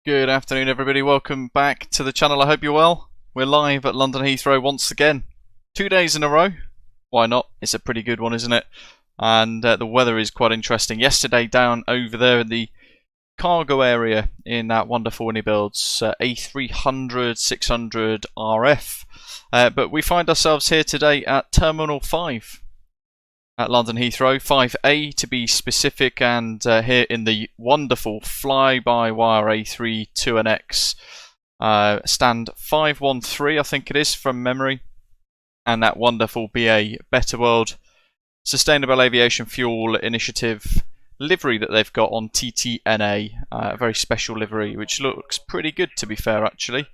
Good afternoon everybody, welcome back to the channel. I hope you're well. We're live at London Heathrow once again. 2 days in a row. Why not? It's a pretty good one, isn't it? And the weather is quite interesting. Yesterday down over there in the cargo area in that wonderful Unibuilds A300 600 RF. But we find ourselves here today at Terminal 5. At London Heathrow, 5A to be specific, and here in the wonderful flybywire A32NX stand 513, I think it is from memory, and that wonderful BA Better World Sustainable Aviation Fuel Initiative livery that they've got on TTNA, a very special livery which looks pretty good to be fair actually.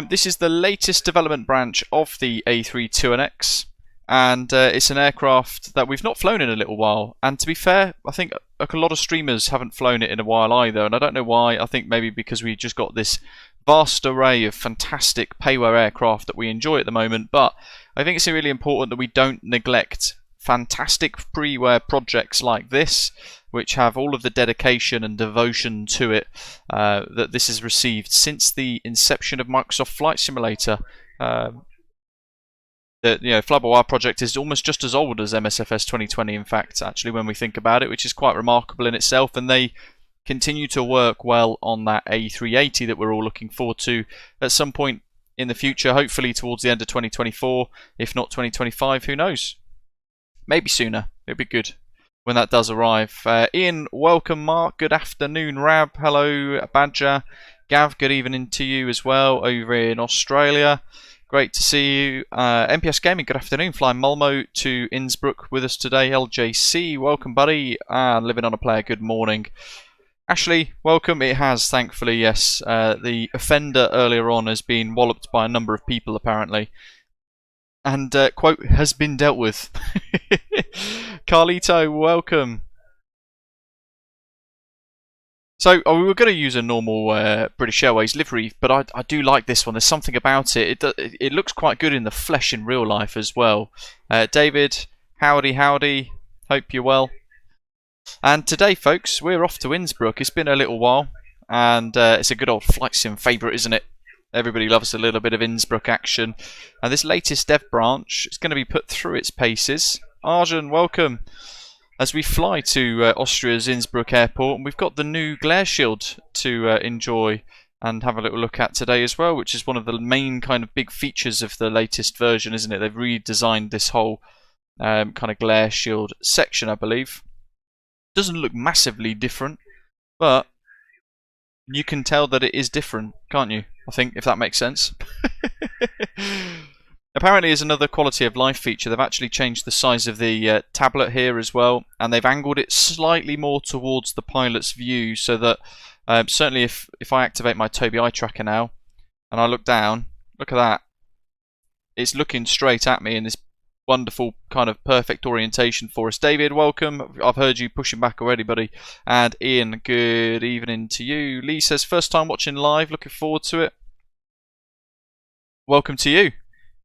This is the latest development branch of the A32NX. And it's an aircraft that we've not flown in a little while, and to be fair, I think a lot of streamers haven't flown it in a while either, and I don't know why. I think maybe because we just got this vast array of fantastic payware aircraft that we enjoy at the moment, but I think it's really important that we don't neglect fantastic freeware projects like this, which have all of the dedication and devotion to it that this has received since the inception of Microsoft Flight Simulator. The flybywire project is almost just as old as MSFS 2020, in fact, actually, when we think about it, which is quite remarkable in itself. And they continue to work well on that A380 that we're all looking forward to at some point in the future, hopefully towards the end of 2024, if not 2025, who knows? Maybe sooner. It'd be good when that does arrive. Ian, welcome. Mark, good afternoon. Rab, hello. Badger, Gav, good evening to you as well over in Australia. Great to see you. MPS Gaming, good afternoon. Flying Malmo to Innsbruck with us today. LJC, welcome buddy. Living on a Player, good morning. Ashley, welcome. It has, thankfully, yes. The offender earlier on has been walloped by a number of people apparently. And, quote, has been dealt with. Carlito, welcome. So we were going to use a normal British Airways livery, but I do like this one. There's something about it. It looks quite good in the flesh in real life as well. David, howdy. Hope you're well. And today, folks, we're off to Innsbruck. It's been a little while, and it's a good old flight sim favourite, isn't it? Everybody loves a little bit of Innsbruck action. And this latest dev branch is going to be put through its paces. Arjun, welcome. As we fly to Austria's Innsbruck airport, and we've got the new Glareshield to enjoy and have a little look at today as well, which is one of the main kind of big features of the latest version, isn't it? They've redesigned this whole kind of Glareshield section, I believe. Doesn't look massively different, but you can tell that it is different, can't you? I think, if that makes sense. Apparently, as another quality of life feature, they've actually changed the size of the tablet here as well, and they've angled it slightly more towards the pilot's view, so that certainly if I activate my Tobii eye tracker now and I look down, look at that. It's looking straight at me in this wonderful kind of perfect orientation for us. David, welcome. I've heard you pushing back already, buddy. And Ian, good evening to you. Lee says, first time watching live, looking forward to it. Welcome to you.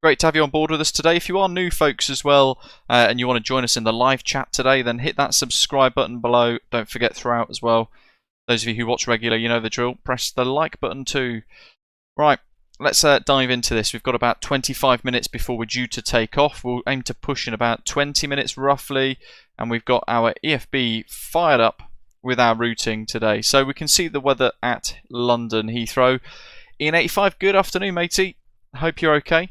Great to have you on board with us today. If you are new, folks, as well, and you want to join us in the live chat today, then hit that subscribe button below. Don't forget throughout as well. Those of you who watch regular, you know the drill. Press the like button too. Right, let's dive into this. We've got about 25 minutes before we're due to take off. We'll aim to push in about 20 minutes roughly, and we've got our EFB fired up with our routing today. So we can see the weather at London Heathrow. Ian 85, good afternoon, matey. Hope you're okay.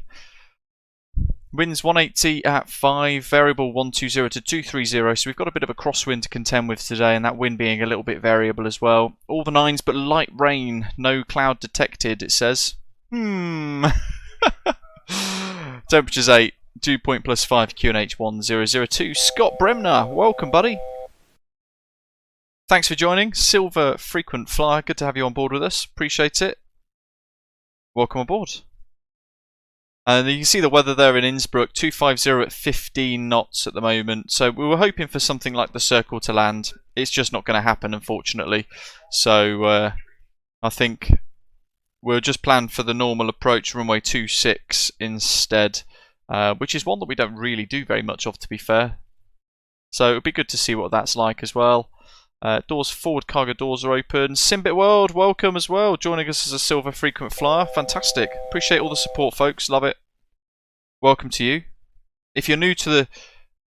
Winds 180 at 5, variable 120 to 230, so we've got a bit of a crosswind to contend with today, and that wind being a little bit variable as well. All the 9s, but light rain, no cloud detected, it says. Temperatures 8, dew point +5, QNH 1002. Scott Bremner, welcome, buddy. Thanks for joining. Silver Frequent Flyer, good to have you on board with us. Appreciate it. Welcome aboard. And you can see the weather there in Innsbruck, 250 at 15 knots at the moment. So we were hoping for something like the Circle to land. It's just not going to happen, unfortunately. So I think we'll just plan for the normal approach, runway 26 instead, which is one that we don't really do very much of, to be fair. So it would be good to see what that's like as well. Doors, forward cargo doors are open. Simbit World, welcome as well, joining us as a silver frequent flyer. Fantastic. Appreciate all the support, folks. Love it. Welcome to you. If you're new to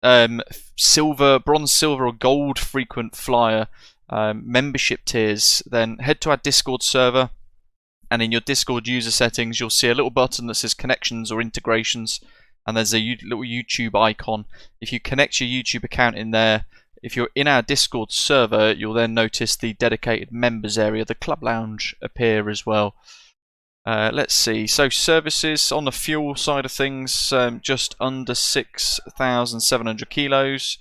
the silver, bronze, silver, or gold frequent flyer membership tiers, then head to our Discord server, and in your Discord user settings you'll see a little button that says connections or integrations, and there's a little YouTube icon. If you connect your YouTube account in there, if you're in our Discord server, you'll then notice the dedicated members area, the club lounge, appear as well. Let's see, so services on the fuel side of things, just under 6,700 kilos,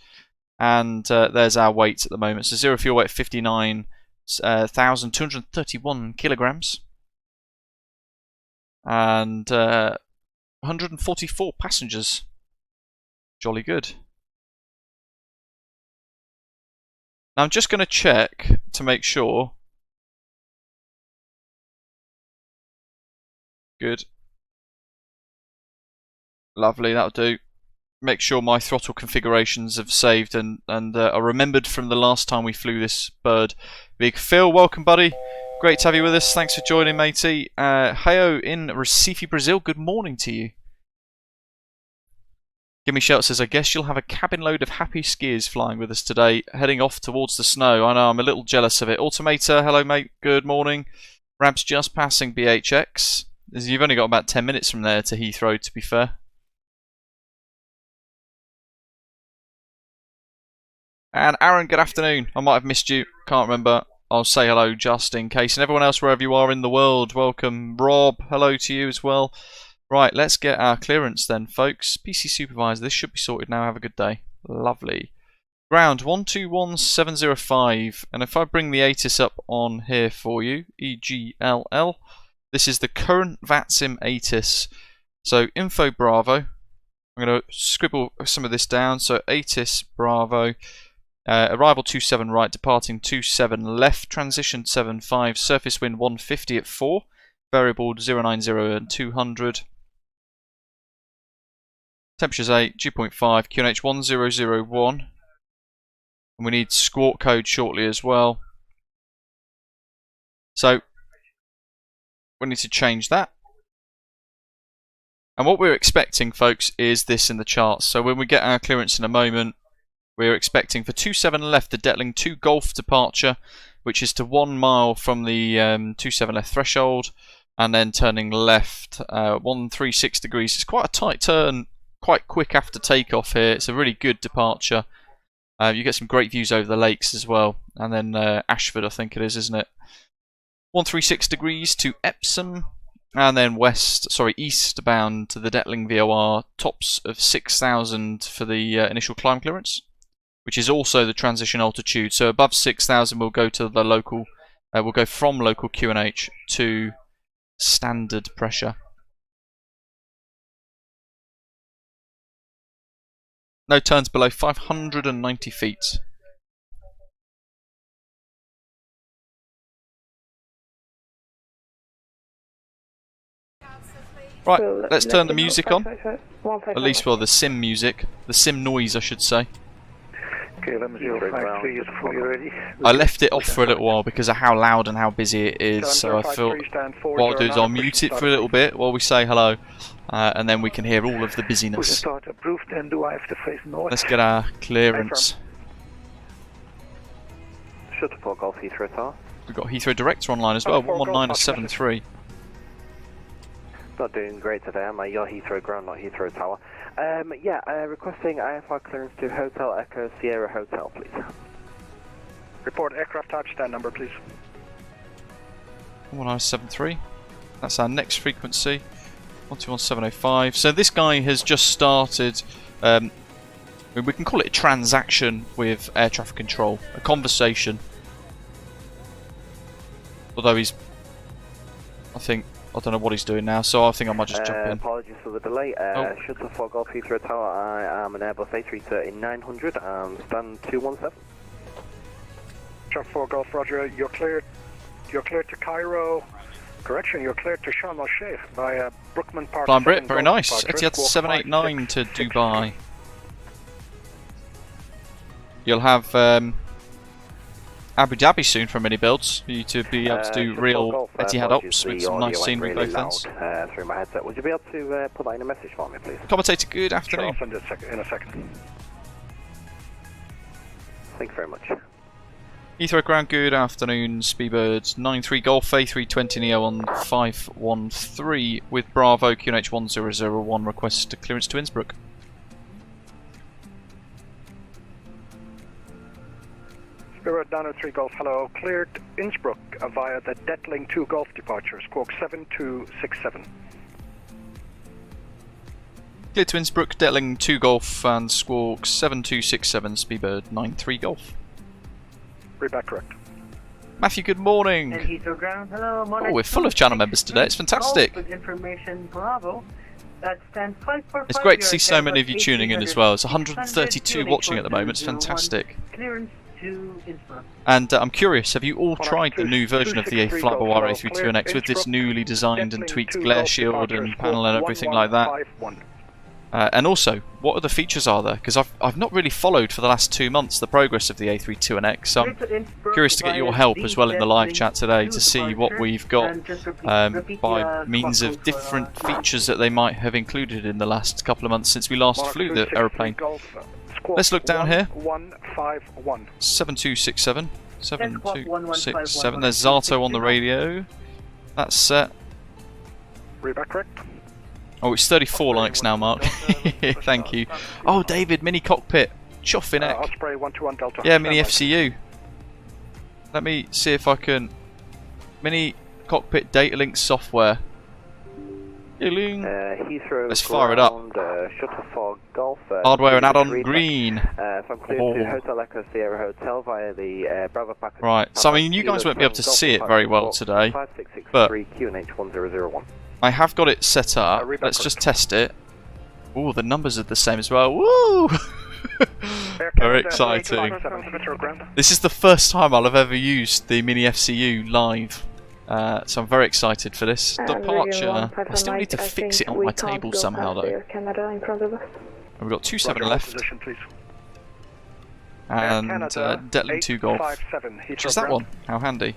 and there's our weight at the moment. So zero fuel weight 59,231 kilograms, and 144 passengers. Jolly good. Now I'm just going to check to make sure. Good. Lovely, that'll do. Make sure my throttle configurations have saved and are remembered from the last time we flew this bird. Big Phil, welcome buddy. Great to have you with us. Thanks for joining, matey. Heyo in Recife, Brazil, good morning to you. Gimme Shout says, I guess you'll have a cabin load of happy skiers flying with us today, heading off towards the snow. I know, I'm a little jealous of it. Automator, hello mate, good morning. Ramps just passing BHX. You've only got about 10 minutes from there to Heathrow, to be fair. And Aaron, good afternoon. I might have missed you, can't remember. I'll say hello just in case. And everyone else, wherever you are in the world, welcome. Rob, hello to you as well. Right, let's get our clearance then, folks. PC Supervisor, this should be sorted now. Have a good day. Lovely. Ground 121705. And if I bring the ATIS up on here for you, EGLL. This is the current VATSIM ATIS. So info Bravo. I'm going to scribble some of this down. So ATIS Bravo. Arrival 27 right, departing 27 left, transition 75, surface wind 150 at 4, variable 090 and 200. Temperature's 8, dew point 5, QNH 1001. And we need squawk code shortly as well. So we need to change that. And what we're expecting, folks, is this in the charts. So when we get our clearance in a moment, we're expecting for 27 left the Detling 2 Golf departure, which is to 1 mile from the 27 left threshold, and then turning left 136 degrees. It's quite a tight turn, quite quick after takeoff here. It's a really good departure. You get some great views over the lakes as well, and then Ashford, I think it is, isn't it? 136 degrees to Epsom, and then eastbound to the Detling VOR, tops of 6,000 for the initial climb clearance, which is also the transition altitude. So above 6,000 we'll go to the local, we'll go from local QNH to standard pressure. No turns below 590 feet. Right, let's turn the music on. At least, well, the sim music. The sim noise, I should say. Okay, let me see if fully ready. I left it off for a little while because of how loud and how busy it is, so I thought what I'll do is I'll mute it for a little bit while we say hello, and then we can hear all of the busyness. Let's get our clearance. Shuttle for Golf Heathrow Tower. We've got Heathrow Director online as well, 11973. Not doing great today, am I? You're Heathrow Ground, not Heathrow Tower. Requesting IFR clearance to Hotel Echo Sierra Hotel, please. Report aircraft type, stand number, please. 11973. That's our next frequency. 121705. So this guy has just started. We can call it a transaction with air traffic control, a conversation. Although he's, I don't know what he's doing now, so I think I might just jump in. Apologies for the delay. Shuttle for Golf Heathrow Tower, I am an Airbus A330-900 and stand 217. Shuttle for Golf, Roger. You're cleared to Cairo. Correction, you're cleared to Sharm el-Sheikh by Brookman Park. Flying Brit, very nice. Etihad 789 to Dubai. You'll have Abu Dhabi soon for mini builds, for you to be able to do real Etihad ops with some nice scenery both ends. Through my headset. Would you be able to put that in a message for me, please? Commentator, good afternoon. Sure, I'll send it in a second. Thank you very much. Heathrow ground, good afternoon. Speedbirds 93 Golf A320neo on 513 with Bravo QNH 1001 request to clearance to Innsbruck. Spirit 903 Golf, hello. Cleared Innsbruck via the Detling 2 Golf departure, squawk 7267. Clear to Innsbruck, Detling 2 Golf and squawk 7267 Speedbird 93 Golf. Read back correct. Matthew, good morning. And Heathrow ground, hello. Morning. Oh, we're full of channel members today, it's fantastic. Golf with information Bravo. That stands 545. It's great to see so many of you tuning in as well. It's 132 watching at the moment, it's fantastic. Clearance to Innsbruck. And I'm curious, have you all tried the new version of the flybywire A32NX with this newly designed and tweaked Glareshield and panel and everything like that? And also, what other features are there? Because I've not really followed for the last 2 months the progress of the A32NX, so I'm curious to get your help as well in the live chat today to see what we've got by means of different features that they might have included in the last couple of months since we last flew the aeroplane. Let's look down here. 7267. 7267. There's Zato on the radio. That's set. Read back correct. Oh, it's 34 likes now, Mark. Thank you. Oh, David, mini cockpit. Chuffing heck. Osprey 121 Delta. Yeah, mini FCU. Let me see if I can. Mini cockpit data link software. Heathrow. Let's fire it up. Shuttle for Golf. Hardware and add-on green. So I'm clear to Hotel Echo Sierra Hotel via the Bravo packet. Right, so I mean, you guys won't be able to see it very well today, but QNH 1001. I have got it set up. Let's just test it. Ooh, the numbers are the same as well. Woo! Very exciting. This is the first time I'll have ever used the Mini FCU live. So I'm very excited for this departure. I still need to fix it on my table somehow though. We've got 27 left. And Detling 2 Golf. Which is that one? How handy.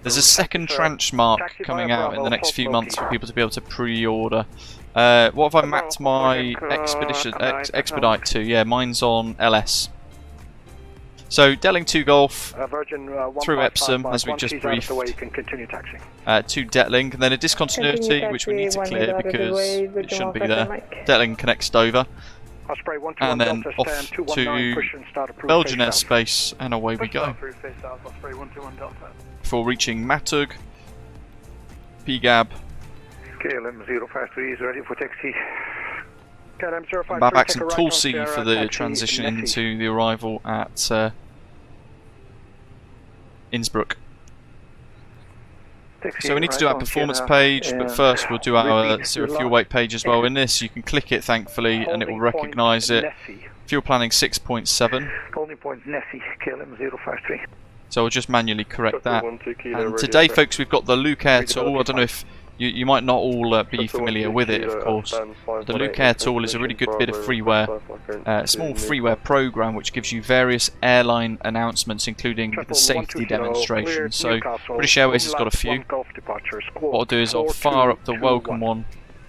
There's a second tranche mark coming out in the next few months for people to be able to pre-order. What have I mapped my expedite to? Yeah, mine's on LS. So Detling 2 Golf through Epsom, as we just briefed, to Detling, and then a discontinuity which we need to clear because it shouldn't be there. Detling connects Dover, and then off to Belgian airspace, and away we go. Before reaching Matug, PGAB, KLM 053 is ready for taxi. Babaks and Tulsi for the transition into the arrival at Innsbruck. So we need to do our performance page, but first we'll do our zero fuel weight page as well. In this you can click it thankfully and it will recognise it. Fuel planning 6.7. So we'll just manually correct that. And today folks we've got the Luke Air tool. I don't know if you might not all be familiar with it, of course. The Luke Air tool is a really good bit of freeware, a small freeware program which gives you various airline announcements, including the safety demonstrations. So British Airways has got a few. What I'll do is I'll fire up the welcome one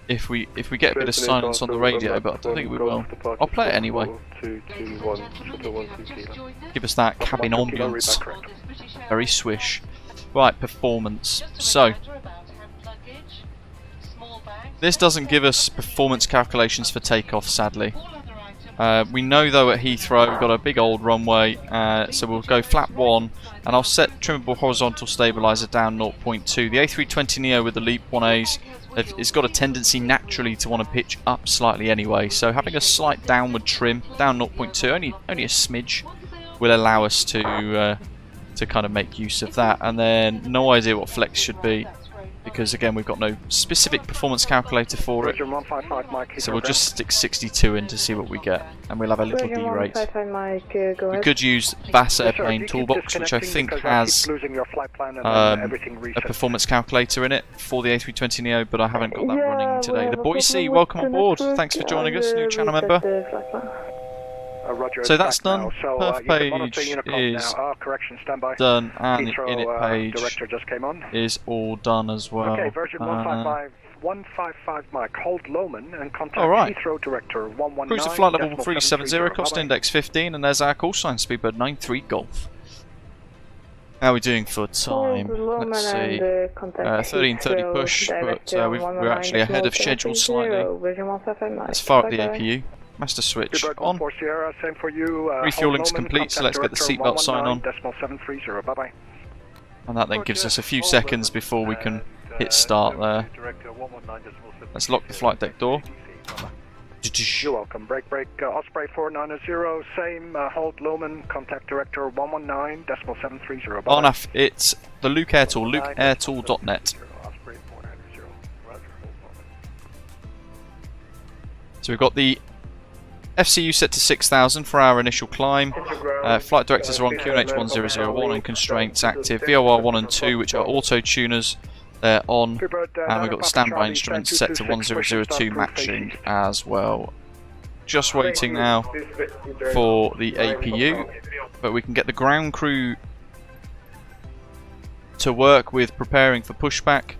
if we get a bit of silence on the radio, but I don't think we will. I'll play it anyway. Give us that cabin ambience. Very swish. Right, performance. So this doesn't give us performance calculations for takeoff, sadly. We know though at Heathrow we've got a big old runway, so we'll go flap 1, and I'll set trimmable horizontal stabiliser down 0.2. The A320neo with the LEAP 1As, it's got a tendency naturally to want to pitch up slightly anyway, so having a slight downward trim, down 0.2, only a smidge, will allow us to kind of make use of that. And then no idea what flex should be, because again we've got no specific performance calculator for it, so we'll just stick 62 in to see what we get, and we'll have a little D-rate. We could use VAS Airplane Toolbox, which I think has a performance calculator in it for the A320neo, but I haven't got that running today. The Boise, welcome aboard, thanks for joining us, new channel member. Roger. So that's back done. now. So, Perf you can monitor page Unicom is now. Correction, standby. done, and the Heathrow, init page director just came on. is all done as well. Okay, version 155 Mike. Hold Lowman and contact Alright. Heathrow director 119. Cruise to flight level 370, 370. cost Bye-bye. index 15, and there's our call sign, Speedbird 93 Golf. How are we doing for time? Let's see. 13:30 push, but we're actually ahead of schedule slightly. Let's fire up the APU. Master switch Speedbird on. 14 Sierra, same for you. Refueling's Hold Lowman, complete, so let's get the contact seatbelt sign on. director 119.730. Bye-bye. And that then gives us a few seconds before we can hit start there. Let's lock the flight deck door. You're welcome. Break. Osprey 490, same. Hold Lowman, contact director 119.730. Bye-bye. Arnaf, it's the Luke Air Tool, lukeairtool.net. So we've got the FCU set to 6,000 for our initial climb. Flight directors are on QNH 1001 and constraints active. VOR 1 and 2, which are auto tuners, they're on. And we've got the standby instruments set to 1002 matching as well. Just waiting now for the APU, but we can get the ground crew to work with preparing for pushback.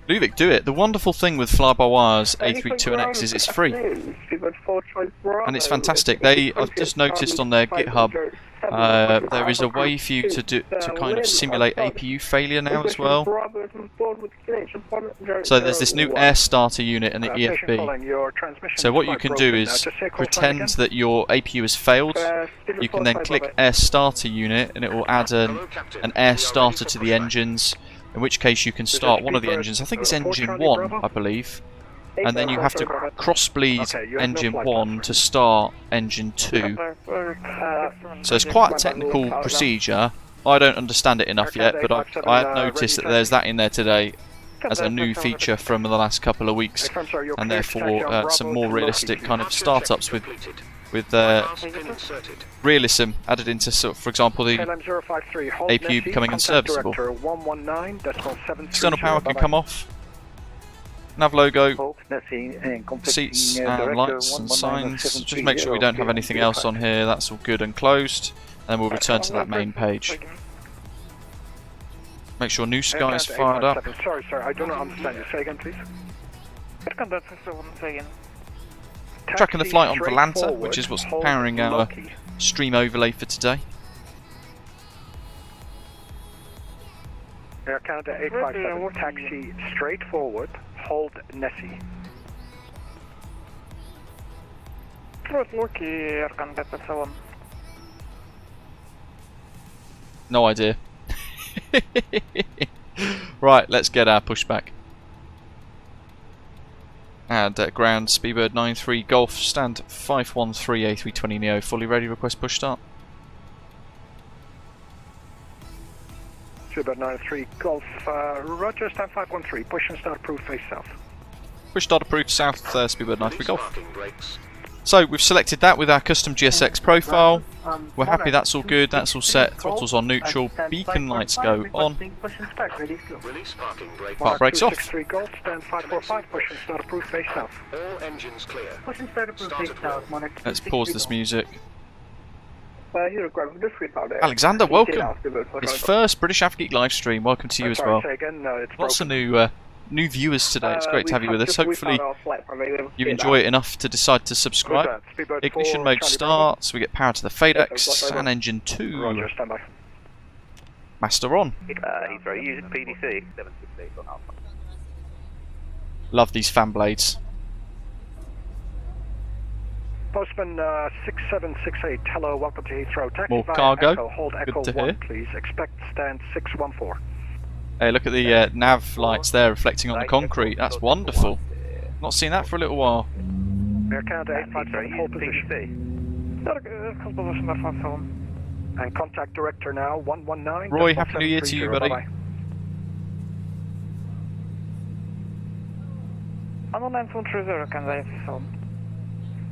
Luvic, do it. The wonderful thing with fly-by-wire's A32NX is it's free. And it's fantastic. I've just noticed on their GitHub, there is a way for you to kind of simulate APU failure now as well. So there's this new air starter unit in the EFB. So what you can do is pretend that your APU has failed. You can then click air starter unit and it will add an air starter to the engines. In which case you can start one of the engines. I think it's engine 1, I believe. And then you have to cross-bleed engine 1 to start engine 2. So it's quite a technical procedure. I don't understand it enough yet, but I've noticed that there's that in there today as a new feature from the last couple of weeks. And therefore some more realistic kind of startups with realism added into, for example, the APU becoming unserviceable. External power can come off. Nav logo, seats and lights and signs. Just make sure we don't have anything else on here. That's all good and closed. And we'll return to that main page. Make sure New Sky is fired up. Sorry, sir, I do not understand you. Say again, please. Tracking the flight on Volanta, which is what's powering our stream overlay for today. Air Canada 857, taxi straight forward, hold Nessie. No idea. Right, let's get our pushback. And ground, Speedbird 93 Golf, stand 513 A320 Neo, fully ready, request push start. Speedbird 93 Golf, Roger, stand 513, push and start approved, face south. Push start approved, south, Speedbird 93 Golf. So we've selected that with our custom GSX profile. We're happy that's all good, that's all set, throttles on neutral, beacon lights go on. Park brakes off. 63 Golf, stand 545, push and start approved, face south. All engines clear. Let's pause this music. Alexander, welcome. His first British AvGeek live stream. Welcome to you as well. Lots of new viewers today. It's great to have you with us. Hopefully you enjoy it enough to decide to subscribe. Ignition mode starts. We get power to the FADEX and engine 2. Master on. Heathrow, using PDC. Love these fan blades. Postman 6768, hello, welcome to Heathrow. Taxi More via cargo. Echo, hold Good Echo to 1, hear. please. Expect stand 614. Hey, look at the nav lights there reflecting on the concrete. That's wonderful. Not seen that for a little while. Air Canada 857, hold position. And contact director now, 119. Roy, Happy New Year to you, buddy. Bye-bye.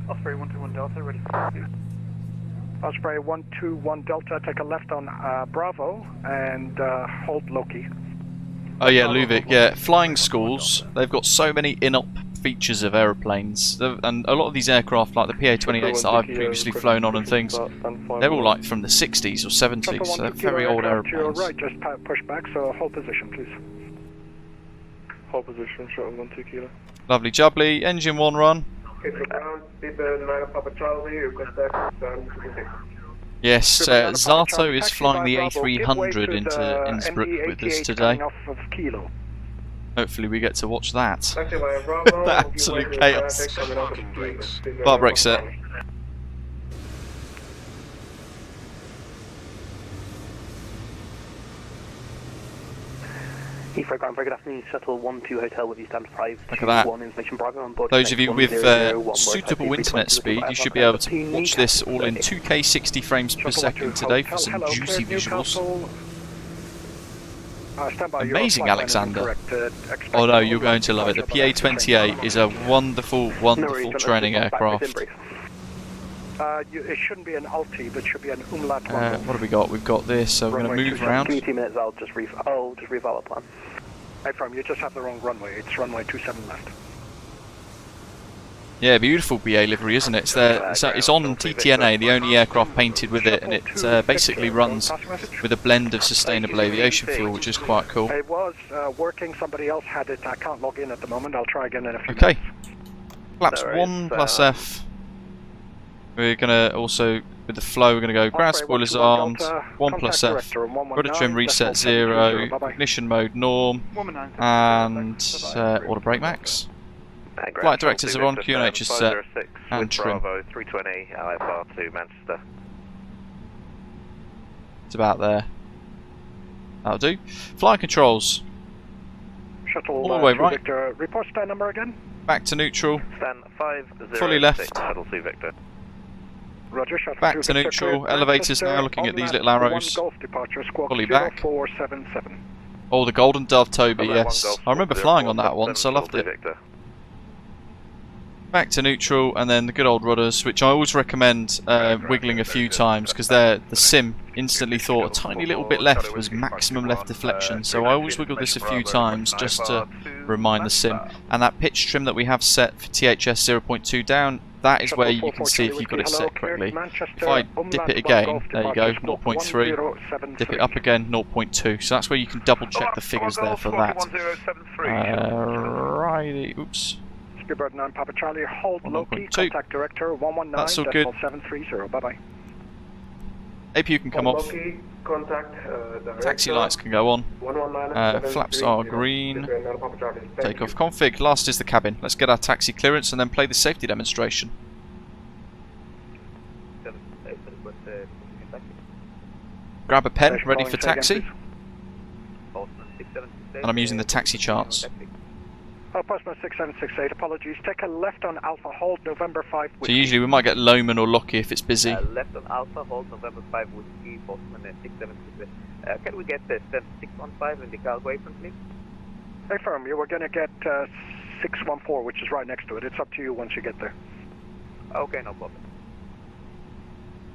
Osprey 121 Delta, ready for you. Osprey 121 Delta, take a left on Bravo and hold Loki. Oh yeah, Luvic, yeah. Flying schools, they've got so many in-up features of aeroplanes. And a lot of these aircraft, like the PA-28s that I've previously flown on and things, they're all like from the 60s or 70s, so they're very old aeroplanes. Right, just push back, so hold position, please. Hold position, shuttle 12 kilo. Lovely jubbly, engine 1 run. Yes, Zato is flying the A300 into Innsbruck with us today. Hopefully we get to watch that. The absolute chaos. Bar brake set. Heathrow Ground, very good afternoon. Shuttle 12 Hotel with you, stand 5. Look at that. Information Bravo on board. Those of you with suitable internet speed, you should be able to watch this all in 2K 60 frames per second today for some juicy visuals. Amazing, Alexander. Oh no, you're going to love it. The PA-28 is a wonderful, wonderful training aircraft. It shouldn't be an Alti, but it should be an umlaut. What have we got? We've got this, so we're going to move around. Give me 2 minutes, I'll just revolve a plan. Hey, from you just have the wrong runway. It's runway 27 left. Yeah, beautiful BA livery, isn't it? It's there. It's on TTNA, the only aircraft painted with it, and it basically runs with a blend of sustainable aviation fuel, which is quite cool. It was working. Somebody else had it. I can't log in at the moment. I'll try again in a few Okay. minutes. Flaps 1 plus F. We're going to also, with the flow, we're going to go ground spoilers armed, 1 plus F, rudder trim reset 0, ignition mode norm, and auto brake max. Flight directors are on, QNH is set, and trim. 320, LFR to Manchester. It's about there. That'll do. Flight controls. Shuttle All the way right. Victor, report stand number again. Back to neutral. Stand 506, Fully left. Shuttle 2 Victor. Roger, shuttle Back to neutral. Elevators now looking at these little arrows. Fully back. 477. Oh, the Golden Dove Toby, yes. I remember flying on that once, I loved it. Back to neutral, and then the good old rudders, which I always recommend wiggling a few times, because the sim instantly thought a tiny little bit left was maximum left deflection, so I always wiggle this a few times just to remind the sim. And that pitch trim that we have set for THS 0.2 down, that is where you can see if you've got it set correctly. If I dip it again, there you go, 0.3, dip it up again, 0.2, so that's where you can double check the figures there for that. Righty, oops. Speedbird 9 Papa Charlie, hold low key, contact director 119. That's all good. 730, bye bye. APU can come off. Taxi lights can go on. Flaps are green. Takeoff config. Last is the cabin. Let's get our taxi clearance and then play the safety demonstration. Grab a pen, ready for taxi. And I'm using the taxi charts. Postman 6768, apologies. Take a left on Alpha, hold November 5. So usually we might get Lowman or Locky if it's busy. Left on Alpha, hold November 5 Whiskey, Postman 6768. Can we get the 615 in the cargo apron, please? Hey, firm, you were going to get 614, which is right next to it. It's up to you once you get there. Okay, no problem.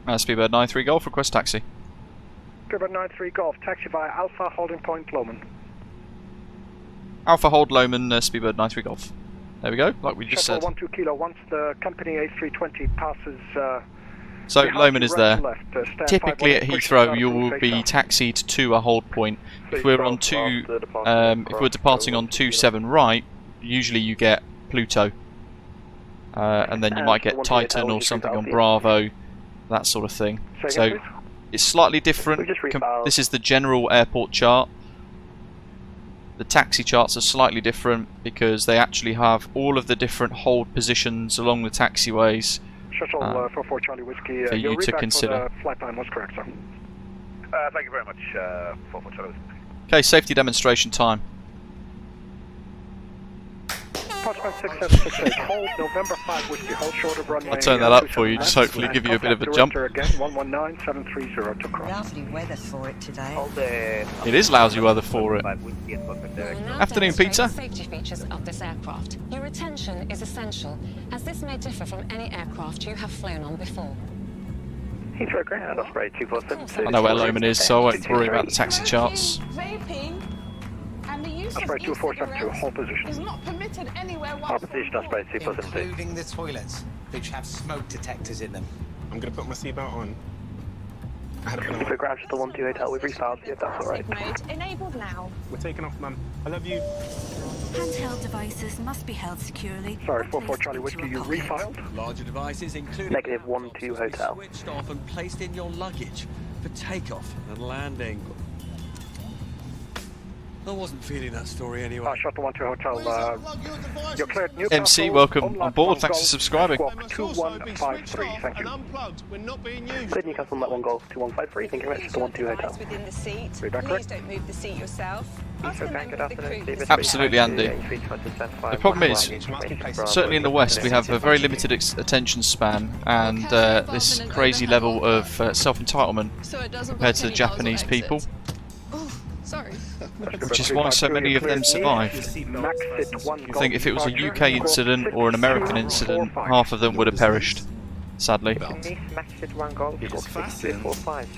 Speedbird 93 Golf, request taxi. Speedbird 93 Golf, taxi via Alpha, holding point Lowman. Alpha hold Lowman, Speedbird 93 Golf. There we go, like we just said. 12 kilo, once the company A320 passes... so Lowman is there. Left, Typically at Heathrow you will be taxied to a hold point. If we're on if we're departing on 27 right, usually you get Pluto. And then you might get Titan or something on Bravo, that sort of thing. So it's slightly different. This is the general airport chart. The taxi charts are slightly different because they actually have all of the different hold positions along the taxiways Shuttle 44 Charlie Whiskey, for you to consider. Flight time was correct, sir. Thank you very much, 44 Charlie Whiskey. Okay, safety demonstration time. Postman 6768, hold November 5 Whiskey, hold short of runway. I'll turn that up for you, just hopefully give you a bit of a jump. Again, 119730 to cross. Lovely weather for it today. It is lousy weather for it. Afternoon, Peter. Safety features of this aircraft. Your attention is essential, as this may differ from any aircraft you have flown on before. Heathrow Ground, Osprey 247. I know where Lowman is, so I won't worry about the taxi charts. Vaping and the use Osprey 2472, hold position. It's not permitted anywhere Hold position, Osprey 2472. Including the toilets, which have smoke detectors in them. I'm gonna put my seatbelt on. I had a plan. If we grab just the 1-2 hotel, we've refiled you if that's alright. mode enabled now. We're taking off, mum. I love you. Handheld devices must be held securely. Sorry, 44 Charlie Whiskey, you refiled? Larger devices including Negative 1-2 hotel. switched off and placed in your luggage for takeoff and landing. I wasn't feeling that story anyway. Shuttle 1-2 hotel, you're cleared Newcastle. MC, welcome on board. Thanks for subscribing. Squawk 2153, thank you. Cleared Newcastle, Net 1 Golf 2153, thank you very much, the 1-2 hotel. Within the seat. Feedback, Please don't move the seat yourself. Ask the member of the crew. Absolutely, Andy. The problem is, certainly in the West, we have a very limited attention span and this crazy level of self-entitlement compared to the Japanese people, Sorry. which is why so many of them survived. I think if it was a UK incident or an American incident, half of them would have perished, sadly. It's fastened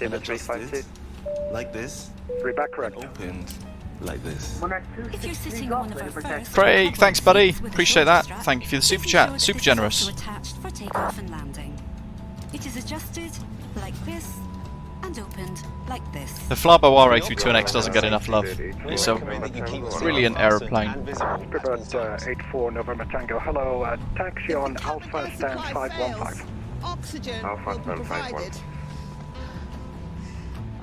and adjusted like this. Feedback correct. Opened like this. If you're sitting on one of our first Craig, thanks buddy, with a appreciate that. shoulder strap, Thank you for the super this chat, is super also generous. attached for takeoff and landing. It is adjusted like this and opened like this. The flybywire A32NX doesn't get enough love. It's a brilliant aeroplane. Spirit 84 November Tango, hello, taxi on Alpha stand 515. Oxygen Alpha will be stand provided.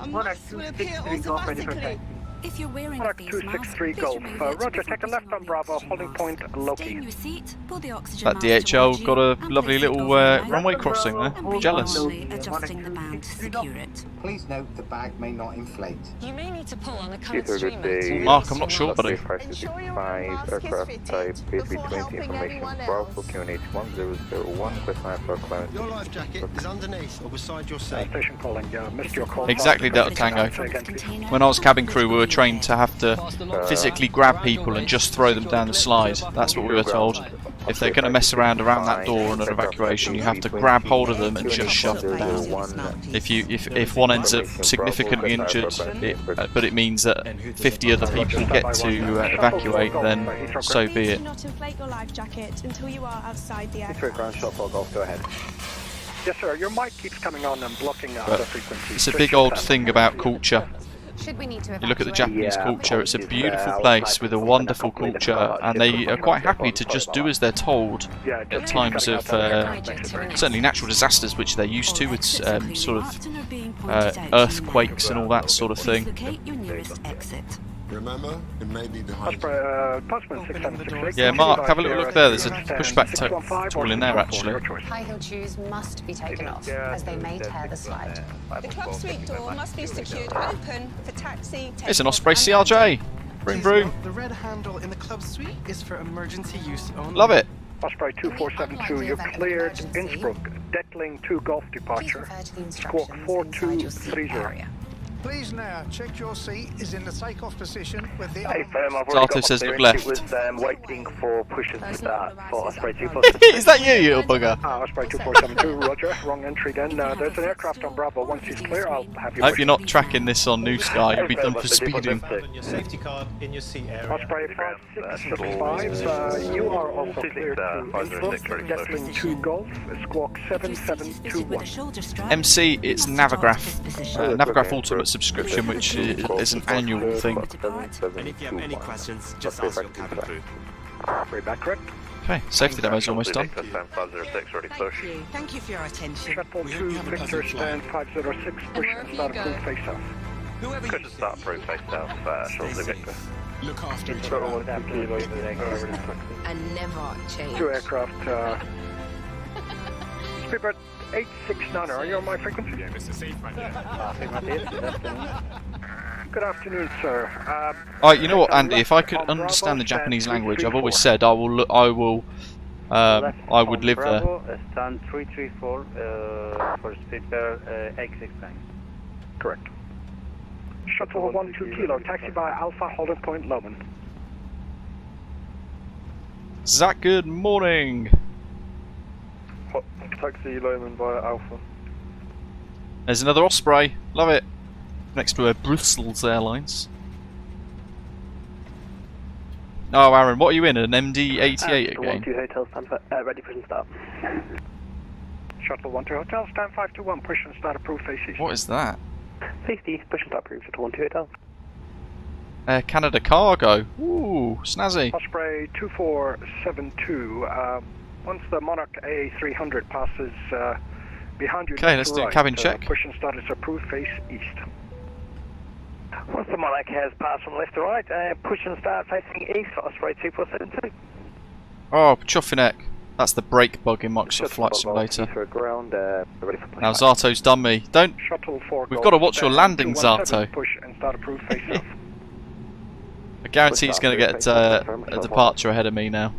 515. A mask will appear automatically. If you're wearing a Mark face mask, 263 please Golf. remove it Roger, before take a putting left on the Bravo, oxygen holding mask. point Stay Loki. in your seat, pull the oxygen That mask DHL towards got you, a and lovely place it little over the runway mouth. crossing there. And breathe Jealous. normally, adjusting the mount to secure it. Please note the bag may not inflate. You may need to pull on the coloured Heathrow, streamer good day. to Mark, release I'm not your sure, mask. buddy. Ensure your mask is aircraft fitted type before A320 helping information anyone Bravo else. QNH1001 with IFR clearance. Your life jacket is underneath or beside your seat. Station calling, missed your call. Exactly, Delta Tango. When I was cabin crew, we were trained to have to physically grab people and just throw them down the slide. That's what we were told. If they're going to mess around that door on an evacuation, you have to grab hold of them and just shove them down. If one ends up significantly injured, but it means that 50 other people get to evacuate, then so be it. Do not inflate your life jacket until you are outside the Heathrow aircraft. ground shot for Golf, go ahead. Yes, sir, your mic keeps coming on and blocking other frequencies. It's a big old thing about culture. Should we need to You look at the Japanese Yeah, culture, it's a beautiful I was place like, with a it's wonderful completely culture, different. and they are quite happy to just do as they're told at times of certainly natural disasters, which they're used to, with sort of earthquakes and all that sort of thing. Locate your nearest exit. Remember, it may be behind. Postman 6768. Yeah, Mark, have a little look there. There's a pushback tool in there, actually. High-heel shoes must be taken off, as they may tear the slide. The club suite door must be secured open for taxi. It's an Osprey CRJ. Broom, broom. The red handle in the club suite is for emergency use only. Love it. Osprey 2472, you cleared Innsbruck, Deckling 2 Golf departure, squawk 4230. Please now check your seat is in the takeoff position with the. Hey, firm, I've Zato already got says my look clearance. left. It was waiting for pushes to start for Osprey 2472. Is that you, you little bugger? Osprey 2472, roger, wrong entry then. There's an aircraft on Bravo. Once he's clear, I'll have you. I hope you're not tracking this on New Sky. You'll be done for speeding. Your safety card in your seat area. Osprey 5665, you are also cleared to Innsbruck, Deckling 2 Golf, squawk If your seat is fitted with a 7221. shoulder strap, MC, it's you must Navigraph. adopt this position. Navigraph Ultimate subscription, which is an annual thing. And if you have any questions, just ask your cabin crew. Feedback correct. Okay, safety demo's almost done. Thank you for your attention. Shuttle 2 Victor stand 506, push and start approved face off. Whoever Could start approved face south, shortly Victor. Look after each Total other. 1 kilo over the next. And never change. 2 aircraft, Speedbird 869, are you on my frequency? Yeah, Mr. Safe right here. Good afternoon, sir. You know what, Andy? If I could understand the Japanese language, I've always said I would live there. Stand 334 for speaker exit time. Correct. Shuttle 12 kilo, taxi by Alpha, holding point Loman. Zach, good morning. Taxi Loman via Alpha. There's another Osprey. Love it. Next to a Brussels Airlines. Oh, Aaron, what are you in? An MD-88 again? 12 Hotel, stand ready, push and start. Shuttle 12 Hotel, stand 521, push and start, approved face east. What is that? 50, push and start, approved, Shuttle 12 Hotel. Air Canada Cargo. Ooh, snazzy. Osprey 2472, once the Monarch A300 passes behind you. Okay, let's do cabin check. Push and start is approved, face east. Once the Monarch has passed from left to right, push and start facing east for Osprey 2472. Oh, chuffing heck. That's the brake bug in Microsoft Flight Simulator. Ground, ready for Now Zarto's done me. Don't. Shuttle 4 We've got to watch your landing, Zarto. Push and start, approved, face south. I guarantee he's going to get a departure ahead of me now.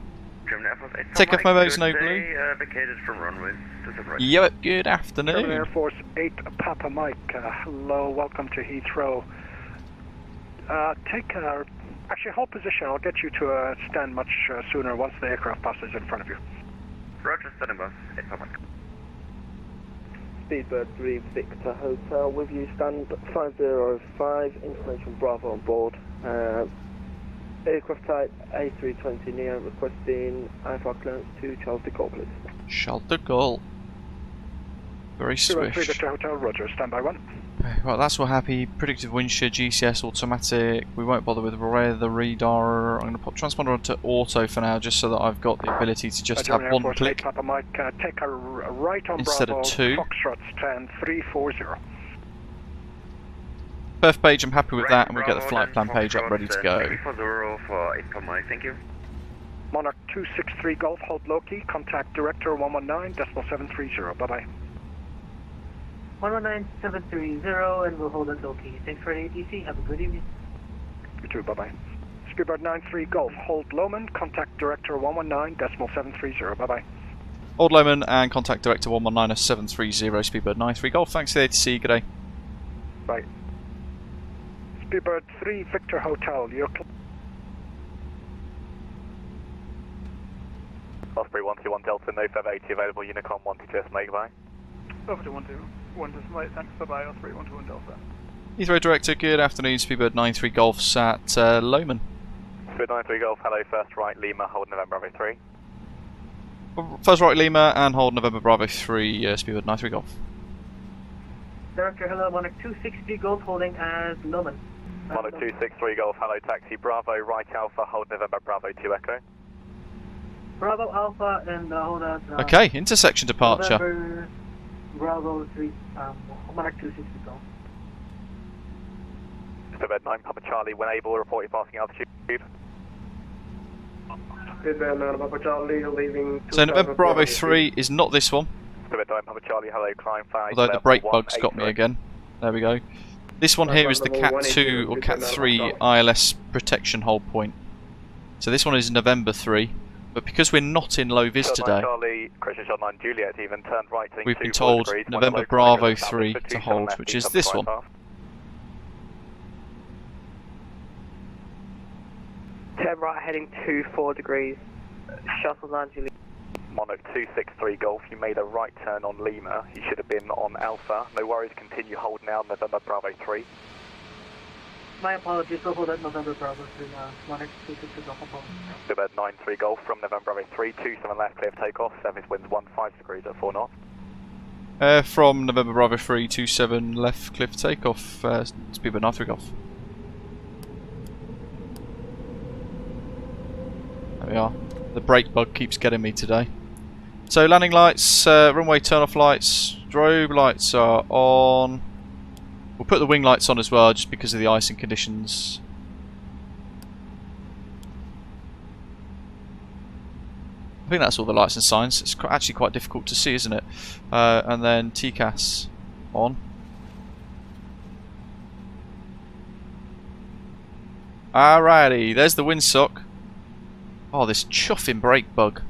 Takeoff mobiles no blue. Vacated from runways. Yep, good German afternoon. Air Force 8 Papa Mike, hello, welcome to Heathrow. Actually hold position, I'll get you to stand much sooner once the aircraft passes in front of you. Roger, standing by. 8 Papa Mike. Speedbird 3 Victor Hotel with you, stand 505, information Bravo on board. Aircraft type A32NX, requesting IFR clearance to Charles de Gaulle, please. Charles de Gaulle. Very 3 swish. Victor Hotel, Roger, stand by 1. Okay, right, that's all happy. Predictive wind shear, GCS, automatic. We won't bother with the radar. I'm going to pop transponder onto auto for now, just so that I've got the ability to just have one click Papa Mike, take a right on instead Bravo, of two. Foxtrot stand 340. Birth page, I'm happy with that, and we get the flight plan page up ready to go. 340 for 8 Papa Mike, thank you. Monarch 263 Golf, hold low key, contact director 119.730, bye bye. 119730, and we'll hold at low key. Thanks for the ATC. Have a good evening. You too, bye bye. Speedbird 93 Golf, hold Lowman, contact director 119.730, bye bye. Old Lowman and contact director 119.730, Speedbird 93 Golf. Thanks for the ATC, good day. Bye. Speedbird 3 Victor Hotel, you're Osprey 121 Delta, no further AT available, Unicom 122 make bye. over to 121 decimal, thanks, bye bye, Osprey 121 Delta. Heathrow director, good afternoon, Speedbird 93 Golf's at Lowman. Speedbird 93 Golf, hello, first right, Lima, hold November Bravo 3. First right Lima and hold November Bravo 3, Speedbird 93 Golf. Director, hello, Monarch 260 Golf, holding at Lowman. Monarch 263 Golf, hello, taxi, Bravo, right Alpha, hold November Bravo 2 Echo. Bravo Alpha and hold at... Okay, intersection departure. November Bravo 3, Monarch 260 Golf. Speedbird 9 Papa Charlie, when able, report your passing altitude. Speedbird 9 Papa Charlie, leaving... So November Bravo 3 is not this one. Speedbird 9 Papa Charlie, hello, climb 5. Although the brake bug's got me again. There we go. This one here is the Cat 2 or Cat 3 ILS protection hold point. So this one is November 3. But because we're not in low vis today, Juliet, even turned right we've been told November Bravo 3 to hold, which is this one. Turn right heading 24 degrees, shuttle 9 Juliet. Monarch 263 Golf, you made a right turn on Lima, you should have been on Alpha. No worries, continue hold now, November Bravo 3. My apologies, we'll hold at November Bravo 3, Monarch 263 Golf, apologies. Speedbird 93 Golf from November Bravo 3, 27 left, clear for takeoff, surface winds 15 degrees at 4 knots. From November Bravo 3, 27 left, clear for takeoff, Speedbird 93 Golf. There we are. The brake bug keeps getting me today. So landing lights, runway turn-off lights, strobe lights are on. We'll put the wing lights on as well, just because of the icing conditions. I think that's all the lights and signs. It's actually quite difficult to see, isn't it? And then TCAS on. Alrighty, there's the windsock. Oh, this chuffing brake bug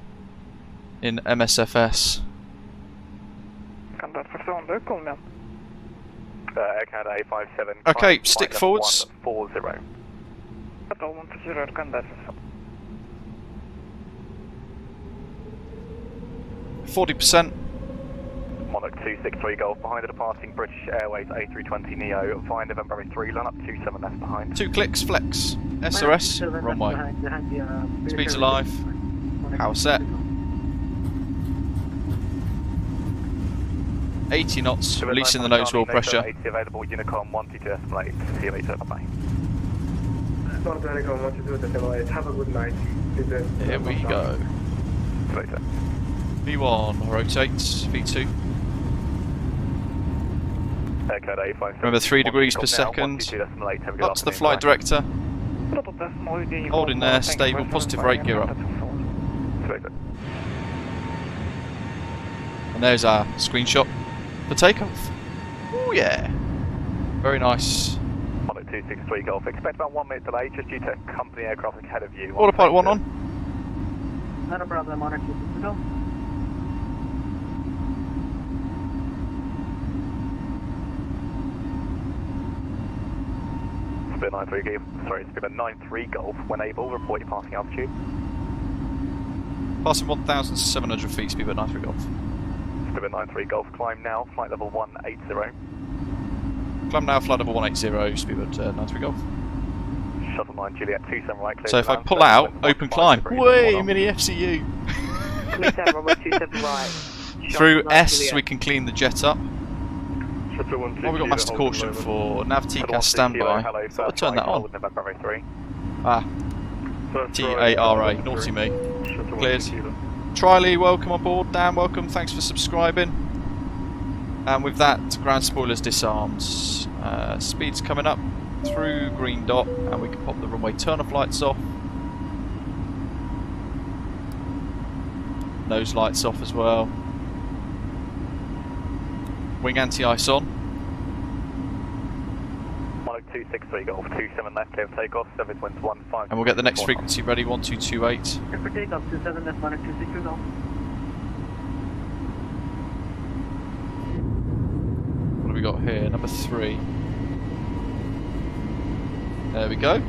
in MSFS. Air Canada A57. Okay, stick forwards. 140. 40%. Monarch 263 Golf, behind the departing British Airways A320neo, via November 3, line up 27 left behind. 2 clicks, flex. SRS, runway. Speeds alive. Power set. 80 knots, releasing the nose wheel pressure. 80 available, Unicom 122 estimate. See you later, bye bye. Unicom 122 estimate, have a good night. Here we go. See you later. V1 rotates, V2. Remember 3 degrees per second. Up to the flight director. Hold in there, stable, positive rate, gear up. And there's our screenshot for takeoff. Oh yeah. Very nice. Monarch 263 Golf, expect about 1 minute delay just due to company aircraft ahead of you. Autopilot 1 on. Not a problem, Monarch 263 Golf. Speed 93 sorry, speed 93 Golf, when able, report your passing altitude. Passing 1,700 feet, speed at 93 Golf. Speed 93 Golf, climb now, flight level 180. Climb now, flight level 180, speed at 93 Golf. Shuttle 9 Juliet 27 right, clear. So if I pull out, open climb. Way, mini FCU. Through S, we can clean the jet up. Oh, we got master caution for nav TCAS standby. I'll turn that on. Ah, TARA, naughty me. Cleared. Triley, welcome aboard. Dan, welcome. Thanks for subscribing. And with that, ground spoilers disarmed. Speed's coming up through green dot, and we can pop the runway turn off lights off. Nose lights off as well. Wing anti-ice on. Monarch 263 Golf, 27 left, clear of takeoff, service winds 15. And we'll get the next frequency ready, 1228. Clear for takeoff, 27 left, Monarch 263 Golf. What have we got here? Number 3. There we go.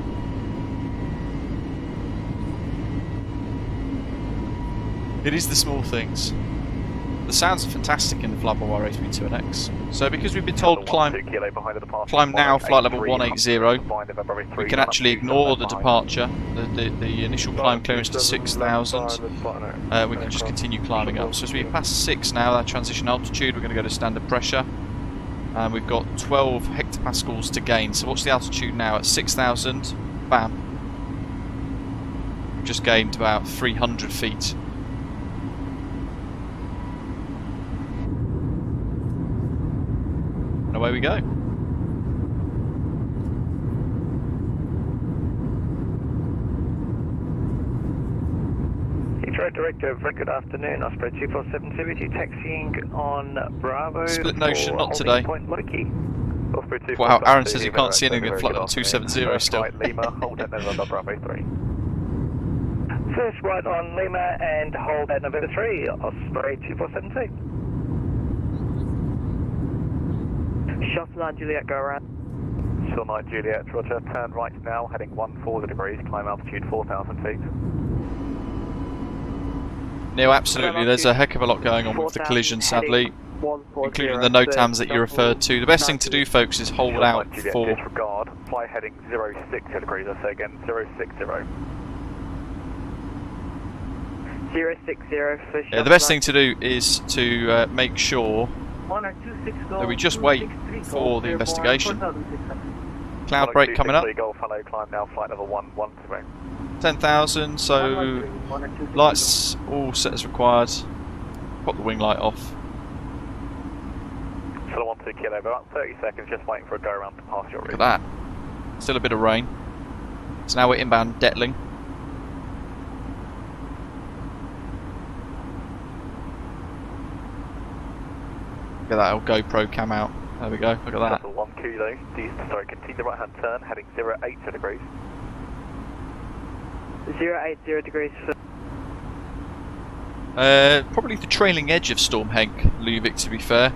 It is the small things. The sounds are fantastic in the flybywire A32NX. So because we've been told climb now, flight level 180, we can actually ignore the departure, the initial climb clearance to 6,000. We can just continue climbing up. So as we pass 6 now, that transition altitude, we're going to go to standard pressure. And we've got 12 hectopascals to gain. So what's the altitude now at 6,000? Bam. We've just gained about 300 feet. And away we go. Heathrow Director, very good afternoon. Osprey 2472 with you, taxiing on Bravo. Split notion, not today. Point Monkey. Wow, Aaron says you can't see anything in flight level 270 still. Lima, hold at November Bravo 3. First right on Lima and hold at November 3, Osprey 2472. Shuttle 9 Juliet, go around. Shuttle 9 Juliet, roger, turn right now, heading 140 degrees, climb altitude 4,000 feet. Neil, absolutely, there's a heck of a lot going on with the collision, sadly, including the NOTAMs that you referred to. The best thing to do, folks, is hold out for... Disregard, fly heading 060 degrees, I say again, 060. 060 for yeah, the best thing to do is to make sure that we just wait for the investigation. Cloud break coming up. Climb now, flight level 112. 10,000, so lights all set as required. Pop the wing light off. Still 12 kilo, about 30 seconds, just waiting for a go around to pass your route. Look at that. Still a bit of rain. So now we're inbound Detling. Look at that old GoPro cam out. There we go, look at that. 1 kilo, sorry, continue the right hand turn, heading 080 degrees. 080 degrees. Probably the trailing edge of Storm Henk, Luvic, to be fair.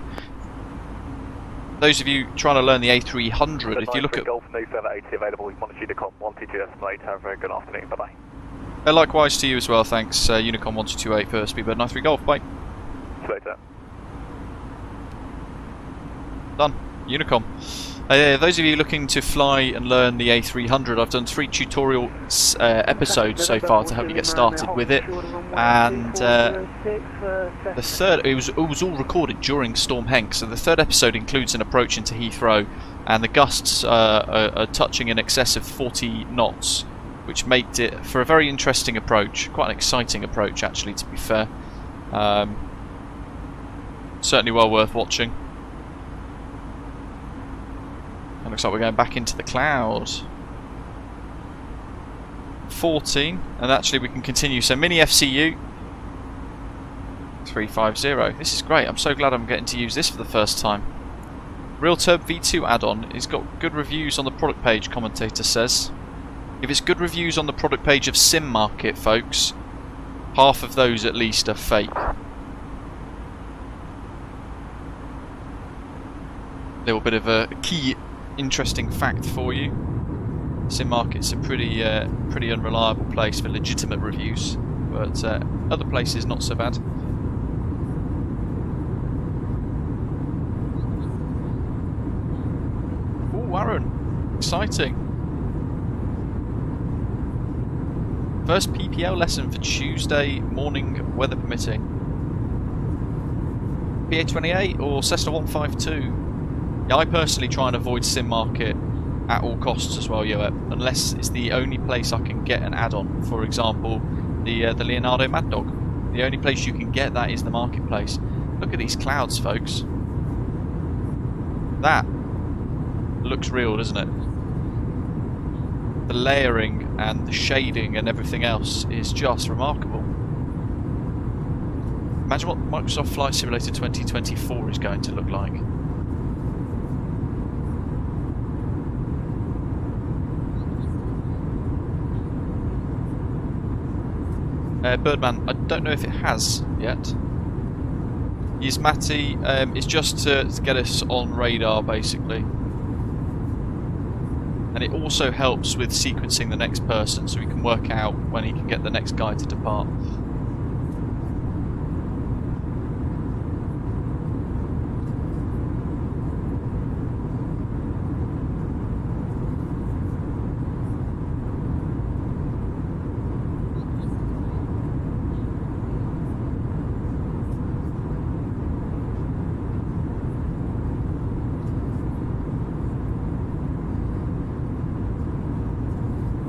Those of you trying to learn the A300, if you look at... Golf, no further 80 available, Unicom 122 estimate, have a good afternoon, bye bye. Likewise to you as well, thanks. Unicom 1228 for Speedbird 93 Golf, bye. See you later. done. Unicom. Those of you looking to fly and learn the A300, I've done 3 tutorial episodes so far to help you get started with it, and the third, it was all recorded during Storm Henk, so the third episode includes an approach into Heathrow, and the gusts are touching in excess of 40 knots, which made it for a very interesting approach, quite an exciting approach actually, to be fair. Certainly well worth watching. It looks like we're going back into the cloud. 14, and actually we can continue. So mini FCU 350. This is great. I'm so glad I'm getting to use this for the first time. Real Turb V2 add-on. It's got good reviews on the product page, commentator says. If it's good reviews on the product page of Sim Market, folks, half of those at least are fake. Little bit of a key interesting fact for you. Sim Market's a pretty unreliable place for legitimate reviews, but other places not so bad. Ooh, Aaron, exciting! First PPL lesson for Tuesday morning, weather permitting. BA28 or Cessna 152? Yeah, I personally try and avoid Sim Market at all costs as well, Yoep, unless it's the only place I can get an add-on. For example, the Leonardo Mad Dog. The only place you can get that is the marketplace. Look at these clouds, folks. That looks real, doesn't it? The layering and the shading and everything else is just remarkable. Imagine what Microsoft Flight Simulator 2024 is going to look like. Birdman, I don't know if it has yet. Yismati, it's just to get us on radar, basically. And it also helps with sequencing the next person, so we can work out when he can get the next guy to depart.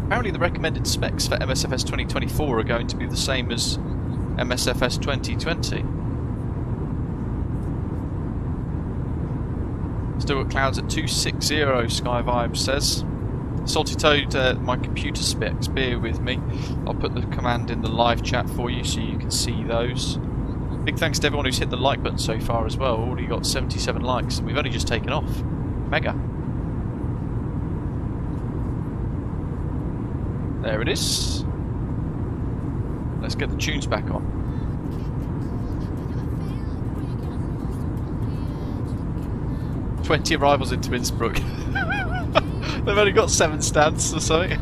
Apparently the recommended specs for MSFS 2024 are going to be the same as MSFS 2020. Still got clouds at 260, Sky Vibes says. Salty Toad, my computer specs, bear with me. I'll put the command in the live chat for you so you can see those. Big thanks to everyone who's hit the like button so far as well. Already got 77 likes and we've only just taken off. Mega. There it is. Let's get the tunes back on. "20 arrivals into Innsbruck." They've only got 7 stands or something.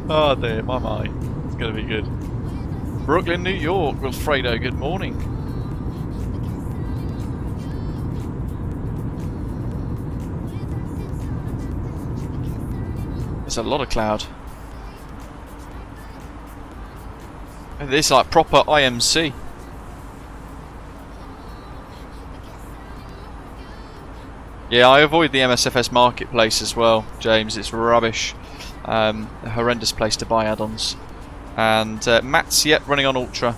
Oh dear, my mind. It's going to be good. Brooklyn, New York. Wilfredo, good morning. There's a lot of cloud. And this is like proper IMC. Yeah, I avoid the MSFS marketplace as well, James. It's rubbish. A horrendous place to buy add-ons. And Matt's yet running on Ultra.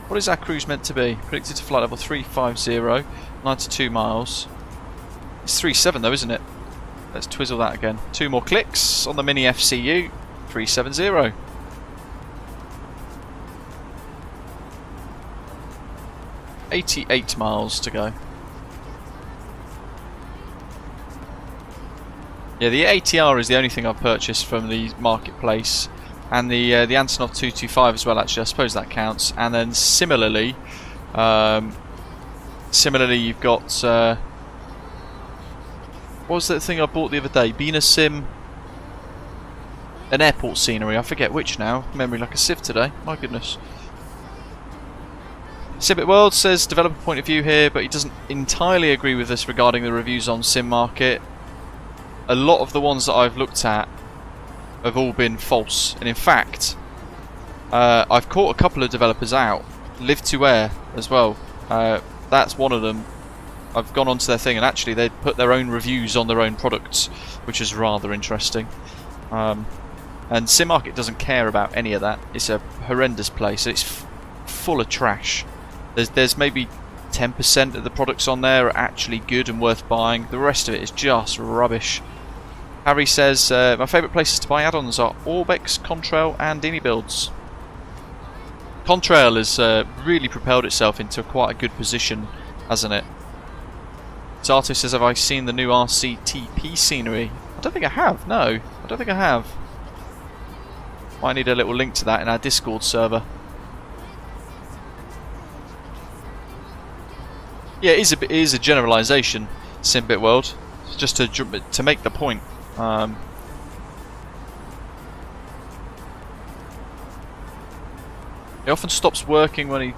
What is our cruise meant to be? Predicted to flight level 350, 92 miles. It's 37 though, isn't it? Let's twizzle that again. 2 more clicks on the mini FCU. 370. $88 miles to go. Yeah, the ATR is the only thing I've purchased from the marketplace, and the Antonov 225 as well. Actually, I suppose that counts. And then similarly, you've got. What was that thing I bought the other day? Bina Sim. An airport scenery. I forget which now. Memory like a sieve today. My goodness. Simbit World says developer point of view here, but he doesn't entirely agree with us regarding the reviews on Sim Market. A lot of the ones that I've looked at have all been false, and in fact, I've caught a couple of developers out. Live to Air as well. That's one of them. I've gone onto their thing, and actually they put their own reviews on their own products, which is rather interesting. And Sim Market doesn't care about any of that. It's a horrendous place. It's full of trash. There's maybe 10% of the products on there are actually good and worth buying. The rest of it is just rubbish. Harry says, my favourite places to buy add-ons are Orbex, Contrail and Dini Builds. Contrail has really propelled itself into quite a good position, hasn't it? Zato says, have I seen the new RCTP scenery? I don't think I have, no. I don't think I have. Might need a little link to that in our Discord server. Yeah, it is a generalisation, Simbit World, just to make the point. It often stops working when he...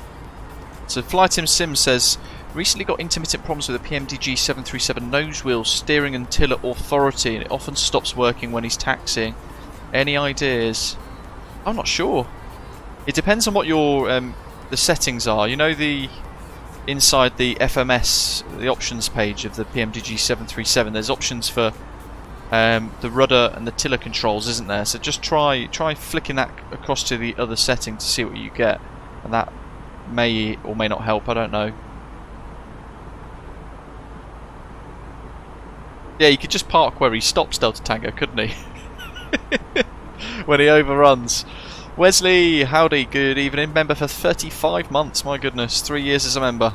So Flytim Sim says, recently got intermittent problems with the PMDG 737 nose wheel, steering and tiller authority, and it often stops working when he's taxiing. Any ideas? I'm not sure. It depends on what your the settings are. You know, inside the FMS, the options page of the PMDG 737, there's options for the rudder and the tiller controls, isn't there? So just try flicking that across to the other setting to see what you get, and that may or may not help. I don't know. Yeah, you could just park where he stops, Delta Tango, couldn't he? When he overruns. Wesley, howdy, good evening. Member for 35 months, my goodness, 3 years as a member.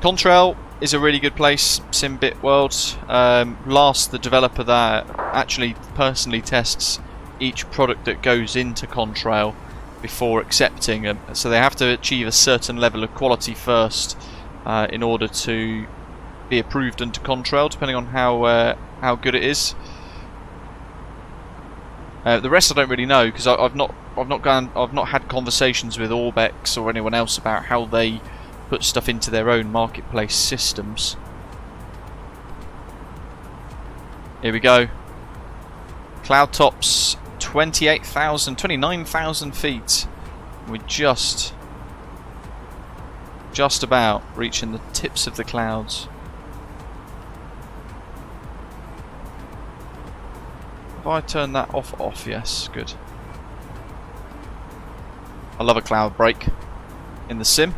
Contrail is a really good place, Simbit World. Last, the developer that actually personally tests each product that goes into Contrail before accepting them. So they have to achieve a certain level of quality first in order to be approved into Contrail, depending on how good it is. The rest I don't really know, because I've not had conversations with Orbex or anyone else about how they put stuff into their own marketplace systems. Here we go. Cloud tops 29,000 feet. We're just about reaching the tips of the clouds. Have I turned that off? Yes, good. I love a cloud break in the sim.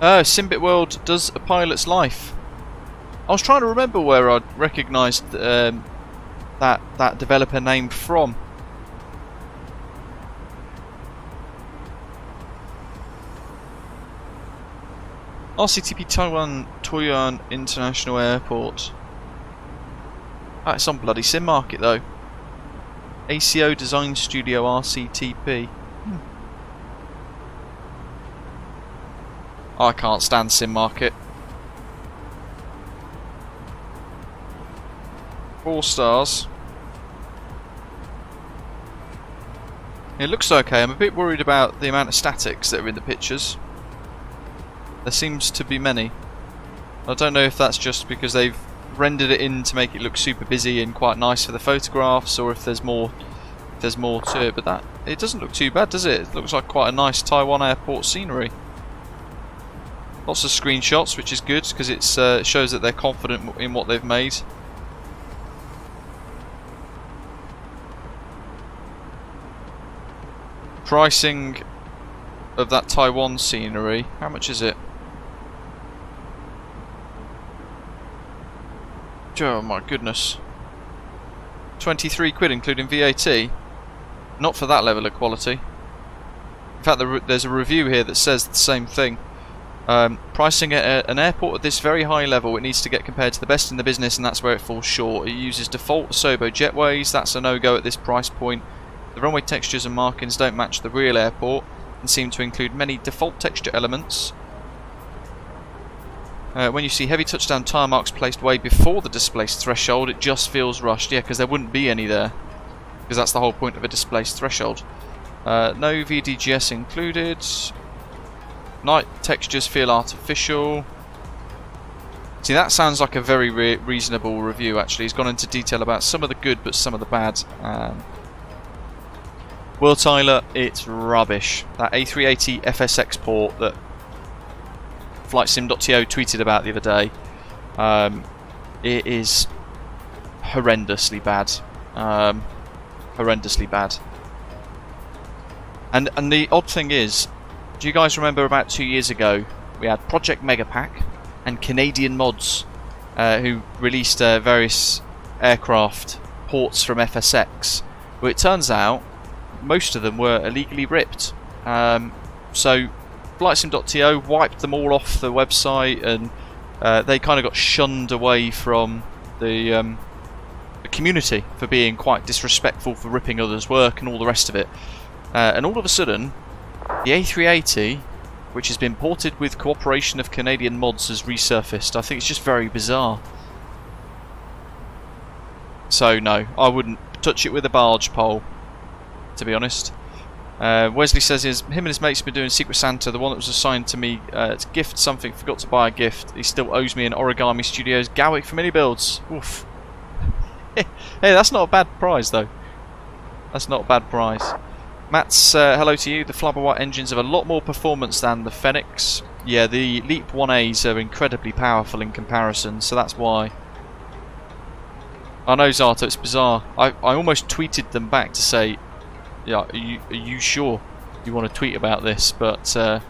Simbit World does a pilot's life. I was trying to remember where I'd recognised that developer name from. RCTP Taiwan Toyuan International Airport. It's on bloody Sim Market though. ACO Design Studio RCTP. I can't stand Sim Market. 4 stars. It looks okay. I'm a bit worried about the amount of statics that are in the pictures. There seems to be many. I don't know if that's just because they've rendered it in to make it look super busy and quite nice for the photographs, or if there's more to it. But it doesn't look too bad, does it? It looks like quite a nice Taiwan airport scenery. Lots of screenshots, which is good because it shows that they're confident in what they've made. Pricing of that Taiwan scenery, how much is it? Oh my goodness. 23 quid including VAT. Not for that level of quality. In fact, there's a review here that says the same thing. Pricing at an airport at this very high level, it needs to get compared to the best in the business, and that's where it falls short. It uses default Asobo jetways, that's a no-go at this price point. The runway textures and markings don't match the real airport and seem to include many default texture elements. When you see heavy touchdown tyre marks placed way before the displaced threshold, it just feels rushed. Yeah, because there wouldn't be any there, because that's the whole point of a displaced threshold. No VDGS included. Night textures feel artificial. See, that sounds like a very reasonable review, actually. He's gone into detail about some of the good, but some of the bad. Will Tyler, it's rubbish. That A380 FS export that FlightSim.to tweeted about the other day, it is horrendously bad. Horrendously bad. And the odd thing is, do you guys remember about 2 years ago we had Project Megapack and Canadian Mods who released various aircraft ports from FSX? Well, it turns out most of them were illegally ripped. So FlightSim.to wiped them all off the website, and they kind of got shunned away from the community for being quite disrespectful, for ripping others' work and all the rest of it. And all of a sudden, the A380, which has been ported with cooperation of Canadian Mods, has resurfaced. I think it's just very bizarre. So no, I wouldn't touch it with a barge pole, to be honest. Wesley says him and his mates have been doing Secret Santa, the one that was assigned to me to gift something, forgot to buy a gift. He still owes me an Origami Studios Gawick for mini builds. Oof. Hey, that's not a bad prize though. That's not a bad prize. Matt's, hello to you. The flybywire engines have a lot more performance than the Phoenix. Yeah, the Leap 1As are incredibly powerful in comparison, so that's why. I know, Zato, it's bizarre. I almost tweeted them back to say, yeah, are you sure you want to tweet about this? But I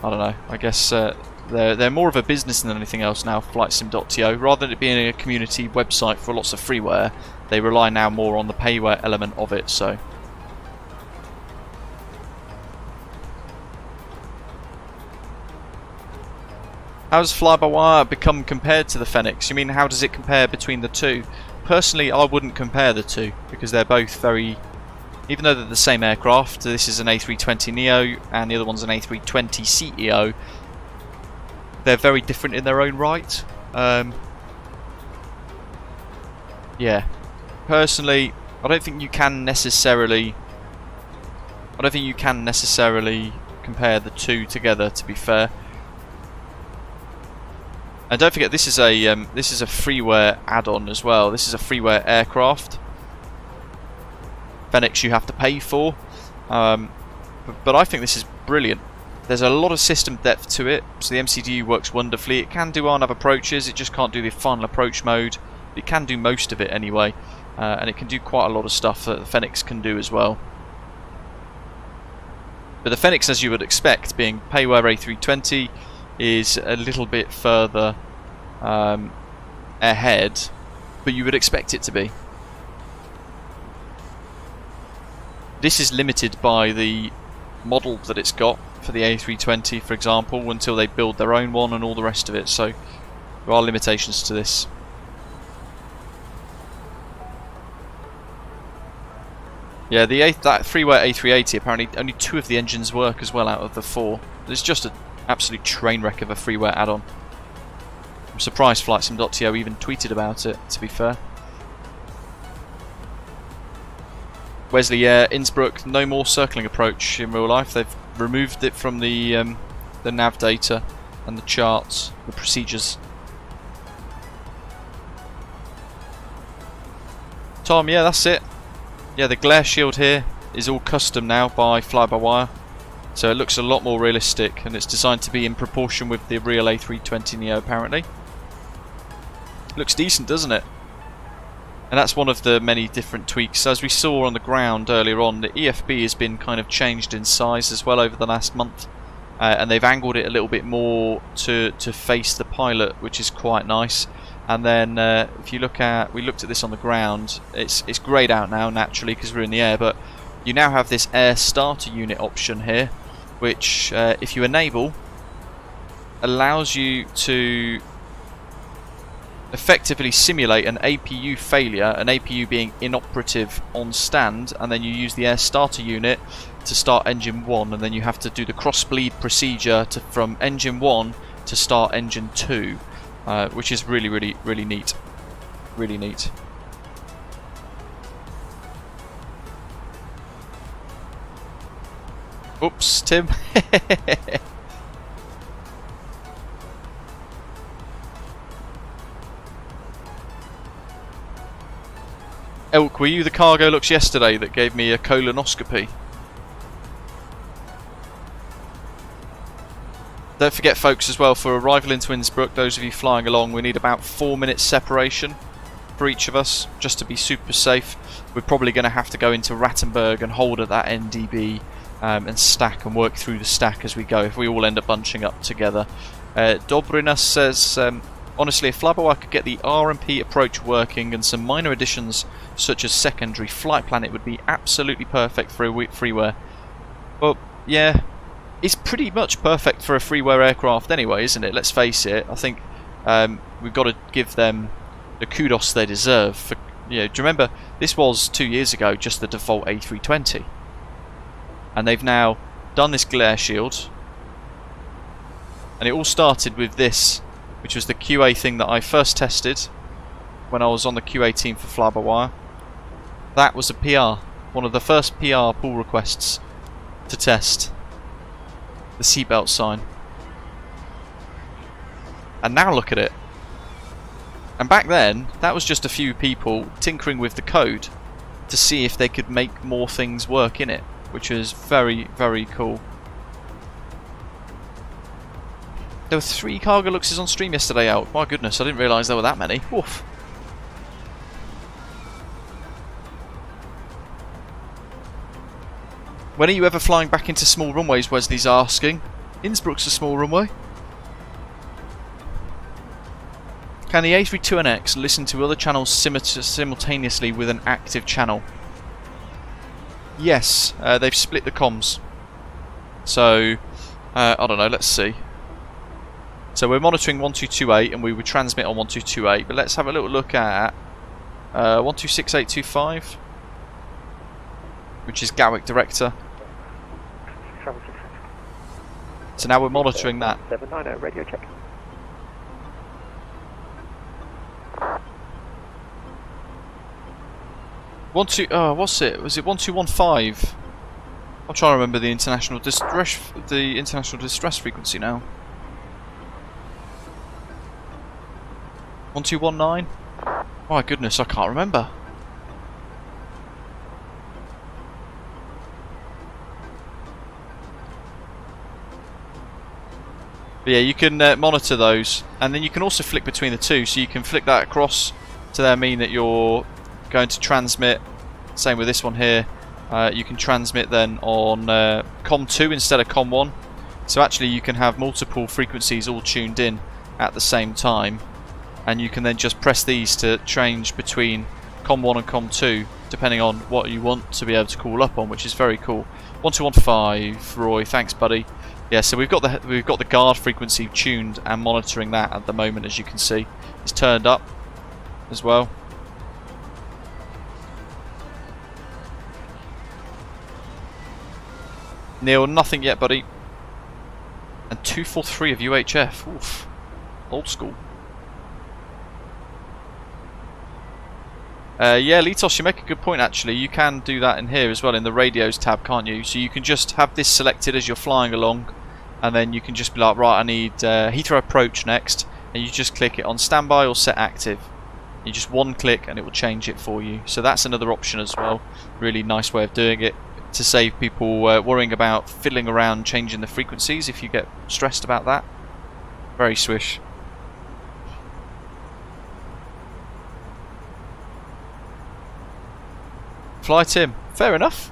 don't know. I guess they're more of a business than anything else now, FlightSim.to. Rather than it being a community website for lots of freeware, they rely now more on the payware element of it. So. How does flybywire become compared to the Phoenix? You mean, how does it compare between the two? Personally, I wouldn't compare the two, because they're both very... Even though they're the same aircraft, this is an A320neo and the other one's an A320 CEO, they're very different in their own right. Yeah. Personally, I don't think you can necessarily compare the two together, to be fair. And don't forget, this is a freeware add-on as well. This is a freeware aircraft. Phoenix you have to pay for, but I think this is brilliant. There's a lot of system depth to it, so the MCDU works wonderfully. It can do RNAV approaches, it just can't do the final approach mode. It can do most of it anyway, and it can do quite a lot of stuff that the Phoenix can do as well. But the Phoenix, as you would expect, being payware A320, is a little bit further ahead, but you would expect it to be. This is limited by the model that it's got for the A320, for example, until they build their own one and all the rest of it, so there are limitations to this. Yeah, that freeware A380, apparently only 2 of the engines work as well out of the 4. It's just an absolute train wreck of a freeware add-on. I'm surprised FlightSim.to even tweeted about it, to be fair. Wesley, yeah, Innsbruck, no more circling approach in real life. They've removed it from the nav data and the charts, the procedures. Tom, yeah, that's it. Yeah, the Glareshield here is all custom now by flybywire, so it looks a lot more realistic, and it's designed to be in proportion with the real A320neo apparently. Looks decent, doesn't it? And that's one of the many different tweaks. As we saw on the ground earlier on, the EFB has been kind of changed in size as well over the last month, and they've angled it a little bit more to face the pilot, which is quite nice. And then if you look at, we looked at this on the ground, it's greyed out now naturally because we're in the air, but you now have this air starter unit option here, which if you enable, allows you to effectively simulate an APU failure, an APU being inoperative on stand, and then you use the air starter unit to start engine 1, and then you have to do the cross bleed procedure from engine 1 to start engine 2, which is really neat. Really neat. Oops, Tim. Elk, were you the cargo looks yesterday that gave me a colonoscopy? Don't forget, folks, as well, for arrival into Innsbruck, those of you flying along, we need about 4 minutes separation for each of us, just to be super safe. We're probably going to have to go into Rattenberg and hold at that NDB and stack and work through the stack as we go, if we all end up bunching up together. Dobrina says, honestly, if flybywire could get the R&P approach working and some minor additions such as secondary flight plan, it would be absolutely perfect for a freeware. Well, yeah, it's pretty much perfect for a freeware aircraft anyway, isn't it? Let's face it. I think we've got to give them the kudos they deserve. For, do you remember, this was 2 years ago just the default A320. And they've now done this Glareshield. And it all started with this, which was the QA thing that I first tested when I was on the QA team for flybywire. That was a PR, one of the first PR pull requests to test the seatbelt sign. And now look at it. And back then, that was just a few people tinkering with the code to see if they could make more things work in it, which was very cool. There were 3 cargo luxes on stream yesterday out. My goodness, I didn't realise there were that many. Oof. When are you ever flying back into small runways, Wesley's asking. Innsbruck's a small runway. Can the A32NX listen to other channels simultaneously with an active channel? Yes, they've split the comms. So, I don't know, let's see. So we're monitoring 1228 and we would transmit on 1228, but let's have a little look at 126825, which is Gatwick Director. So now we're monitoring that. 790, radio check. What's it? Was it 1215? I'm trying to remember the international distress frequency now. 1219? My goodness, I can't remember. But yeah, you can monitor those, and then you can also flick between the two. So you can flick that across to there mean that you're going to transmit. Same with this one here. You can transmit then on COM2 instead of COM1. So actually you can have multiple frequencies all tuned in at the same time, and you can then just press these to change between COM1 and COM2 depending on what you want to be able to call up on, which is very cool. 1215, Roy, thanks buddy. Yeah, so we've got the guard frequency tuned and monitoring that at the moment, as you can see. It's turned up as well. Neil, nothing yet, buddy. And 243 of UHF. Oof. Old school. Yeah, Litos, you make a good point actually. You can do that in here as well in the radios tab, can't you? So you can just have this selected as you're flying along, and then you can just be like, right, I need Heathrow approach next, and you just click it on standby or set active. You just one click and it will change it for you. So that's another option as well. Really nice way of doing it to save people worrying about fiddling around changing the frequencies if you get stressed about that. Very swish. Fly Tim, fair enough.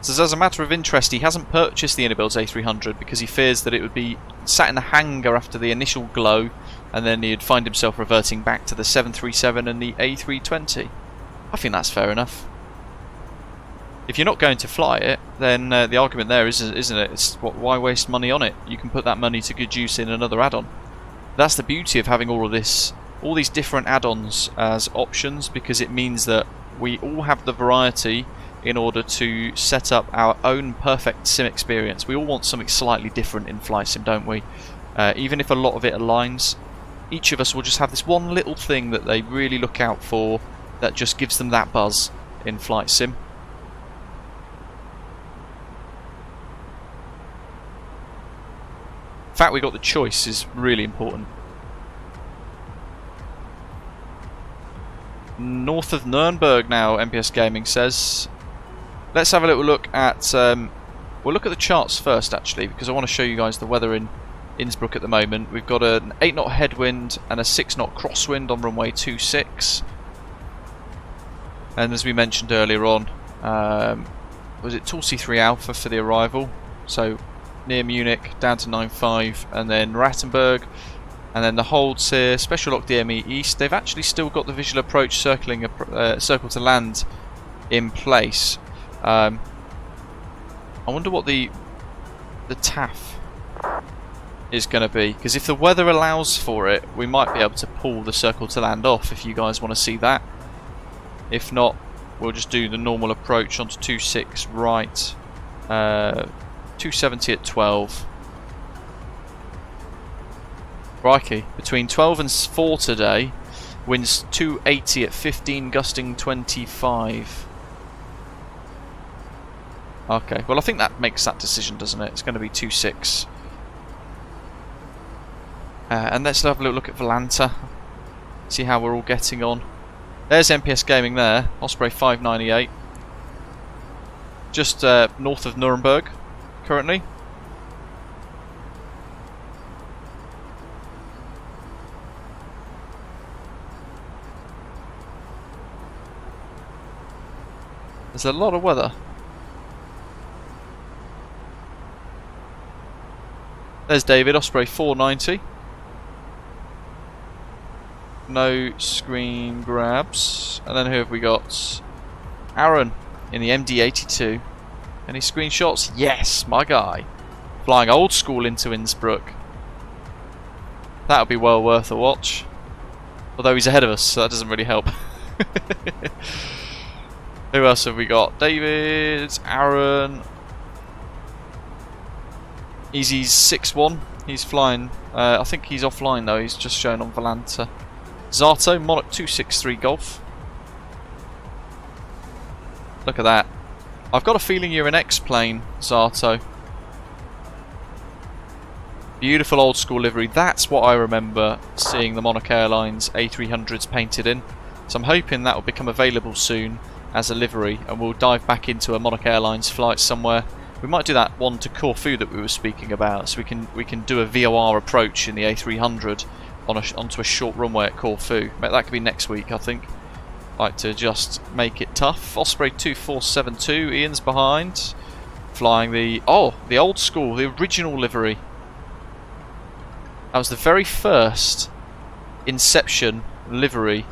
So as a matter of interest, he hasn't purchased the Innobuilds A300 because he fears that it would be sat in the hangar after the initial glow, and then he'd find himself reverting back to the 737 and the A320. I think that's fair enough. if you're not going to fly it, then the argument there isn't it? It's why waste money on it? You can put that money to good use in another add-on. That's the beauty of having all these different add-ons as options, because it means that we all have the variety in order to set up our own perfect sim experience. We all want something slightly different in flight sim, don't we? Even if a lot of it aligns, each of us will just have this one little thing that they really look out for that just gives them that buzz in flight sim. The fact we got the choice is really important. North of Nuremberg now, MPS Gaming says. Let's have a little look at... we'll look at the charts first, actually, because I want to show you guys the weather in Innsbruck at the moment. We've got an 8-knot headwind and a 6-knot crosswind on runway 26. And as we mentioned earlier on, was it Tulsi 3 Alpha for the arrival? So near Munich, down to 9.5, and then Rattenberg, and then the holds here, Special Lock DME East. They've actually still got the visual approach circling a circle to land in place. I wonder what the TAF is going to be, because if the weather allows for it, we might be able to pull the circle to land off if you guys want to see that. If not, we'll just do the normal approach onto 26 right, 270 at 12. Crikey, between 12 and 4 today, winds 280 at 15, gusting 25. Okay, well I think that makes that decision, doesn't it? It's going to be 26. And let's have a little look at Volanta, see how we're all getting on. There's MPS Gaming there, Osprey 598. Just north of Nuremberg, currently. There's a lot of weather. There's David, Osprey 490. No screen grabs. And then who have we got? Aaron in the MD82. Any screenshots? Yes, my guy. Flying old school into Innsbruck. That'll be well worth a watch. Although he's ahead of us, so that doesn't really help. Who else have we got? David, Aaron. Easy's 6-1. He's flying. I think he's offline though. He's just shown on Volanta. Zato, Monarch 263 Golf. Look at that. I've got a feeling you're an X-plane, Zato. Beautiful old school livery. That's what I remember seeing the Monarch Airlines A300s painted in. So I'm hoping that will become available soon as a livery, and we'll dive back into a Monarch Airlines flight somewhere. We might do that one to Corfu that we were speaking about, so we can do a VOR approach in the A300 onto a short runway at Corfu. That could be next week, I think. Like to just make it tough. Osprey 2472, Ian's behind, flying the old school, the original livery. That was the very first Inception livery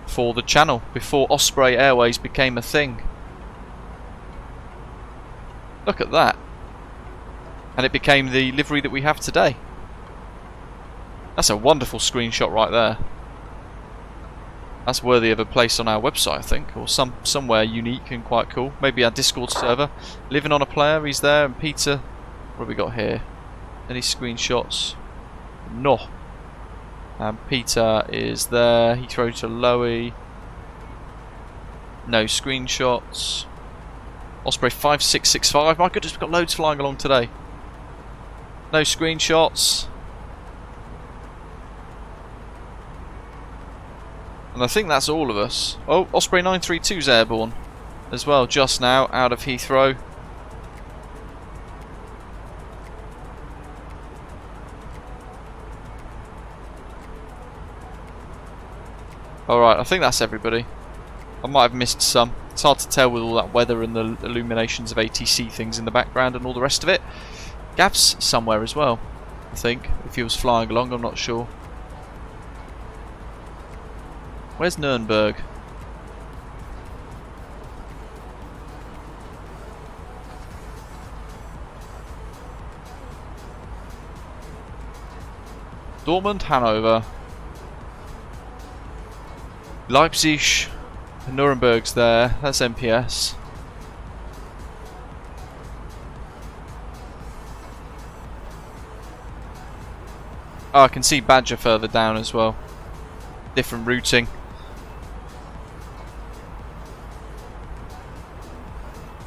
for the channel before Osprey Airways became a thing. Look at that. And it became the livery that we have today. That's a wonderful screenshot right there. That's worthy of a place on our website, I think, or somewhere unique and quite cool. Maybe our Discord server. Living on a player, he's there, and Peter. What have we got here? Any screenshots? No. And Peter is there. Heathrow to Lowy. No screenshots. Osprey 5665. My goodness, we've got loads flying along today. No screenshots. And I think that's all of us. Oh, Osprey 932's airborne as well, just now, out of Heathrow. Alright, I think that's everybody. I might have missed some. It's hard to tell with all that weather and the illuminations of ATC things in the background and all the rest of it. Gav's somewhere as well, I think. If he was flying along, I'm not sure. Where's Nuremberg? Dortmund, Hanover. Leipzig, Nuremberg's there. That's MPS. Oh, I can see Badger further down as well. Different routing.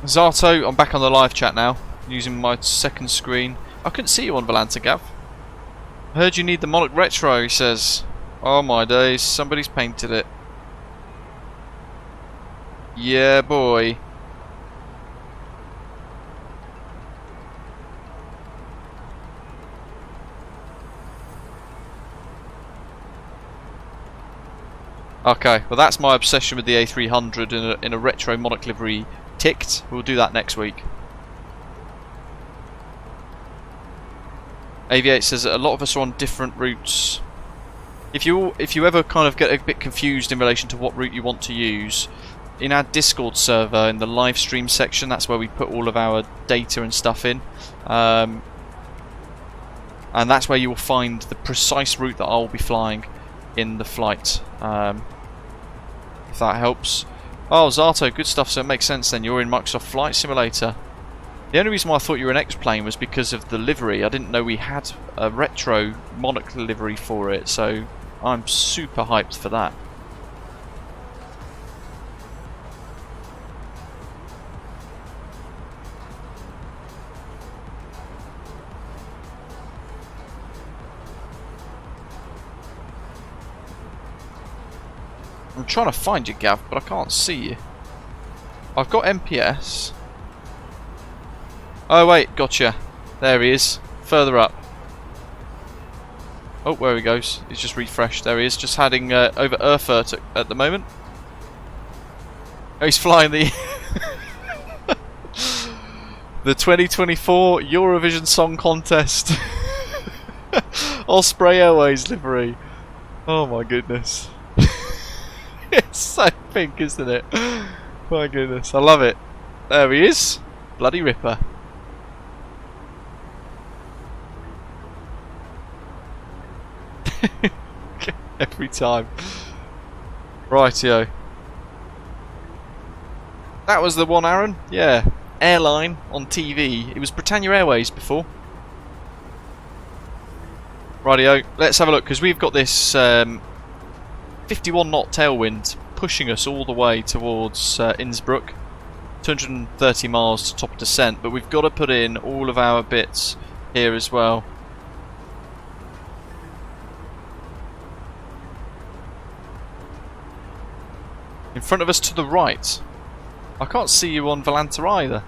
Zato, I'm back on the live chat now, using my second screen. I couldn't see you on Volanta, Gav. I heard you need the Monarch Retro, he says. Oh my days, somebody's painted it. Yeah, boy. Okay, well that's my obsession with the A300 in a retro Monarch livery ticked. We'll do that next week. Aviate says that a lot of us are on different routes. If you ever kind of get a bit confused in relation to what route you want to use, in our Discord server, in the live stream section, that's where we put all of our data and stuff in. And that's where you will find the precise route that I'll be flying in the flight. If that helps. Oh, Zato, good stuff, so it makes sense then. You're in Microsoft Flight Simulator. The only reason why I thought you were an X-Plane was because of the livery. I didn't know we had a retro Monarch livery for it, so I'm super hyped for that. I'm trying to find you, Gav, but I can't see you. I've got MPS. Oh wait, gotcha. There he is. Further up. Oh, where he goes. He's just refreshed. There he is, just heading over Erfurt at the moment. Oh, he's flying the the 2024 Eurovision Song Contest Osprey Airways livery. Oh my goodness. It's so pink, isn't it? My goodness, I love it. There he is. Bloody ripper. Every time. Rightio. That was the one, Aaron? Yeah. Airline on TV. It was Britannia Airways before. Rightio. Let's have a look, because we've got this 51 knot tailwind pushing us all the way towards Innsbruck. 230 miles to top descent, but we've got to put in all of our bits here as well. In front of us to the right. I can't see you on Volanta either.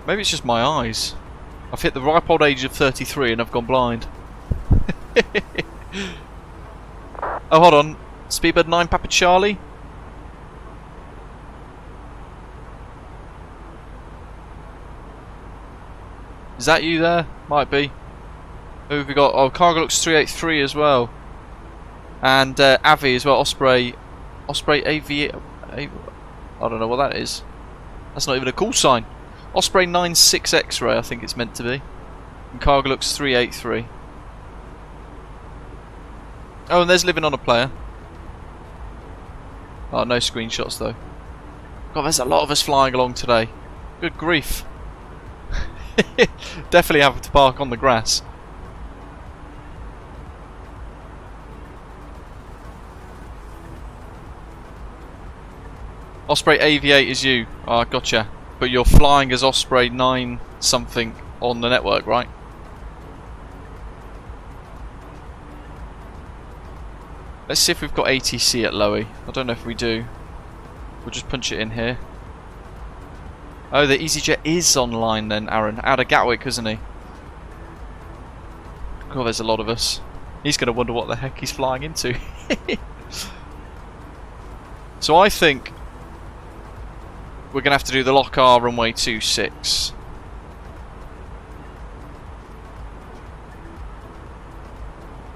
Maybe it's just my eyes. I've hit the ripe old age of 33 and I've gone blind. Oh, hold on. Speedbird 9 Papa Charlie. Is that you there? Might be. Who have we got? Oh, Cargolux 383 as well. And Avi as well. Osprey AV. I don't know what that is. That's not even a call sign. Osprey 96 X-ray, I think it's meant to be. And Cargolux 383. Oh, and there's Living on a Player. Oh, no screenshots though. God, there's a lot of us flying along today. Good grief. Definitely have to park on the grass. Osprey AV8 is you. Ah, gotcha. But you're flying as Osprey 9 something on the network, right? Let's see if we've got ATC at Lowy. I don't know if we do. We'll just punch it in here. Oh, the EasyJet is online then, Aaron. Out of Gatwick, isn't he? God, there's a lot of us. He's going to wonder what the heck he's flying into. So I think we're going to have to do the Lock R runway 26.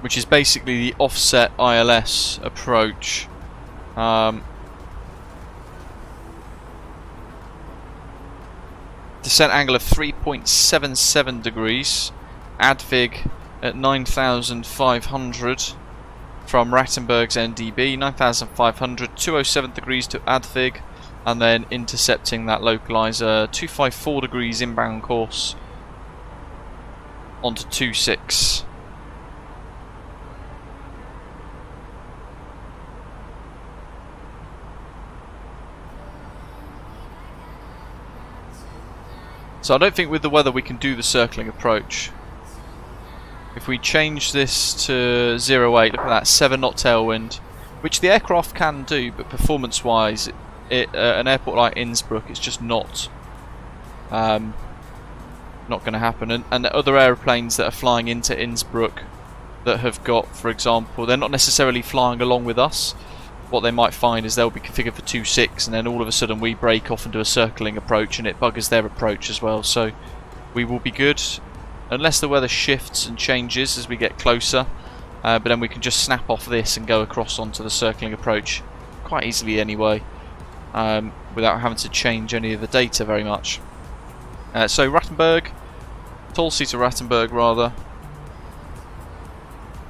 Which is basically the offset ILS approach. Descent angle of 3.77 degrees. Advig at 9,500 from Rattenberg's NDB, 9,500, 207 degrees to Advig, and then intercepting that localizer, 254 degrees inbound course onto 26. So I don't think with the weather we can do the circling approach. If we change this to 08, look at that, 7 knot tailwind, which the aircraft can do, but performance wise, an airport like Innsbruck, it's just not going to happen. And other aeroplanes that are flying into Innsbruck that have got, for example, they're not necessarily flying along with us. What they might find is they'll be configured for 2.6, and then all of a sudden we break off and do a circling approach, and it buggers their approach as well. So we will be good, unless the weather shifts and changes as we get closer. But then we can just snap off this and go across onto the circling approach quite easily anyway, without having to change any of the data very much. So Rattenberg, Tulsi to Rattenberg rather,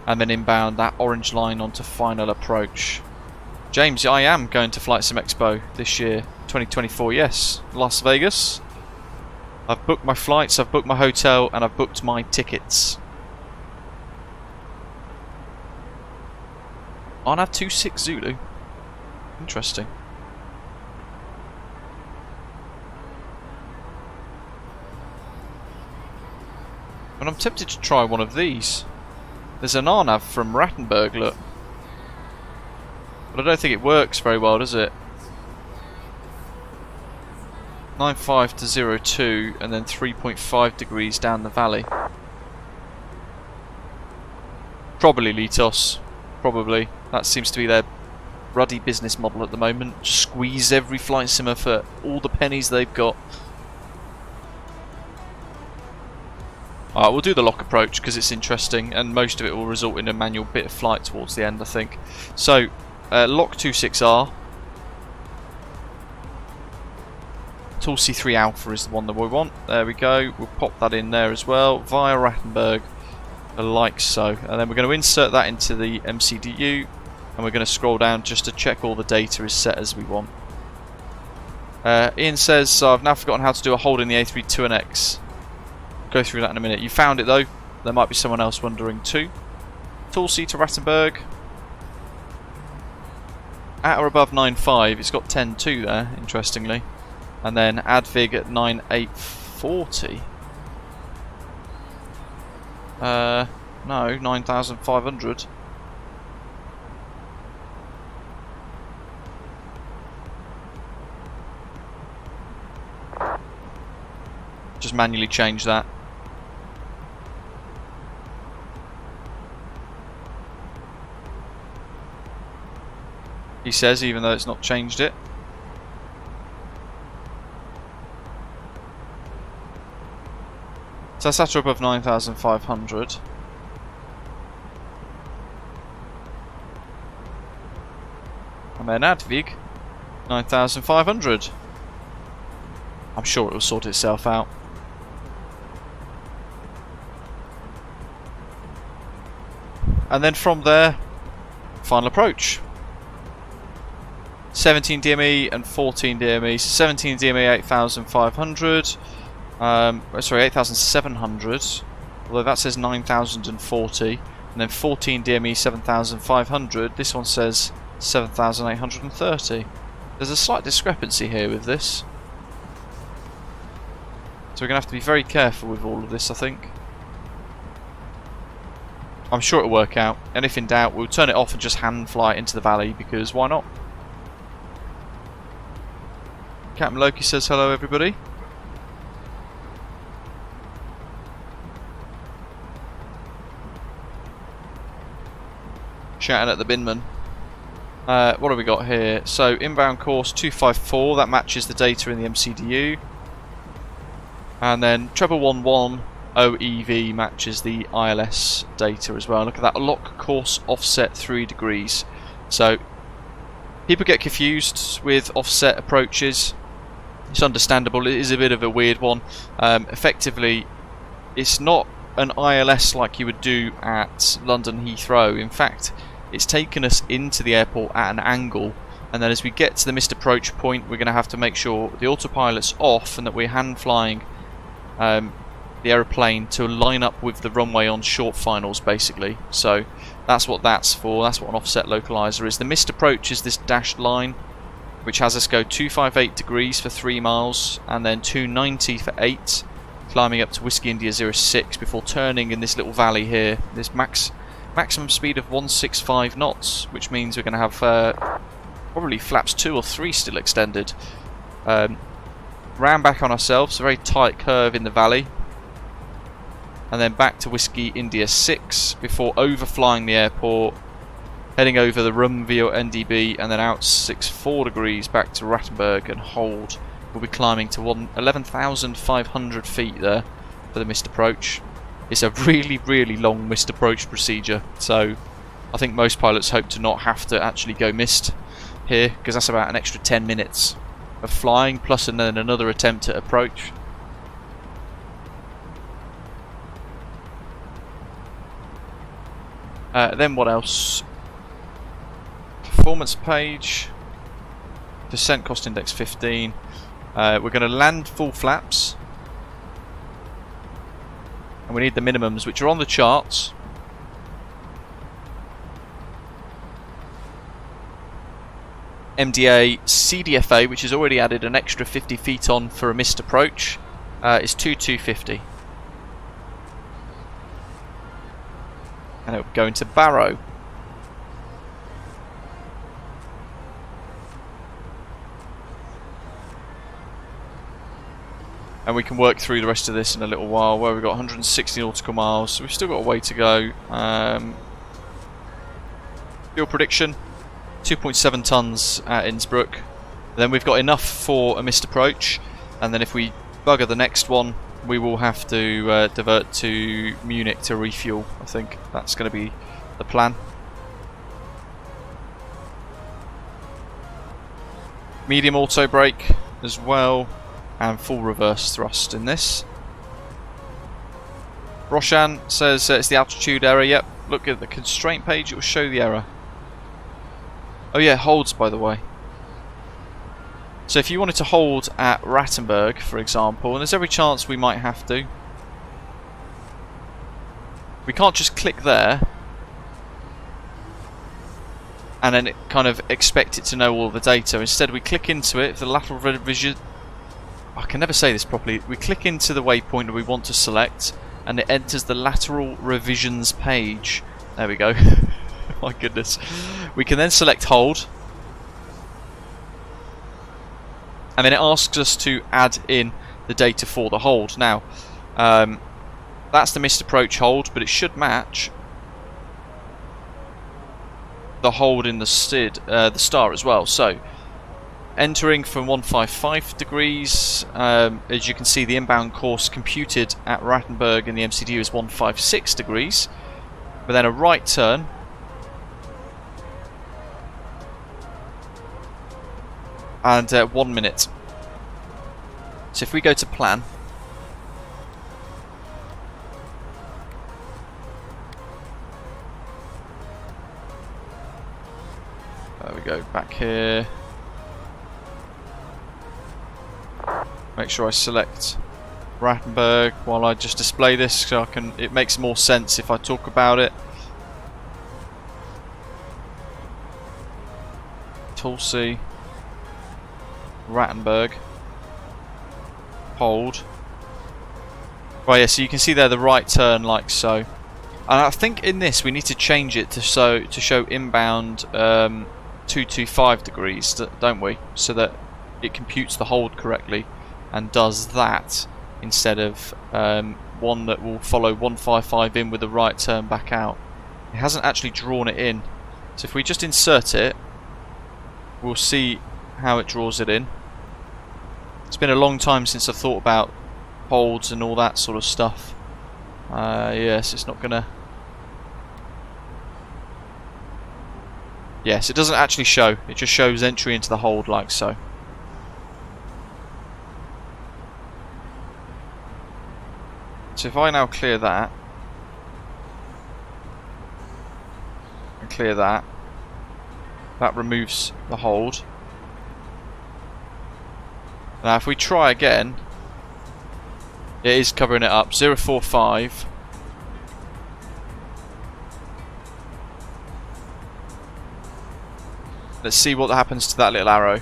and then inbound that orange line onto final approach. James, I am going to Flight Sim Expo this year, 2024, yes, Las Vegas. I've booked my flights, I've booked my hotel, and I've booked my tickets. On have 26 Zulu. Interesting. And I'm tempted to try one of these. There's an RNAV from Rattenberg, look. But I don't think it works very well, does it? 95 to 02 and then 3.5 degrees down the valley. Probably Litos. Probably. That seems to be their ruddy business model at the moment. Just squeeze every flight simmer for all the pennies they've got. Alright, we'll do the lock approach because it's interesting, and most of it will result in a manual bit of flight towards the end, I think. So, lock 26R. Tulsi 3 Alpha is the one that we want. There we go. We'll pop that in there as well via Rattenberg, like so. And then we're going to insert that into the MCDU, and we're going to scroll down just to check all the data is set as we want. Ian says, so I've now forgotten how to do a hold in the A32NX. Go through that in a minute. You found it though. There might be someone else wondering too. Tulsi to Rattenberg. At or above 9.5, it's got 10.2 there, interestingly. And then Advig at 9.840. No, 9,500. Just manually change that. He says, even though it's not changed it. So that's at or above 9,500. And then Advig, 9,500. I'm sure it will sort itself out. And then from there, final approach. 17 DME and 14 DME. So 17 DME 8,500. Sorry, 8,700. Although that says 9,040. And then 14 DME 7,500. This one says 7,830. There's a slight discrepancy here with this. So we're going to have to be very careful with all of this, I think. I'm sure it'll work out. And if in doubt, we'll turn it off and just hand fly it into the valley, because why not? Captain Loki says hello, everybody. Shouting at the binman. What have we got here? So inbound course 254, that matches the data in the MCDU. And then treble 11 OEV matches the ILS data as well. Look at that, lock course offset 3 degrees. So people get confused with offset approaches. It's understandable, it is a bit of a weird one. Effectively, it's not an ILS like you would do at London Heathrow. In fact, it's taken us into the airport at an angle, and then as we get to the missed approach point, we're going to have to make sure the autopilot's off and that we're hand flying the aeroplane to line up with the runway on short finals, basically. So that's what that's for. That's what an offset localizer is. The missed approach is this dashed line, which has us go 258 degrees for 3 miles and then 290 for 8, climbing up to Whiskey India 06 before turning in this little valley here. This maximum speed of 165 knots, which means we're going to have probably flaps 2 or 3 still extended. Ram back on ourselves, a very tight curve in the valley, and then back to Whiskey India 6 before overflying the airport, heading over the Rum via NDB, and then out 64 degrees back to Rattenberg and hold. We'll be climbing to 11,500 feet there for the missed approach. It's a really, really long missed approach procedure, so I think most pilots hope to not have to actually go missed here, because that's about an extra 10 minutes of flying, plus and then another attempt at approach. Then what else? Performance page, descent cost index 15. We're going to land full flaps, and we need the minimums, which are on the charts. MDA CDFA, which has already added an extra 50 feet on for a missed approach, is 2250. And it'll go into Barrow. And we can work through the rest of this in a little while, where we've got 160 nautical miles, so we've still got a way to go. Fuel prediction, 2.7 tons at Innsbruck. Then we've got enough for a missed approach, and then if we bugger the next one, we will have to divert to Munich to refuel. I think that's going to be the plan. Medium auto brake as well, and full reverse thrust in this. Roshan says it's the altitude error. Yep, look at the constraint page, it will show the error. Oh yeah, holds, by the way. So if you wanted to hold at Rattenberg, for example, and there's every chance we might have to, we can't just click there and then kind of expect it to know all the data. Instead we click into it, the lateral revision, I can never say this properly, we click into the waypoint that we want to select and it enters the lateral revisions page. There we go. My goodness. We can then select hold, and then it asks us to add in the data for the hold. Now, that's the missed approach hold, but it should match the hold in the star as well. So, entering from 155 degrees, as you can see, the inbound course computed at Rattenberg in the MCDU is 156 degrees, but then a right turn and 1 minute. So if we go to plan, there we go, back here, make sure I select Rattenberg while I just display this, so it makes more sense if I talk about it. Tulsi, Rattenberg, hold. Right, yeah, so you can see there the right turn like so. And I think in this we need to change it to show inbound 225 degrees, don't we? So that it computes the hold correctly and does that instead of one that will follow 155 in with the right turn back out. It hasn't actually drawn it in. So if we just insert it, we'll see how it draws it in. It's been a long time since I've thought about holds and all that sort of stuff. Yes, it's not gonna... Yes, it doesn't actually show. It just shows entry into the hold like so. So if I now clear that, clear that. That removes the hold. Now if we try again, it is covering it up. 045. Let's see what happens to that little arrow.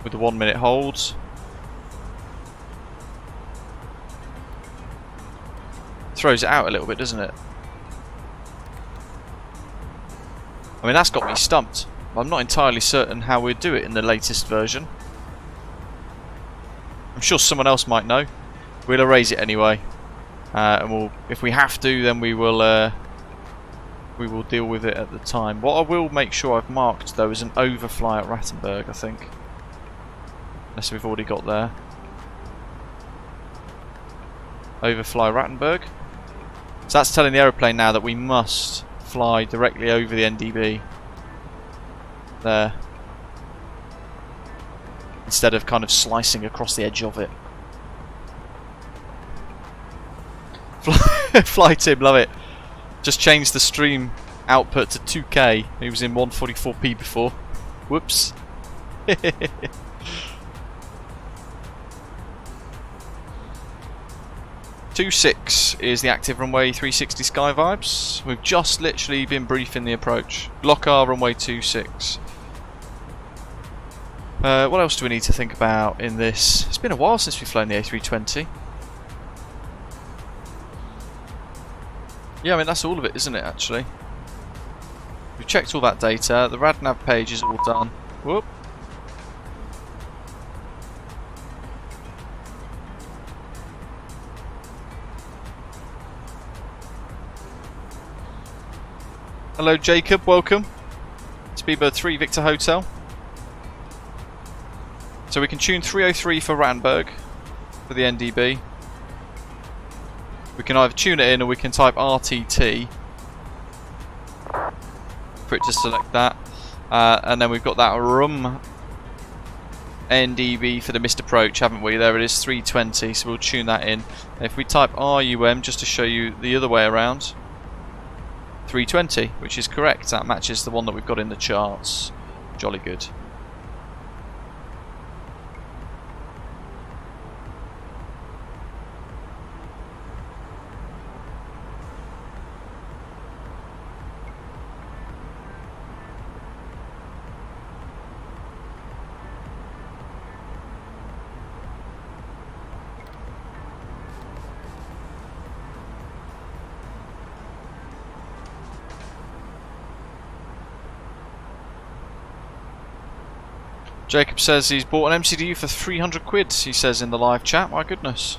With the 1 minute holds. Throws it out a little bit, doesn't it? I mean, that's got me stumped. I'm not entirely certain how we'd do it in the latest version. I'm sure someone else might know. We'll erase it anyway. And we'll, if we have to, then we will deal with it at the time. What I will make sure I've marked though is an overfly at Rattenberg, I think. Unless we've already got there. Overfly Rattenberg. So that's telling the aeroplane now that we must fly directly over the NDB. There. Instead of kind of slicing across the edge of it. Fly Tim, love it. Just changed the stream output to 2K. It was in 144p before. Whoops. 26 is the active runway 360 Sky Vibes. We've just literally been briefing the approach. Block R runway 26. What else do we need to think about in this? It's been a while since we've flown the A320. Yeah, I mean that's all of it, isn't it, actually? We've checked all that data. The RadNav page is all done. Whoop. Hello Jacob, welcome. It's Speedbird 3 Victor Hotel. So we can tune 303 for Rattenberg for the NDB. We can either tune it in or we can type RTT for it to select that. And then we've got that RUM NDB for the missed approach, haven't we? There it is, 320, so we'll tune that in. If we type RUM just to show you the other way around, 320, which is correct. That matches the one that we've got in the charts. Jolly good. Jacob says he's bought an MCDU for 300 quid, he says in the live chat. My goodness.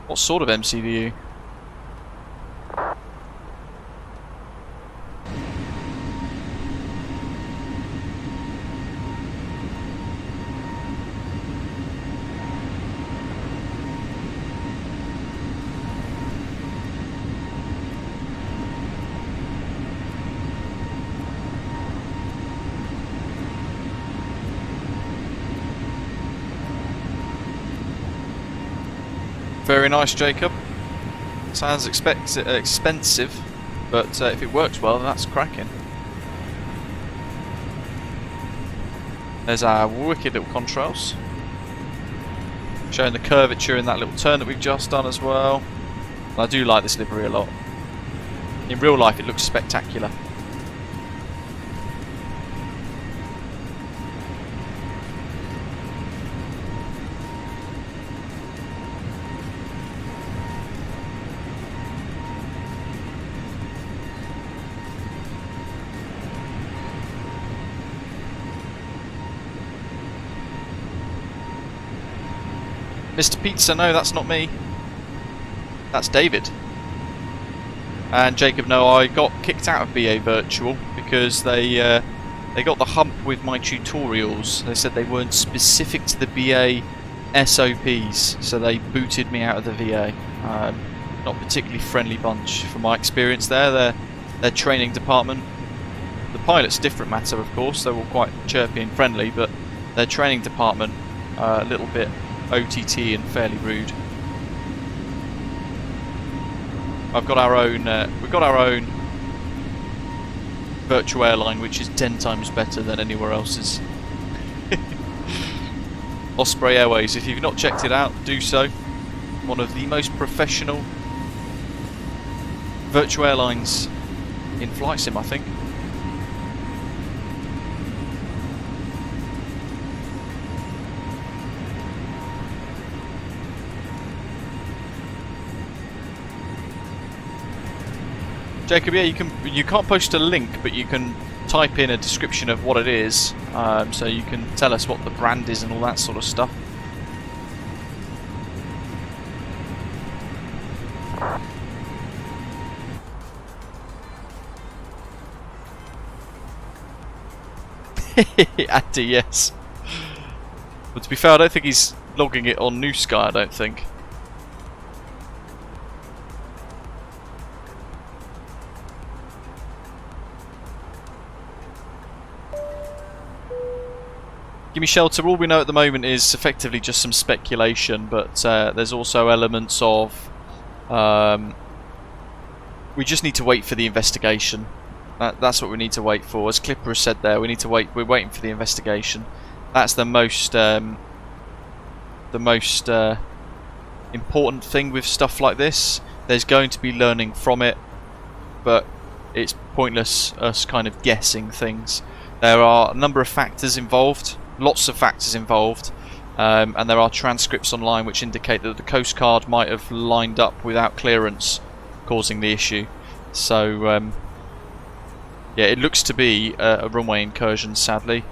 What sort of MCDU? Very nice, Jacob. Sounds expensive, but if it works well, then that's cracking. There's our wicked little contrails, showing the curvature in that little turn that we've just done as well. And I do like this livery a lot. In real life, it looks spectacular. Mr. Pizza, no, that's not me. That's David. And Jacob, no, I got kicked out of BA Virtual because they got the hump with my tutorials. They said they weren't specific to the BA SOPs, so they booted me out of the VA. Not particularly friendly bunch from my experience there. Their training department. The pilot's a different matter, of course. They're all quite chirpy and friendly, but their training department a little bit OTT and fairly rude. I've got our own. We've got our own virtual airline, which is 10 times better than anywhere else's. Osprey Airways. If you've not checked it out, do so. One of the most professional virtual airlines in flight sim, I think. Jacob, yeah, you can't post a link, but you can type in a description of what it is, so you can tell us what the brand is and all that sort of stuff. Andy, yes. But to be fair, I don't think he's logging it on New Sky, I don't think. Gimme Shelter, all we know at the moment is effectively just some speculation, but there's also elements of we just need to wait for the investigation. That's what we need to wait for. As Clipper has said there, we need to wait. We're waiting for the investigation. That's the most important thing with stuff like this. There's going to be learning from it, but it's pointless us kind of guessing things. There are a number of factors involved. Lots of factors involved, and there are transcripts online which indicate that the Coast Guard might have lined up without clearance, causing the issue. So yeah, it looks to be a runway incursion, sadly.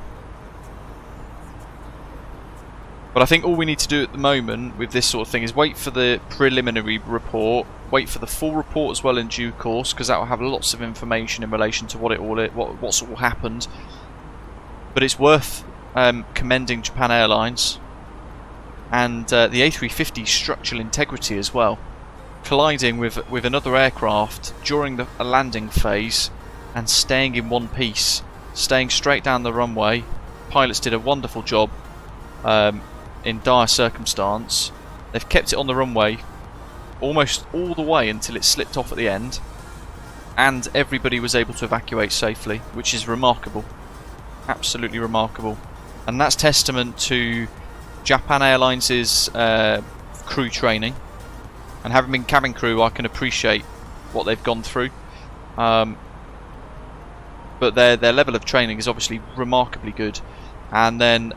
But I think all we need to do at the moment with this sort of thing is wait for the preliminary report, wait for the full report as well in due course, because that will have lots of information in relation to what's all happened. But it's worth commending Japan Airlines and the A350's structural integrity as well, colliding with another aircraft during a landing phase and staying in one piece, staying straight down the runway. Pilots did a wonderful job in dire circumstance. They've kept it on the runway almost all the way until it slipped off at the end, and everybody was able to evacuate safely, which is remarkable, absolutely remarkable. And that's testament to Japan Airlines' crew training, and having been cabin crew, I can appreciate what they've gone through. But their level of training is obviously remarkably good, and then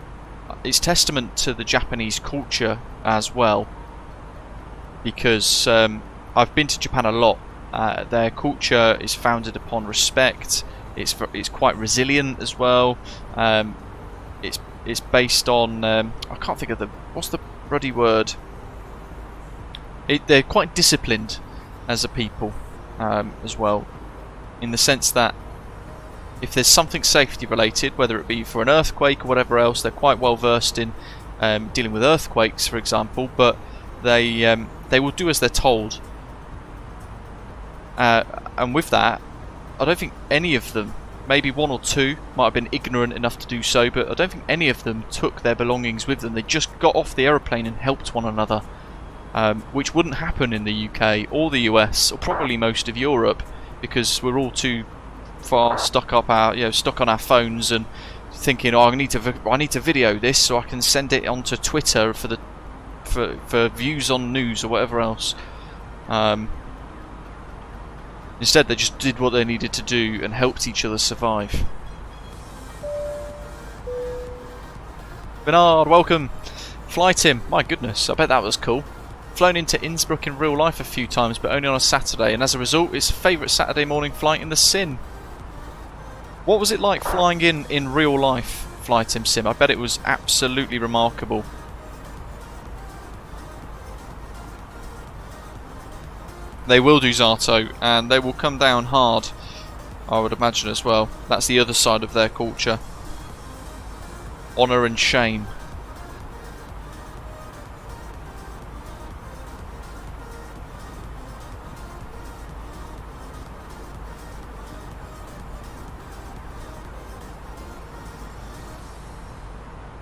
it's testament to the Japanese culture as well, because I've been to Japan a lot. Their culture is founded upon respect. It's quite resilient as well. It's based on I can't think of what's the ruddy word. They're quite disciplined as a people as well, in the sense that if there's something safety related, whether it be for an earthquake or whatever else, they're quite well versed in dealing with earthquakes, for example. But they will do as they're told, and with that, I don't think any of them, maybe one or two, might have been ignorant enough to do so, but I don't think any of them took their belongings with them. They just got off the aeroplane and helped one another, which wouldn't happen in the UK or the US or probably most of Europe, because we're all too far stuck on our phones and thinking, oh, I need to video this so I can send it onto Twitter for views on news or whatever else. Instead, they just did what they needed to do and helped each other survive. Bernard, welcome. Flight Him, my goodness, I bet that was cool. Flown into Innsbruck in real life a few times, but only on a Saturday, and as a result, it's favourite Saturday morning flight in the sim. What was it like flying in real life, Flight Sim? I bet it was absolutely remarkable. They will do, Zato, and they will come down hard, I would imagine as well. That's the other side of their culture. Honour and shame.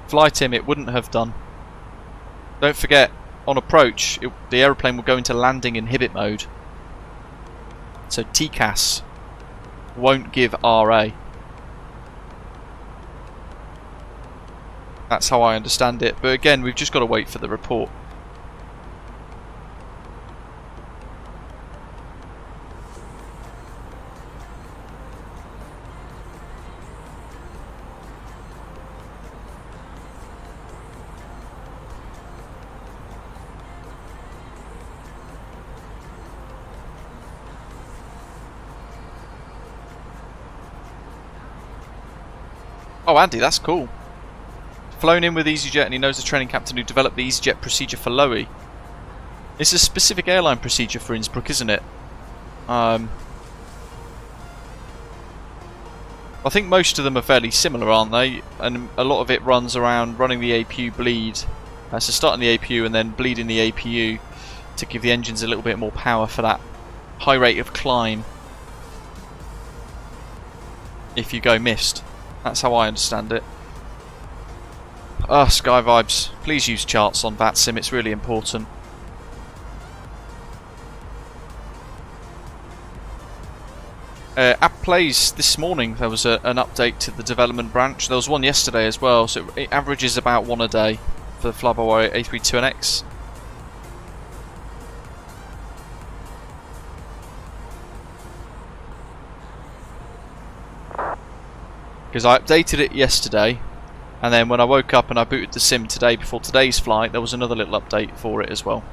Flight Him, it wouldn't have done. Don't forget, on approach, the aeroplane will go into landing inhibit mode. So TCAS won't give RA. That's how I understand it. But again, we've just got to wait for the report. Oh, Andy, that's cool. Flown in with EasyJet and he knows the training captain who developed the EasyJet procedure for Lowy. It's a specific airline procedure for Innsbruck, isn't it? I think most of them are fairly similar, aren't they? And a lot of it runs around running the APU bleed. So starting the APU and then bleeding the APU to give the engines a little bit more power for that high rate of climb if you go missed. That's how I understand it. Sky Vibes, please use charts on VATSIM, it's really important. App plays this morning, there was an update to the development branch. There was one yesterday as well, so it averages about one a day for the flybywire A32NX. Because I updated it yesterday, and then when I woke up and I booted the sim today before today's flight, there was another little update for it as well.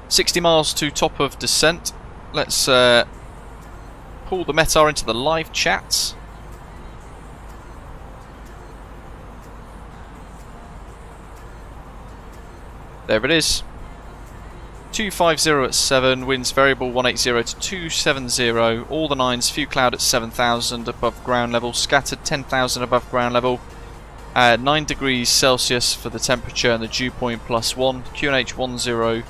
60 miles to top of descent. Let's pull the METAR into the live chat. There it is. 250 at 7, winds variable 180 to 270, all the 9s, few cloud at 7,000 above ground level, scattered 10,000 above ground level, 9 degrees Celsius for the temperature and the dew point +1, QNH 1010.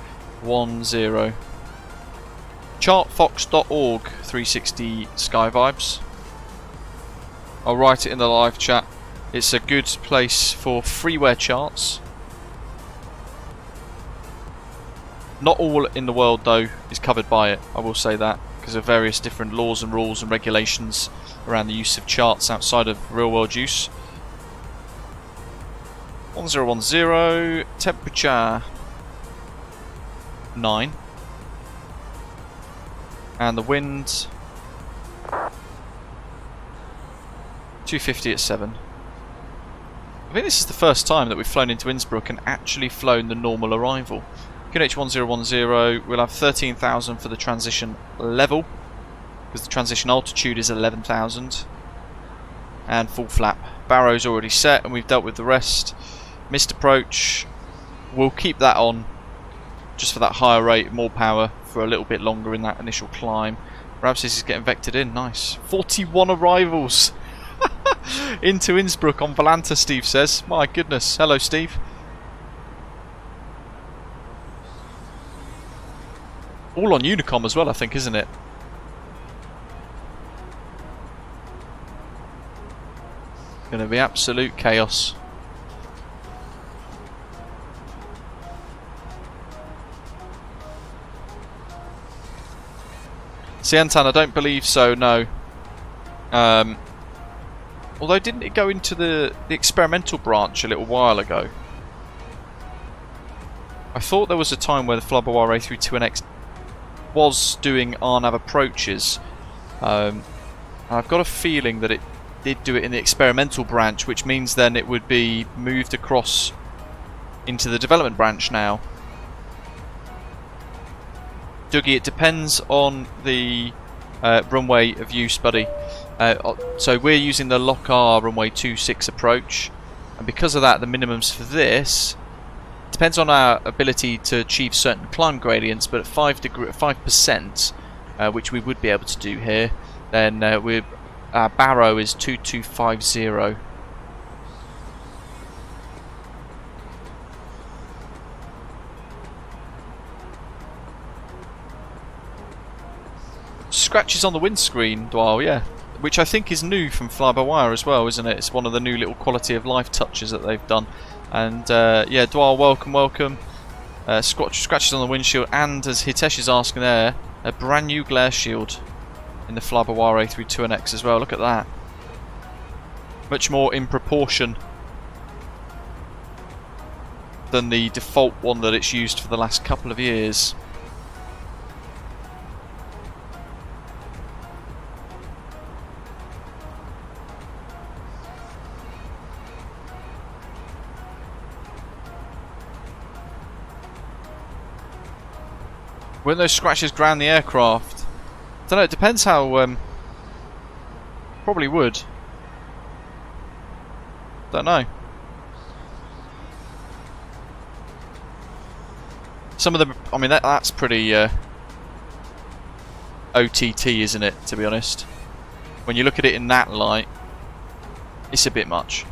Chartfox.org 360 Sky Vibes. I'll write it in the live chat. It's a good place for freeware charts. Not all in the world, though, is covered by it, I will say that, because of various different laws and rules and regulations around the use of charts outside of real-world use. 1010, temperature 9, and the wind 250 at 7. I think this is the first time that we've flown into Innsbruck and actually flown the normal arrival. QNH 1010, we'll have 13,000 for the transition level, because the transition altitude is 11,000, and full flap. Barrow's already set and we've dealt with the rest. Missed approach, we'll keep that on just for that higher rate, more power for a little bit longer in that initial climb. Ramses is getting vectored in, nice. 41 arrivals into Innsbruck on Volanta, Steve says. My goodness, hello Steve. All on Unicom as well, I think, isn't it? Gonna be absolute chaos. Siantan, I don't believe so, no. Although didn't it go into the experimental branch a little while ago? I thought there was a time where the flybywire A32NX was doing RNAV approaches. I've got a feeling that it did do it in the experimental branch, which means then it would be moved across into the development branch now. Dougie, it depends on the runway of use, buddy. So we're using the LOC-R runway 26 approach, and because of that the minimums for this depends on our ability to achieve certain climb gradients, but at 5%, which we would be able to do here, then our barrow is 2250. Scratches on the windscreen, Dwal, yeah. Which I think is new from Fly-by-Wire as well, isn't it? It's one of the new little quality of life touches that they've done. And yeah, Dwal, welcome, welcome. Scratches on the windshield, and as Hitesh is asking there, a brand new Glareshield in the flybywire A32NX as well. Look at that. Much more in proportion than the default one that it's used for the last couple of years. When those scratches ground the aircraft, I don't know, it depends how, probably would. Don't know. Some of them, I mean, that's pretty OTT, isn't it, to be honest? When you look at it in that light, it's a bit much.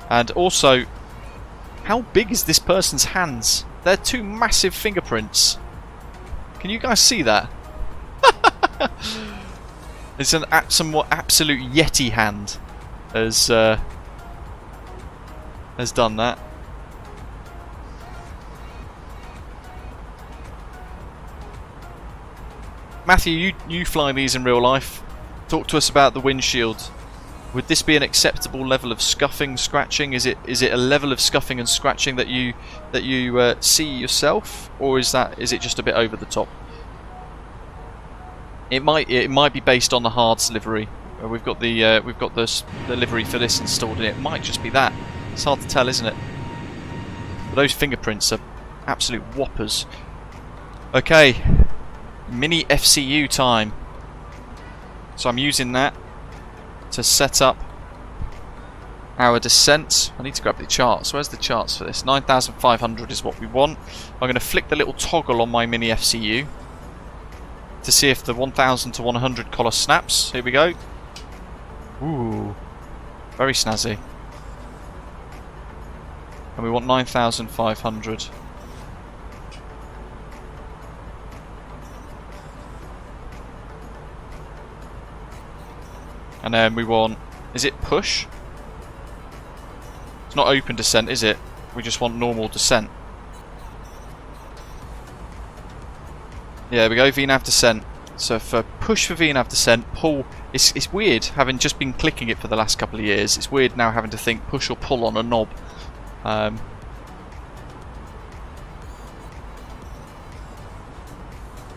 And also, how big is this person's hands? They're two massive fingerprints. Can you guys see that? It's an somewhat absolute Yeti hand has done that. Matthew, you fly these in real life. Talk to us about the windshield. Would this be an acceptable level of scuffing, scratching? Is it a level of scuffing and scratching that you see yourself, or is it just a bit over the top? It might be based on the Hards livery. We've got the livery for this installed in it. It might just be that. It's hard to tell, isn't it? But those fingerprints are absolute whoppers. Okay, mini FCU time. So I'm using that to set up our descent. I need to grab the charts. Where's the charts for this? 9,500 is what we want. I'm going to flick the little toggle on my mini FCU to see if the 1,000 to 100 collar snaps. Here we go. Ooh, very snazzy. And we want 9,500. And then we want, is it push? It's not open descent, is it? We just want normal descent. Yeah, there we go, VNAV descent. So for push for VNAV descent, pull, it's weird having just been clicking it for the last couple of years. It's weird now having to think push or pull on a knob. I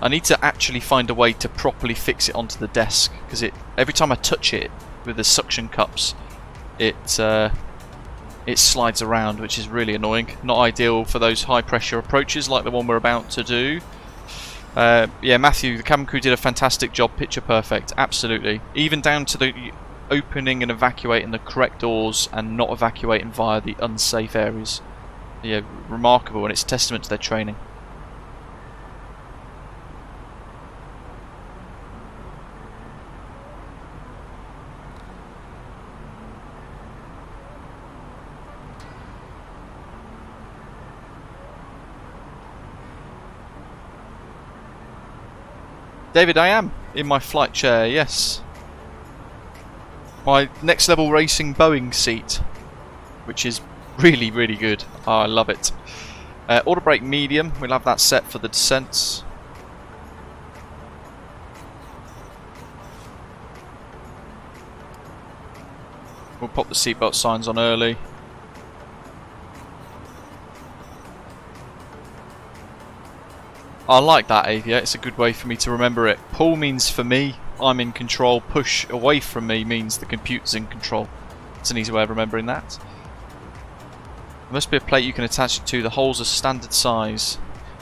need to actually find a way to properly fix it onto the desk, because every time I touch it with the suction cups, it slides around, which is really annoying. Not ideal for those high pressure approaches like the one we're about to do. Yeah, Matthew, the cabin crew did a fantastic job, picture perfect, absolutely. Even down to the opening and evacuating the correct doors and not evacuating via the unsafe areas. Yeah, remarkable, and it's a testament to their training. David, I am in my flight chair, yes. My next level racing Boeing seat, which is really, really good. Oh, I love it. Auto brake medium, we'll have that set for the descents. We'll pop the seatbelt signs on early. I like that, Avia, it's a good way for me to remember it. Pull means for me, I'm in control. Push away from me means the computer's in control. It's an easy way of remembering that. There must be a plate you can attach it to. The holes are standard size.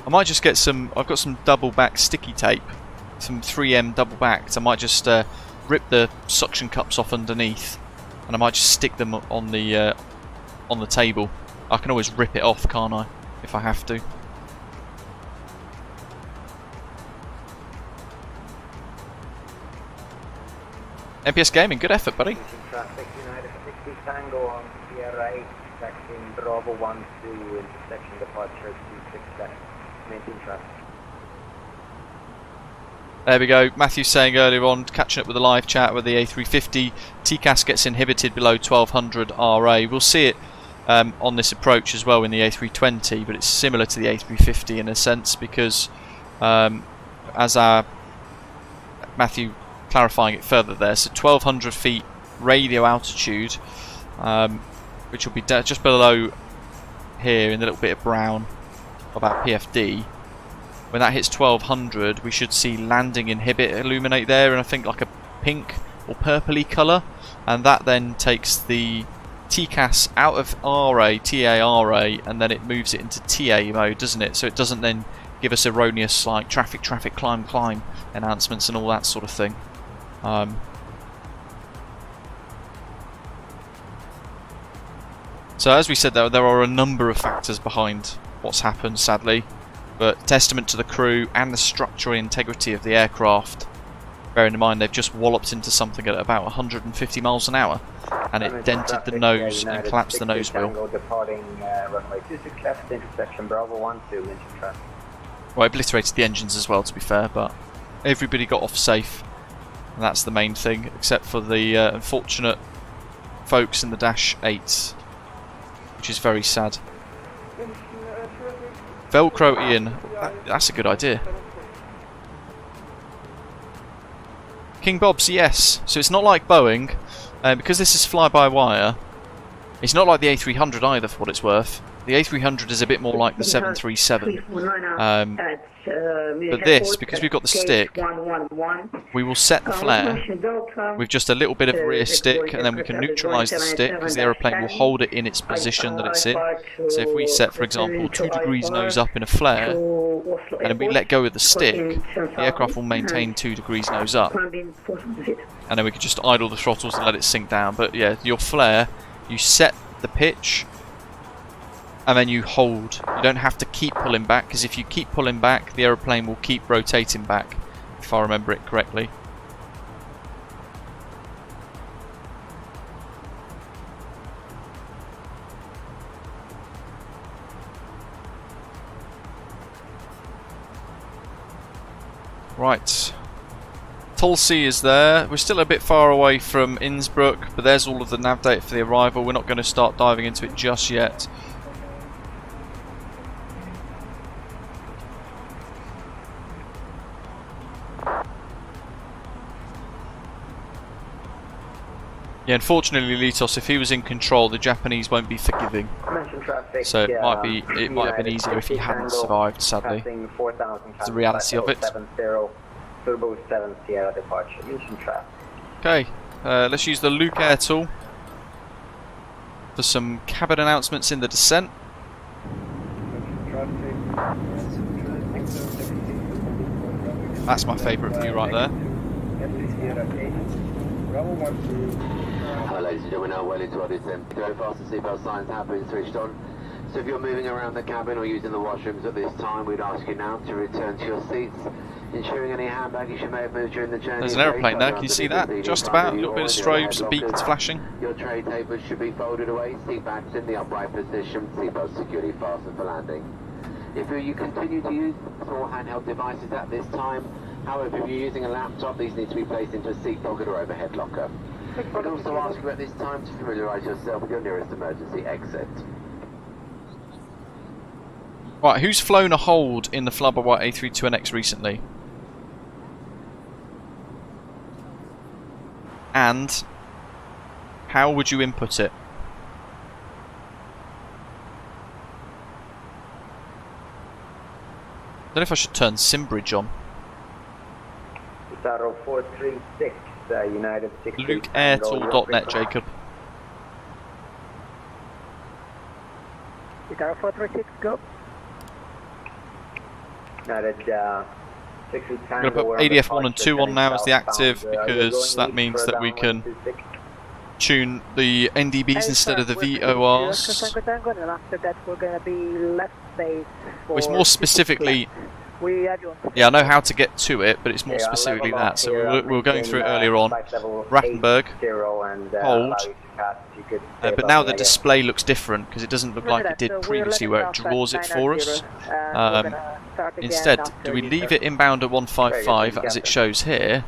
I might just get some, I've got some double back sticky tape. Some 3M double backed. I might just rip the suction cups off underneath. And I might just stick them on the table. I can always rip it off, can't I? If I have to. MPS Gaming, good effort, buddy. Traffic, United 60 Tango on Sierra 8, expecting Bravo 12, intersection departure 267. Maintain traffic. There we go. Matthew saying earlier on, catching up with the live chat with the A350, TCAS gets inhibited below 1200 RA. We'll see it on this approach as well in the A320, but it's similar to the A350 in a sense, because as our Matthew clarifying it further there, so 1200 feet radio altitude, which will be just below here in the little bit of brown of our PFD. When that hits 1200, we should see landing inhibit illuminate there in I think like a pink or purpley colour, and that then takes the TCAS out of RA, TARA, and then it moves it into TA mode, doesn't it? So it doesn't then give us erroneous like traffic, climb announcements and all that sort of thing. So as we said, there are a number of factors behind what's happened, sadly, but testament to the crew and the structural integrity of the aircraft. Bearing in mind they've just walloped into something at about 150 miles an hour, and it dented the nose and collapsed the nose wheel. Departing runway 26 left, intersection Bravo 12, engine traffic. Well, it obliterated the engines as well, to be fair, but everybody got off safe, and that's the main thing, except for the unfortunate folks in the Dash 8, which is very sad. Velcro Ian, that's a good idea. King Bob's, yes. So it's not like Boeing, because this is fly-by-wire. It's not like the A300 either, for what it's worth. The A300 is a bit more like the 737. But this, because we've got the stick, we will set the flare with just a little bit of a rear stick, and then we can neutralise the stick, because the aeroplane will hold it in its position that it's in. So if we set, for example, 2 degrees nose up in a flare, and then we let go of the stick, the aircraft will maintain 2 degrees nose up. And then we can just idle the throttles and let it sink down. But yeah, your flare, you set the pitch, and then you hold. You don't have to keep pulling back, because if you keep pulling back, the aeroplane will keep rotating back, if I remember it correctly. Right. Tulsi is there. We're still a bit far away from Innsbruck, but there's all of the nav data for the arrival. We're not going to start diving into it just yet. Yeah, unfortunately, Litos, if he was in control, the Japanese won't be forgiving. So it might have been easier if he hadn't survived, sadly. It's the reality of it. Okay, let's use the Luke Air tool for some cabin announcements in the descent. That's my favourite view right there. Hi ladies and gentlemen, now well into our descent. Go fast and seatbelt signs have been switched on. So if you're moving around the cabin or using the washrooms at this time, we'd ask you now to return to your seats, ensuring any hand baggage you may have moved during the journey. There's an aeroplane there, can you see that? Just about, a little bit of strobes, the beacons flashing. Your tray tables should be folded away, seat backs in the upright position, seatbelts securely fastened for landing. If you continue to use small handheld devices at this time, however, if you're using a laptop, these need to be placed into a seat pocket or overhead locker. We'd also ask you at this time to familiarise yourself with your nearest emergency exit. Right, who's flown a hold in the flybywire A32NX recently? And how would you input it? I don't know if I should turn SimBridge on. 436 United 6. LukeAirTool.net, Jacob. 436, go. United 6 I'm going to put ADF 1 and 2 on now as the active, because that means that we can tune the NDBs instead of the VORs. And after that we're going to be left base for it's more specifically... Yeah, I know how to get to it, but it's more specifically that. So we were going through it earlier on. Rattenberg, hold, but now the display looks different because it doesn't look like it did previously where it draws it for us. Instead, do we leave it inbound at 155 as it shows here,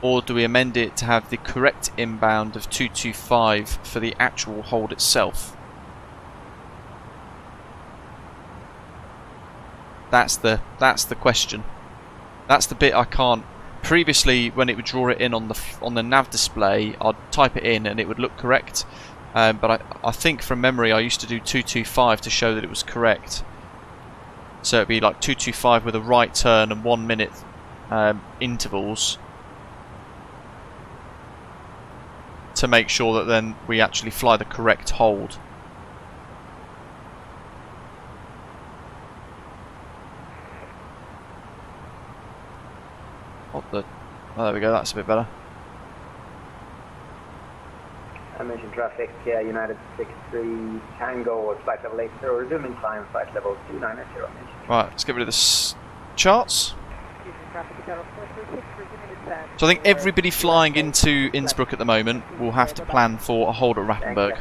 or do we amend it to have the correct inbound of 225 for the actual hold itself? That's the question. That's the bit I can't. Previously, when it would draw it in on the nav display, I'd type it in and it would look correct. But I think from memory I used to do 225 to show that it was correct. So it'd be like 225 with a right turn and 1 minute intervals to make sure that then we actually fly the correct hold. Oh, there we go, that's a bit better. I mentioned traffic, United 63 Tango, flight level 80, resuming climb, flight level 290. Right, let's get rid of the charts. So I think everybody flying into Innsbruck at the moment will have to plan for a hold at Rattenberg.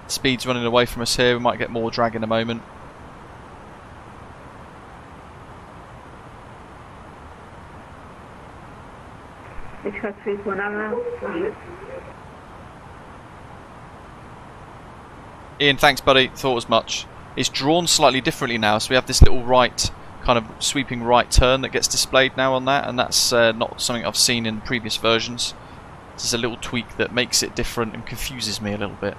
Speed's running away from us here, we might get more drag in a moment. Ian, thanks buddy, thought as much. It's drawn slightly differently now, so we have this little right, kind of sweeping right turn that gets displayed now on that, and that's not something I've seen in previous versions. This is a little tweak that makes it different and confuses me a little bit.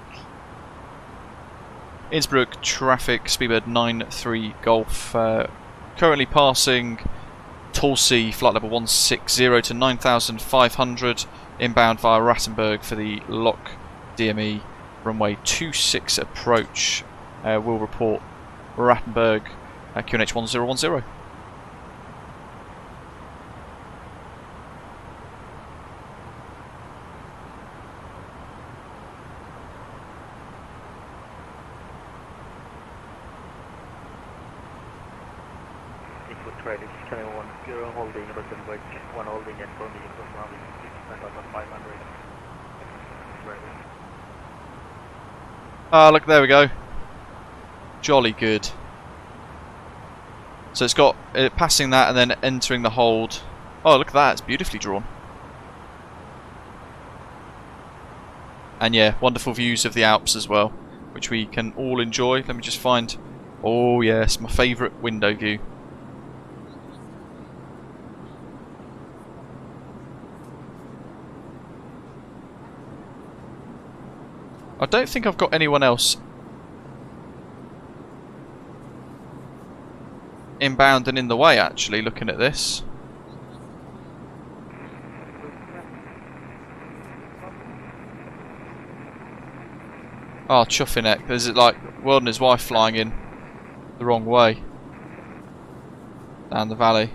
Innsbruck traffic, Speedbird 93 Golf, currently passing Tulsi, flight level 160 to 9,500, inbound via Rattenberg for the LOC DME runway 26 approach. We'll report Rattenberg QNH 1010. Credit 21, 0 holding, Rattenberg 1 holding, and for me, 9,500. Ah, look, there we go. Jolly good. So it's got passing that and then entering the hold. Oh, look at that, it's beautifully drawn. And yeah, wonderful views of the Alps as well, which we can all enjoy. Let me just find. Oh yes, my favourite window view. I don't think I've got anyone else inbound and in the way, actually, looking at this. Oh, Chuffineck. There's like World and his wife flying in the wrong way down the valley.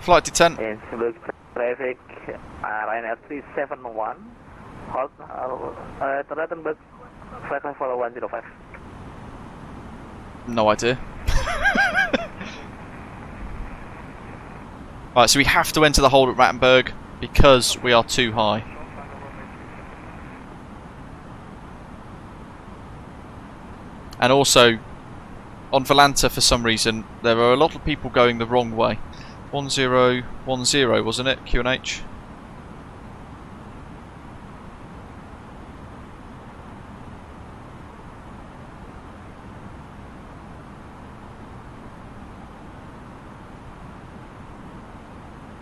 Flight detent. Innsbruck traffic, Ryanair 371, hold at Rattenberg, flight level 105. No idea. Right, so we have to enter the hold at Rattenberg because we are too high. And also, on Volanta for some reason, there are a lot of people going the wrong way. 1010, wasn't it? QNH.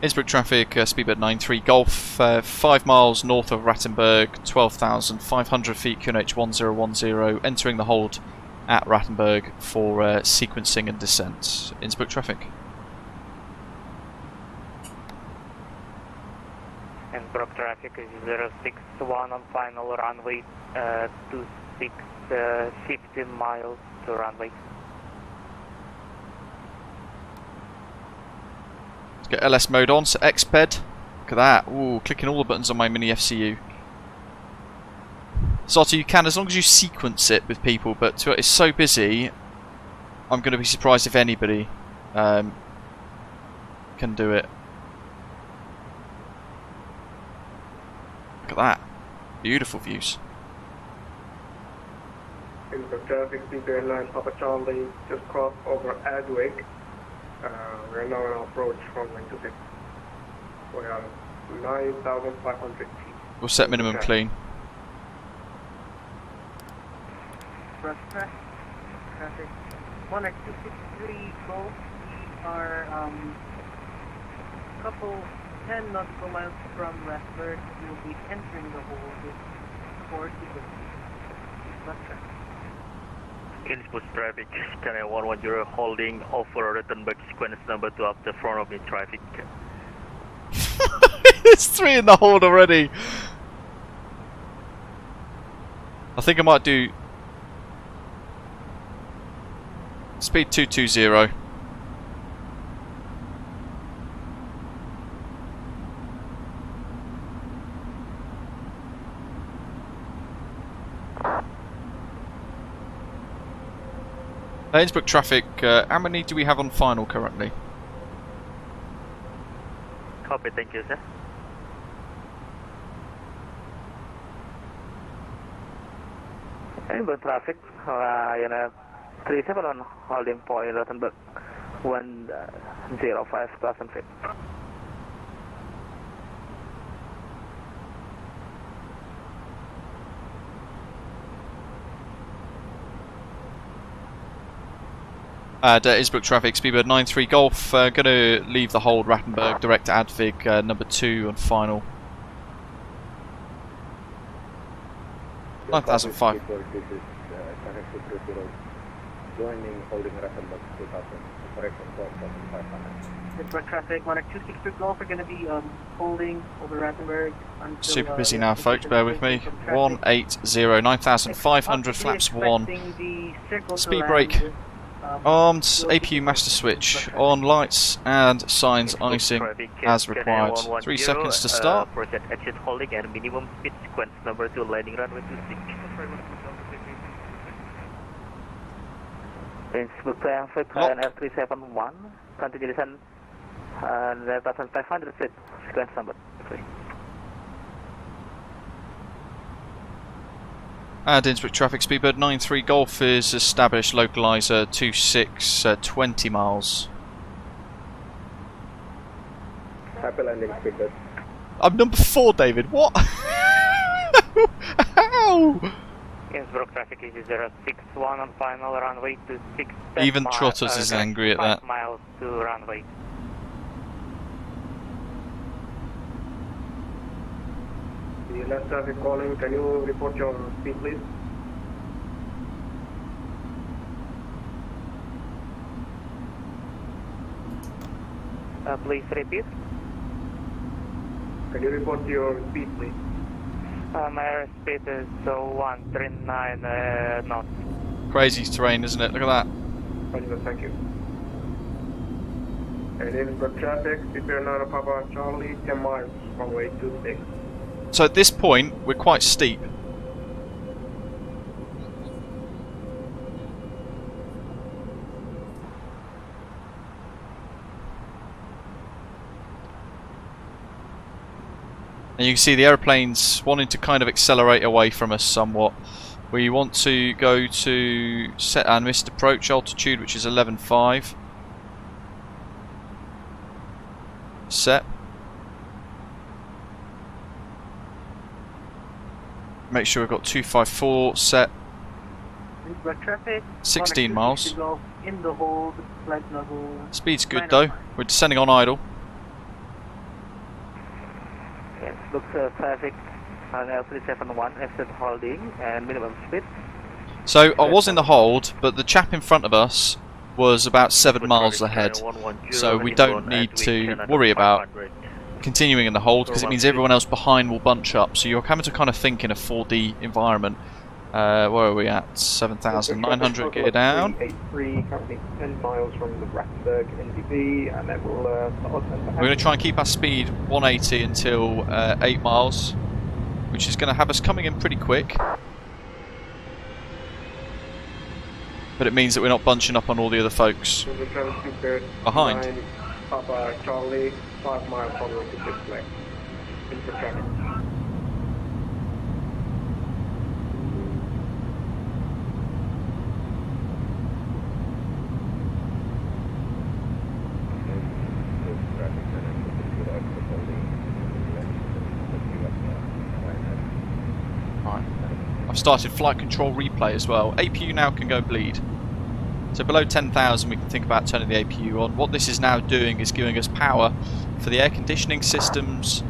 Innsbruck traffic, Speedbird 93 Golf, 5 miles north of Rattenberg, 12,500 feet, QNH 1010, entering the hold at Rattenberg for sequencing and descent. Innsbruck traffic. Innsbruck traffic is 061 on final runway, 26, 15 miles to runway. Let's get LS mode on, so XPED. Look at that, ooh, clicking all the buttons on my mini FCU. Zotta, you can, as long as you sequence it with people, but it's so busy, I'm going to be surprised if anybody can do it. Look at that. Beautiful views. Innsbruck traffic, Speedbird 9 Papa Charlie, just crossed over Adwick. We're now on approach from 26. We are 9,500 feet. We'll set minimum clean. Traffic 1x263 Golf. We are couple 10 nautical miles from Westward. We'll be entering the hole with 4 sequences. Innsbruck traffic, channel 110 holding over Rottenberg sequence number 2 up the front of me traffic. It's 3 in the hold already. I think I might do speed 220. Innsbruck traffic, how many do we have on final currently? Copy, thank you, sir. Inbound traffic, 37 on holding point Rottenberg, 105,000 feet. Innsbruck traffic, Speedbird 93 Golf, going to leave the hold Rattenberg, direct to Advig, number 2 on final. 9,005. Joining holding Rattenberg 2000, correction 4,500. Innsbruck traffic, 1x263 Golf, we're going to be holding over Rattenberg until... Super busy now, folks, bear with me. 180, 9,500, flaps 1. Speed brake. Armed, APU master switch, on lights and signs icing as required. 3 seconds to start. Proceed exit holding and minimum speed sequence number 2 landing runway 26. Innsbruck traffic, F371, continue descent, 9,500 feet, sequence number 3. And Innsbruck traffic, Speedbird 93 Golf is established, localizer 26, 20 miles. Happy landing, Speedbird. I'm number 4, David, what? How? Innsbruck traffic is 061 on final runway 26. Even Trotters is angry at that. 5 miles to runway. The last traffic calling, can you report your speed, please? Please repeat. Can you report your speed, please? My airspeed is 139 knots. Crazy terrain, isn't it? Look at that. Thank you. And Innsbruck traffic, prepare now Papa Charlie, 10 miles, runway 26. So at this point, we're quite steep. And you can see the aeroplane's wanting to kind of accelerate away from us somewhat. We want to go to set and missed approach altitude, which is 11.5. Set. Make sure we've got 254 set. 16 miles. In the hold, flight level. Speed's good though. We're descending on idle. Yes, looks traffic on L371, exit holding and minimum speed. So I was in the hold, but the chap in front of us was about 7 miles ahead. So we don't need to worry about continuing in the hold, because it means everyone else behind will bunch up. So you're having to kind of think in a 4D environment. Where are we at? 7,900 gear down. 83, currently 10 miles from the Rattenberg NDB, and then we'll we're going to try and keep our speed 180 until 8 miles, which is going to have us coming in pretty quick. But it means that we're not bunching up on all the other folks behind. Papa Charlie, 5 miles from the display. Innsbruck traffic. I've started flight control replay as well. APU now can go bleed. So below 10,000 we can think about turning the APU on. What this is now doing is giving us power for the air conditioning systems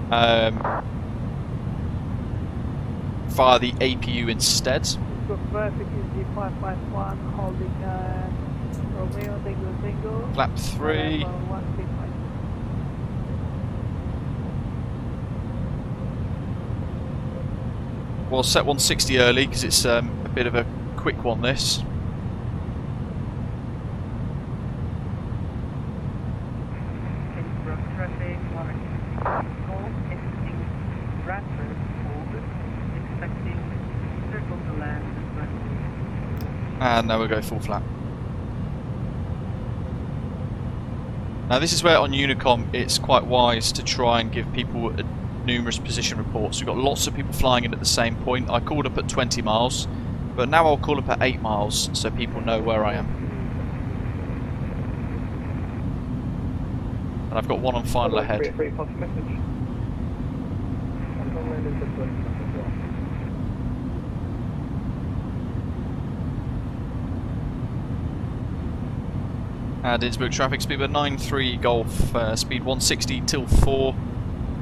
via the APU instead. Traffic is G551 holding Romeo Tango. Flap 3. Well, set 160 early because it's a bit of a quick one this. Innsbruck traffic, exiting Bradford, hold, expecting circle to land at And now we'll go full flat. Now this is where on Unicom it's quite wise to try and give people numerous position reports. We've got lots of people flying in at the same point. I called up at 20 miles, but now I'll call up at 8 miles so people know where I am. And I've got one on final ahead. And Innsbruck traffic speed at 93 Golf, speed 160 till 4,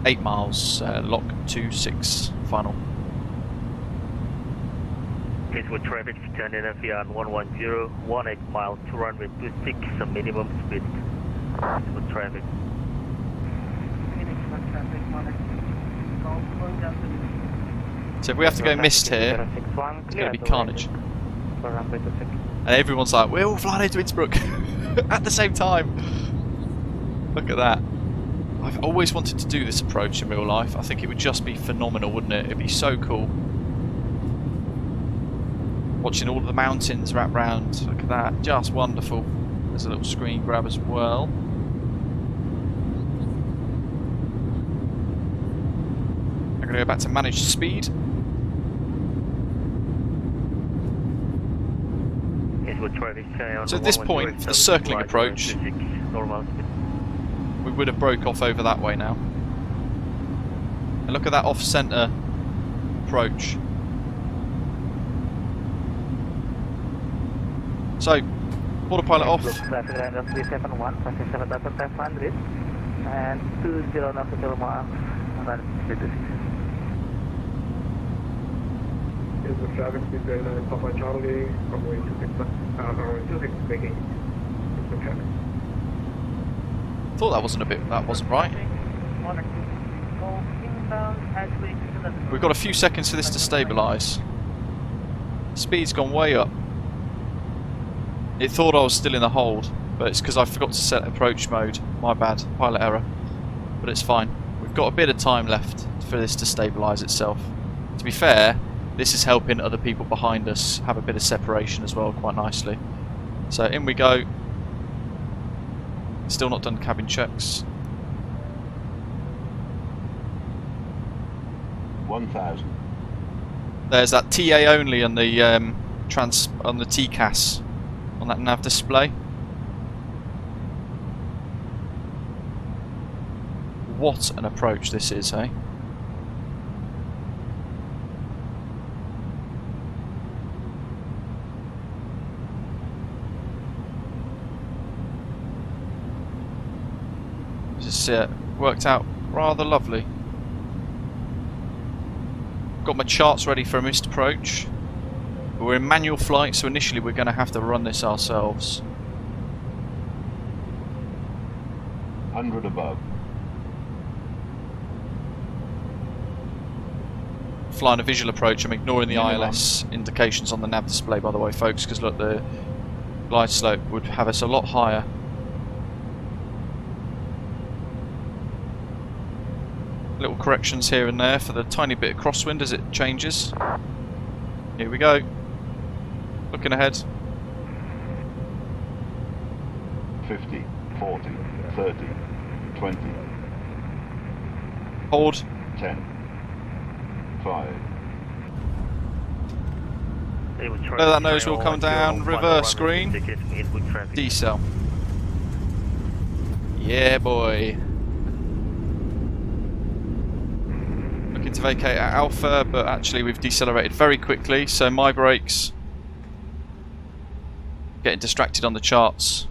8 miles, lock 26, final. Innsbruck traffic standing up here on 110, 18 miles to runway 26, some minimum speed. Innsbruck traffic. So if we have to go missed here, it's going to be carnage. And everyone's like, we're all flying into Innsbruck at the same time. Look at that. I've always wanted to do this approach in real life. I think it would just be phenomenal, wouldn't it? It'd be so cool. Watching all of the mountains wrap round. Look at that. Just wonderful. There's a little screen grab as well. I'm going to go back to managed speed. So at this point, for the circling approach, we would have broke off over that way now. And look at that off-centre approach. So, autopilot off. Traffic radar 371, 27,500 and 20 nautical miles. Is the traffic speed going Papa Charlie, runway 26 speaking. Thought that wasn't right. We've got a few seconds for this to stabilise. Speed's gone way up. It thought I was still in the hold, but it's because I forgot to set approach mode. My bad, pilot error. But it's fine. We've got a bit of time left for this to stabilise itself. To be fair, this is helping other people behind us have a bit of separation as well, quite nicely. So in we go. Still not done cabin checks. 1,000. There's that TA only on the on the TCAS on that nav display. What an approach this is, eh? This is worked out rather lovely. Got my charts ready for a missed approach. We're in manual flight, so initially we're going to have to run this ourselves. 100 above. Flying a visual approach. I'm ignoring the ILS indications on the nav display, by the way, folks, because look, the glide slope would have us a lot higher. Little corrections here and there for the tiny bit of crosswind as it changes. Here we go. Looking ahead. 50, 40, 30, 20. Hold. 10, 5. Know that nose will come down. Reverse green. Decel. Yeah, boy. looking to vacate at Alpha, but actually we've decelerated very quickly, so my brakes getting distracted on the charts.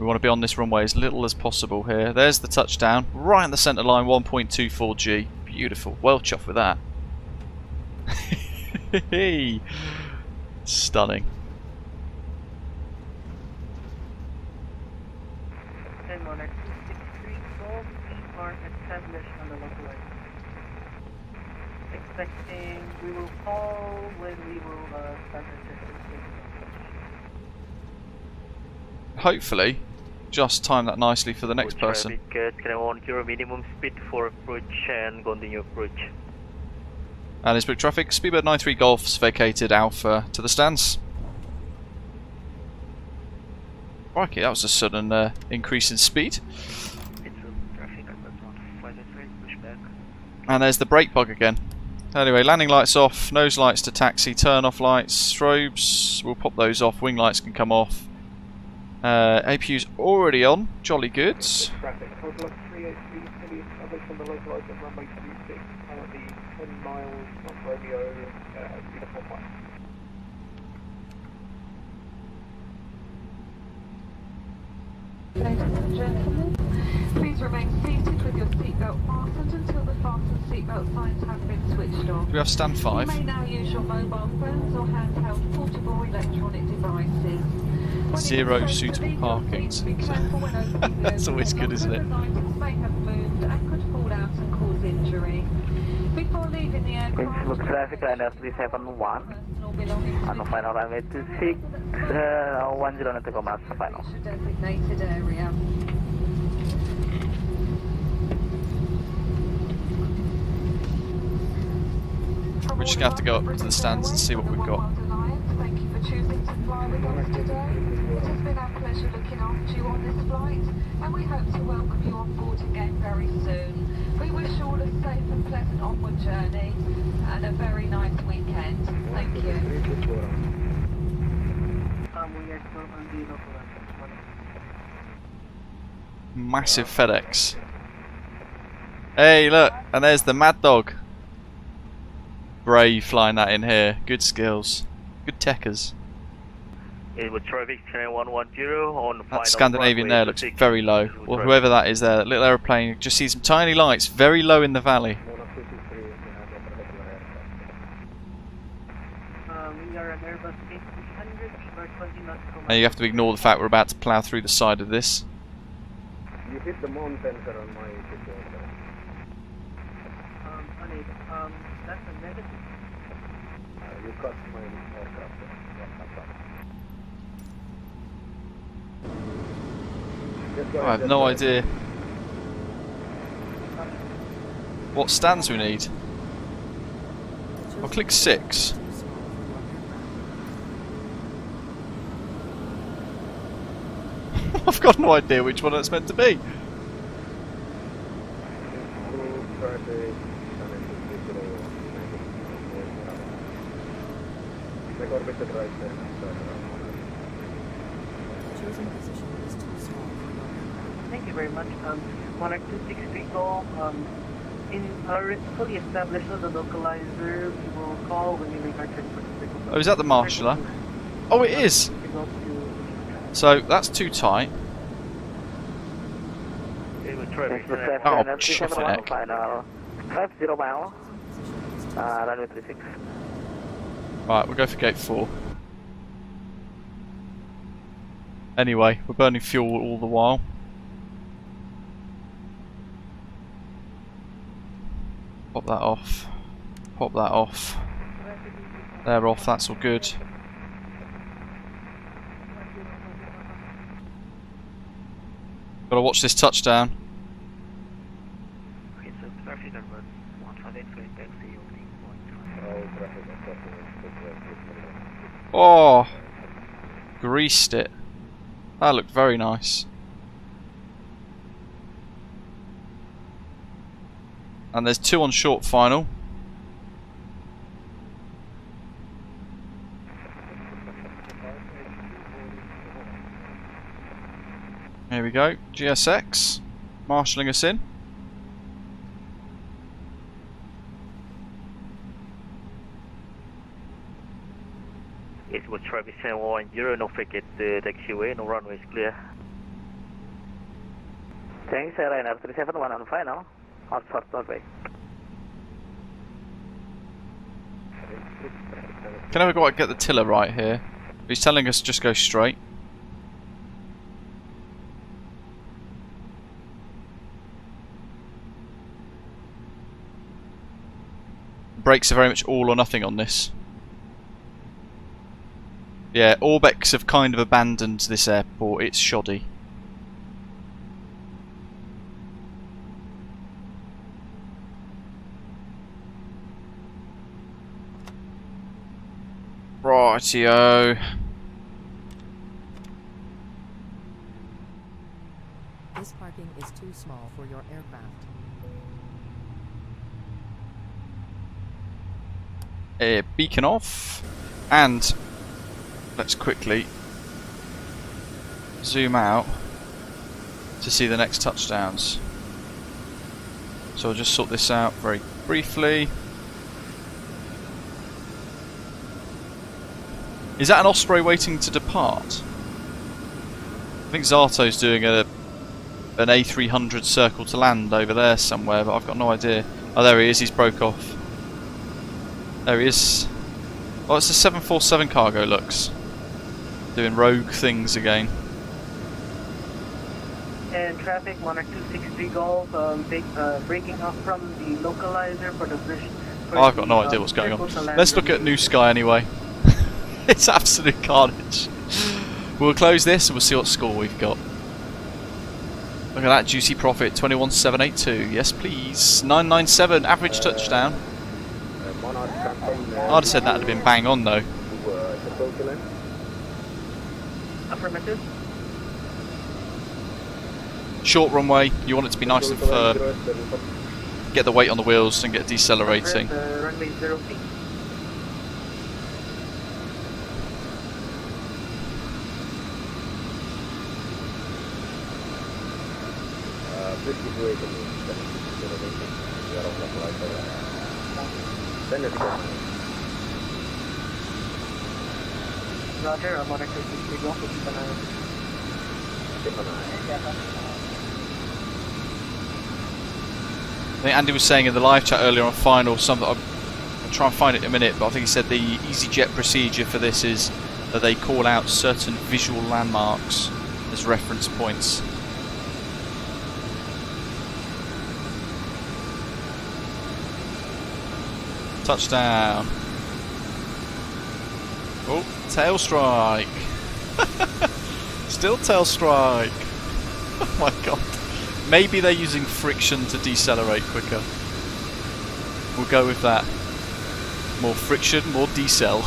We want to be on this runway as little as possible here. There's the touchdown, right in the centre line, 1.24 G. Beautiful, well chuffed with that. Stunning. And on our 263 Golf, we are established on the local line. Expecting we will call when we will start our system. Hopefully, just time that nicely for the next person. Can I want your minimum speed for approach and continue approach? And Innsbruck traffic, Speedbird 93 Golf's vacated Alpha to the stands. Crikey, that was a sudden increase in speed. And there's the brake bug again. Anyway, landing lights off, nose lights to taxi, turn off lights, strobes, we'll pop those off, wing lights can come off. APU's already on, jolly good. Traffic, total of 383, fully established on the localised at runway 26, currently 10 miles from Romeo, uniform 1. Ladies and gentlemen, please remain seated with your seatbelt fastened until the fasten seatbelt signs have been switched off. Do we have stand 5? You may now use your mobile phones or handheld portable electronic devices. Zero suitable parking. That's always good, isn't it? May have moved and could fall out and cause injury. Before leaving the aircraft, Innsbruck traffic line S371 on the final runway 26, 10 to go mass final. Designated area. We're just going to have to go up to the stands and see what we've got. Thank you for choosing to fly with us today. It has been our pleasure looking after you on this flight, and we hope to welcome you on board again very soon. We wish you all a safe and pleasant onward journey and a very nice weekend. Thank you. We are still on the local line. Massive FedEx. Hey, look, and there's the Mad Dog. Brave flying that in here. Good skills. Good techers. With traffic 110 on the That Scandinavian there looks very low. Or whoever that is there, that little aeroplane, just see some tiny lights very low in the valley. We are an Airbus A300, or 20 nautical. And you have to ignore the fact we're about to plough through the side of this. You hit the moon sensor on my situation. That's a negative. You cut my aircraft. I have no idea what stands we need. I'll click 6. I've got no idea which one it's meant to be. Thank you very much. Monarch 263 Golf, fully established on the localizer. We will call when you make our check for the signal. Oh, is that the marshaller? Oh, it is! So, that's too tight. Oh, chuffing heck. Final 50 mile, runway 36. Right, we'll go for gate 4. Anyway, we're burning fuel all the while. Pop that off. Pop that off. They're off, that's all good. Gotta watch this touchdown. Oh! Greased it. That looked very nice. And there's 2 on short final. Here we go, GSX, marshalling us in. Innsbruck traffic 710, no ticket, taxiway, no runway is clear. Thanks, Ryanair 371 on final. On short runway. Can I go get the tiller right here? He's telling us just go straight. Brakes are very much all or nothing on this. Yeah, Orbex have kind of abandoned this airport. It's shoddy. Rightio. This parking is too small for your aircraft. Beacon off, and let's quickly zoom out to see the next touchdowns. So I'll just sort this out very briefly. Is that an Osprey waiting to depart? I think Zato's doing an A300 circle to land over there somewhere, but I've got no idea. Oh, there he is, he's broke off. There he is. Oh, it's a 747 cargo, looks. Doing rogue things again. And traffic 10263 Golf, breaking off from the localizer for the British. Oh, I've got no idea what's going on. Let's look at New Sky anyway. It's absolute carnage. We'll close this and we'll see what score we've got. Look at that juicy profit, 21,782. Yes, please. 997 average touchdown. I'd have said that would have been bang on though. Affirmative. Short runway, you want it to be nice and firm. Get the weight on the wheels and get decelerating. Runway 0 feet. Roger, I'm on a 263 Golf, keep an eye on I think Andy was saying in the live chat earlier on final something. I'll try and find it in a minute, but I think he said the EasyJet procedure for this is that they call out certain visual landmarks as reference points. Touchdown. Oh, tail strike. Still tail strike. Oh my god. Maybe they're using friction to decelerate quicker. We'll go with that. More friction, more decel.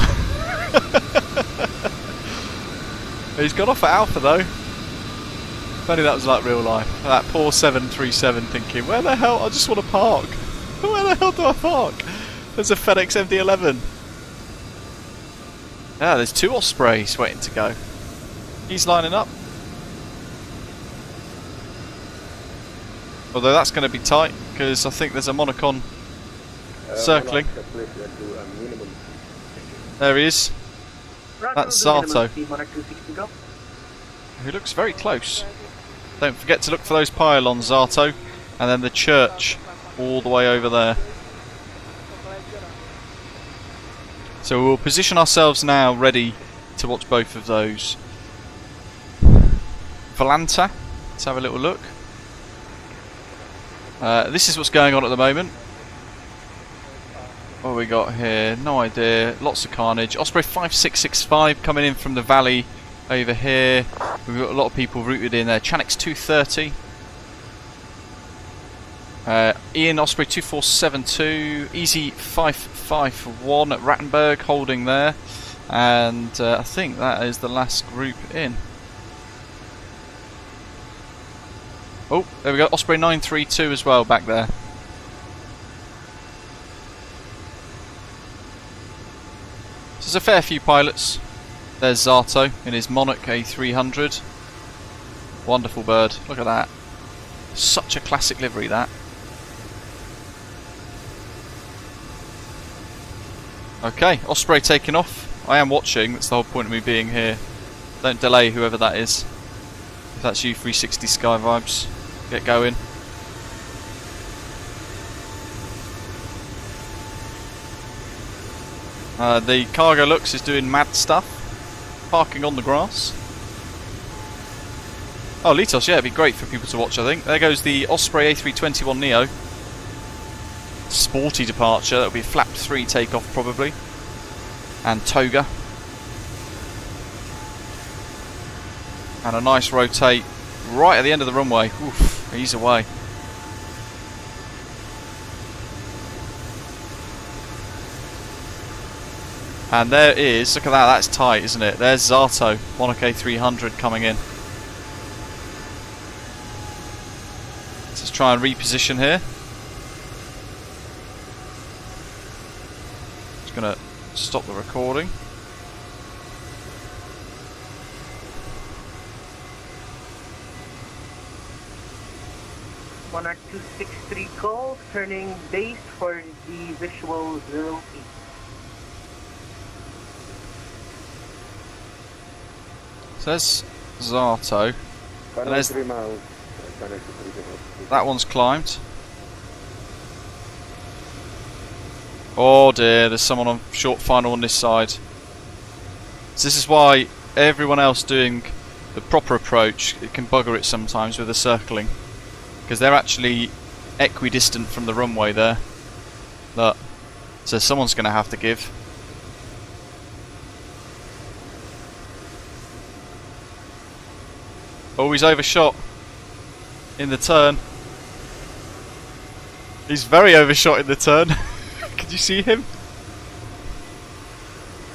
He's got off at Alpha though. If only that was like real life. That poor 737 thinking, where the hell? I just want to park. Where the hell do I park? There's a FedEx MD-11. Ah, there's two Ospreys waiting to go. He's lining up. Although that's going to be tight, because I think there's a Monocon circling. There he is. That's Zato. Who looks very close. Don't forget to look for those pylons, Zato. And then the church all the way over there. So we'll position ourselves now ready to watch both of those. Volanta, let's have a little look. This is what's going on at the moment. What have we got here? No idea. Lots of carnage. Osprey 5665 coming in from the valley over here. We've got a lot of people routed in there. Chanix 230. Ian Osprey 2472. Easy 551 at Rattenberg holding there. And I think that is the last group in. Oh, there we go. Osprey 932 as well back there. So there's a fair few pilots. There's Zato in his Monarch A300. Wonderful bird. Look at that. Such a classic livery, that. Okay, Osprey taking off. I am watching, that's the whole point of me being here. Don't delay whoever that is. If that's you, 360 Sky Vibes, get going. The Cargo Lux is doing mad stuff, parking on the grass. Oh, Litos, yeah, it'd be great for people to watch, I think. There goes the Osprey A321neo. Sporty departure, that'll be flap 3 takeoff probably. And toga. And a nice rotate right at the end of the runway. Oof, ease away. And there is, look at that, that's tight, isn't it? There's Zato, Monarch A300 coming in. Let's try and reposition here. Just gonna stop the recording. Monarch 263 call, turning base for the visual 08. Says Zato. And there's 3 miles. that one's climbed. Oh dear, there's someone on short final on this side. So this is why everyone else doing the proper approach, it can bugger it sometimes with the circling. Because they're actually equidistant from the runway there. Look. So someone's going to have to give. Oh, he's overshot in the turn. He's very overshot in the turn. Could you see him?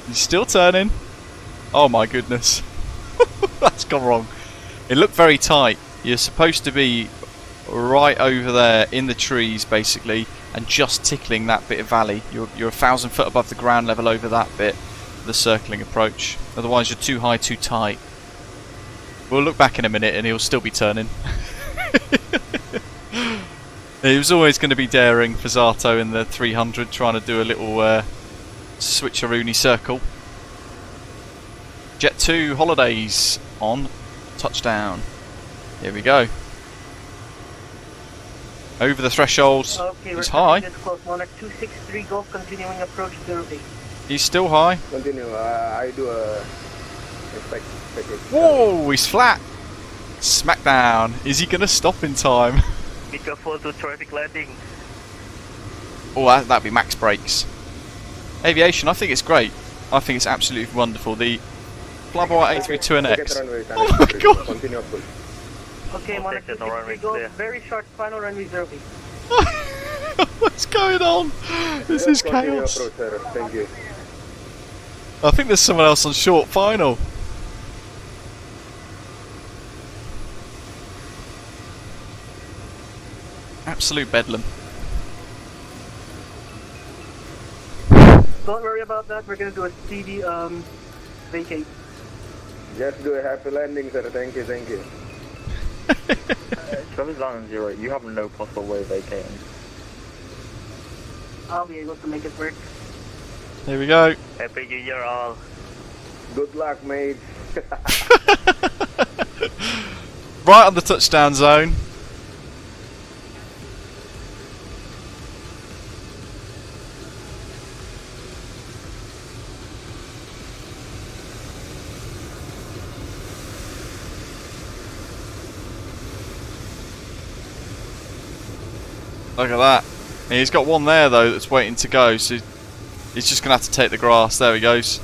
He's still turning. Oh my goodness. That's gone wrong. It looked very tight. You're supposed to be right over there in the trees basically and just tickling that bit of valley. You're 1,000 foot above the ground level over that bit, the circling approach. Otherwise you're too high, too tight. We'll look back in a minute and he'll still be turning. He was always going to be daring for Zato in the 300, trying to do a little switcheroony circle. Jet 2 holidays on touchdown. Here we go. Over the threshold. Okay, he's high. Close. Monarch 263 Golf, continuing approach 08. He's still high. Continue. I do a expect. Whoa, he's flat. Smackdown. Is he going to stop in time? Be careful to traffic landing. Oh, that'd be max brakes. Aviation, I think it's great. I think it's absolutely wonderful. The flybywire A32NX. Oh my god! Okay, Monarch 263 Golf, very short final runway 08. What's going on? This is chaos. Thank you. I think there's someone else on short final. Absolute bedlam. Don't worry about that, we're gonna do a speedy vacate. Just do a happy landing, sir. Thank you, thank you. Travis London 0, you have no possible way of vacating. I'll be able to make it work. Here we go. Happy New Year all. Good luck, mate. Right on the touchdown zone. Look at that. He's got one there though that's waiting to go, so he's just going to have to take the grass. There he goes.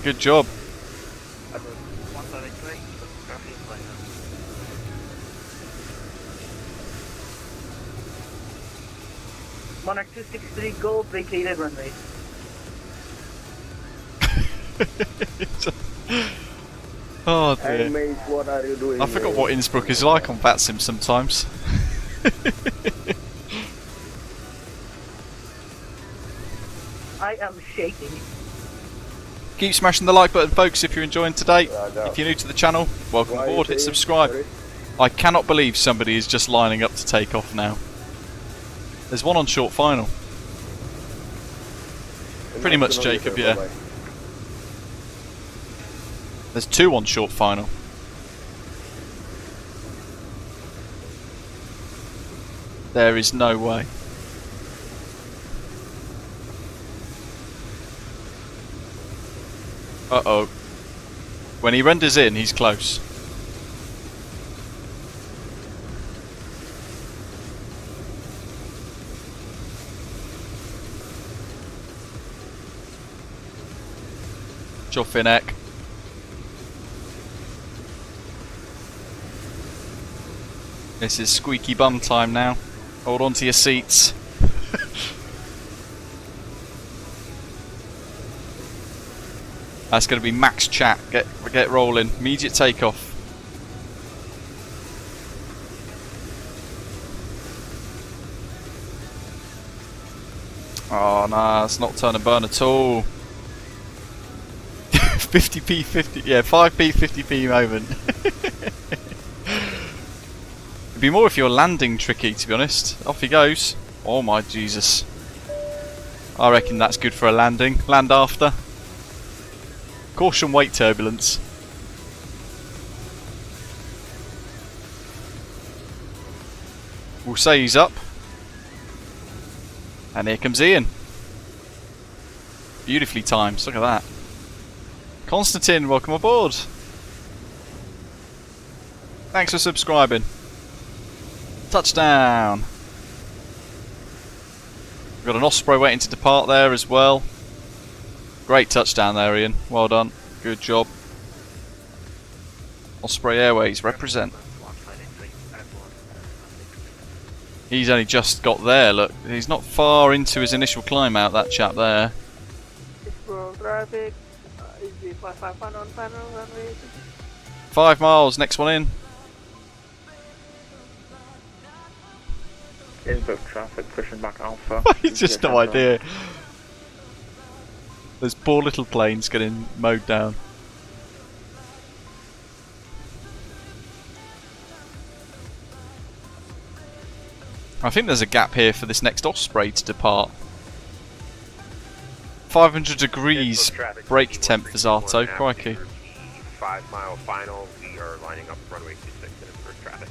Good job. Monarch 263 Gold, vacated runway. Oh Hey dear. mate, what are you doing? I forgot what Innsbruck is like on VATSIM sometimes. I am shaking. Keep smashing the like button, folks, if you're enjoying today. If you're new to the channel, welcome aboard, hit subscribe. I cannot believe somebody is just lining up to take off now. There's one on short final. Pretty much Jacob, yeah. There's 2 on short final. There is no way. Uh-oh. When he renders in, he's close. Your Finneck. This is squeaky bum time now. Hold on to your seats. That's going to be max chat. Get rolling. Immediate takeoff. Oh no, it's not turn and burn at all. 50p 50, yeah, 5p 50p moment. It'd be more if you're landing tricky, to be honest. Off he goes. Oh my Jesus. I reckon that's good for a landing. Land after. Caution weight turbulence. We'll say he's up. And here comes Ian. Beautifully timed, look at that. Constantine, welcome aboard. Thanks for subscribing. Touchdown. We've got an Osprey waiting to depart there as well. Great touchdown there, Ian. Well done. Good job. Osprey Airways represent. He's only just got there, look. He's not far into his initial climb out, that chap there. Traffic. 5 miles, next one in. Innsbruck traffic, pushing back Alpha. He's just no idea. Those poor little planes getting mowed down. I think there's a gap here for this next Osprey to depart. 500 degrees brake temp for Zato, crikey. 5 mile final, we are lining up runway 26 in Innsbruck traffic.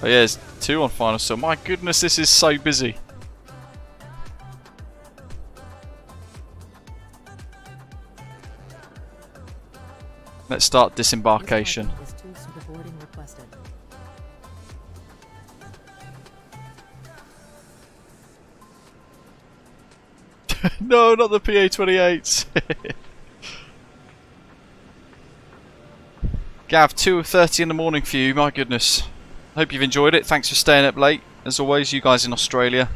Oh yeah, there's 2 on final, so my goodness, this is so busy. Let's start disembarkation. No, not the PA-28s. Gav, 2:30 in the morning for you, my goodness. Hope you've enjoyed it. Thanks for staying up late. As always, you guys in Australia.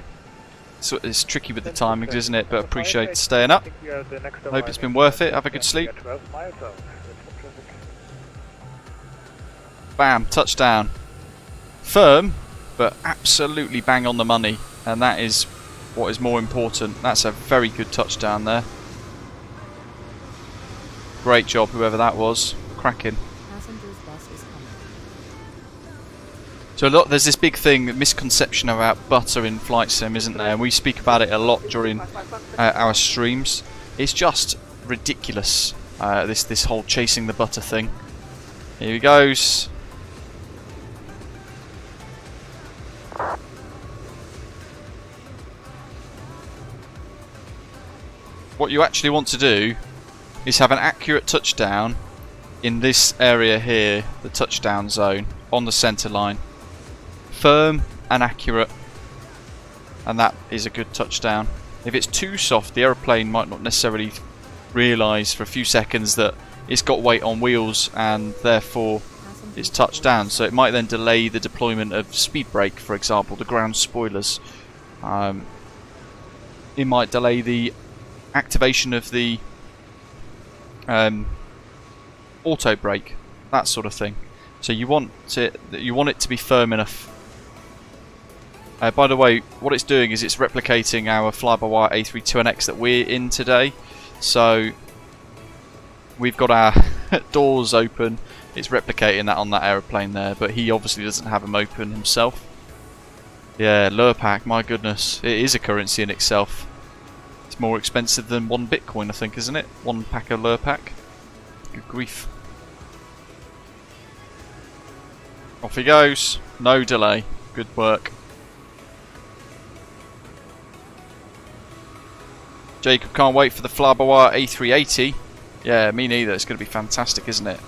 It's tricky with the timings, isn't it? But appreciate staying up. Hope it's been worth it. Have a good sleep. Bam, touchdown. Firm, but absolutely bang on the money. And that is what is more important. That's a very good touchdown there. Great job, whoever that was. Cracking. So look, there's this big thing, misconception about butter in flight sim, isn't there? And we speak about it a lot during our streams. It's just ridiculous, this whole chasing the butter thing. Here he goes. What you actually want to do is have an accurate touchdown in this area here, the touchdown zone, on the centre line. Firm and accurate, and that is a good touchdown. If it's too soft, the aeroplane might not necessarily realise for a few seconds that it's got weight on wheels and therefore it's touched down, so it might then delay the deployment of speed brake, for example, the ground spoilers. It might delay the activation of the auto brake, that sort of thing. So you want it to be firm enough. By the way, what it's doing is it's replicating our flybywire A32NX that we're in today. So we've got our doors open. It's replicating that on that aeroplane there, but he obviously doesn't have them open himself. Yeah, Lurpak, my goodness, it is a currency in itself. It's more expensive than 1 Bitcoin, I think, isn't it? 1 pack of Lurpak. Good grief. Off he goes. No delay. Good work. Jacob can't wait for the flybywire A380. Yeah, me neither. It's going to be fantastic, isn't it?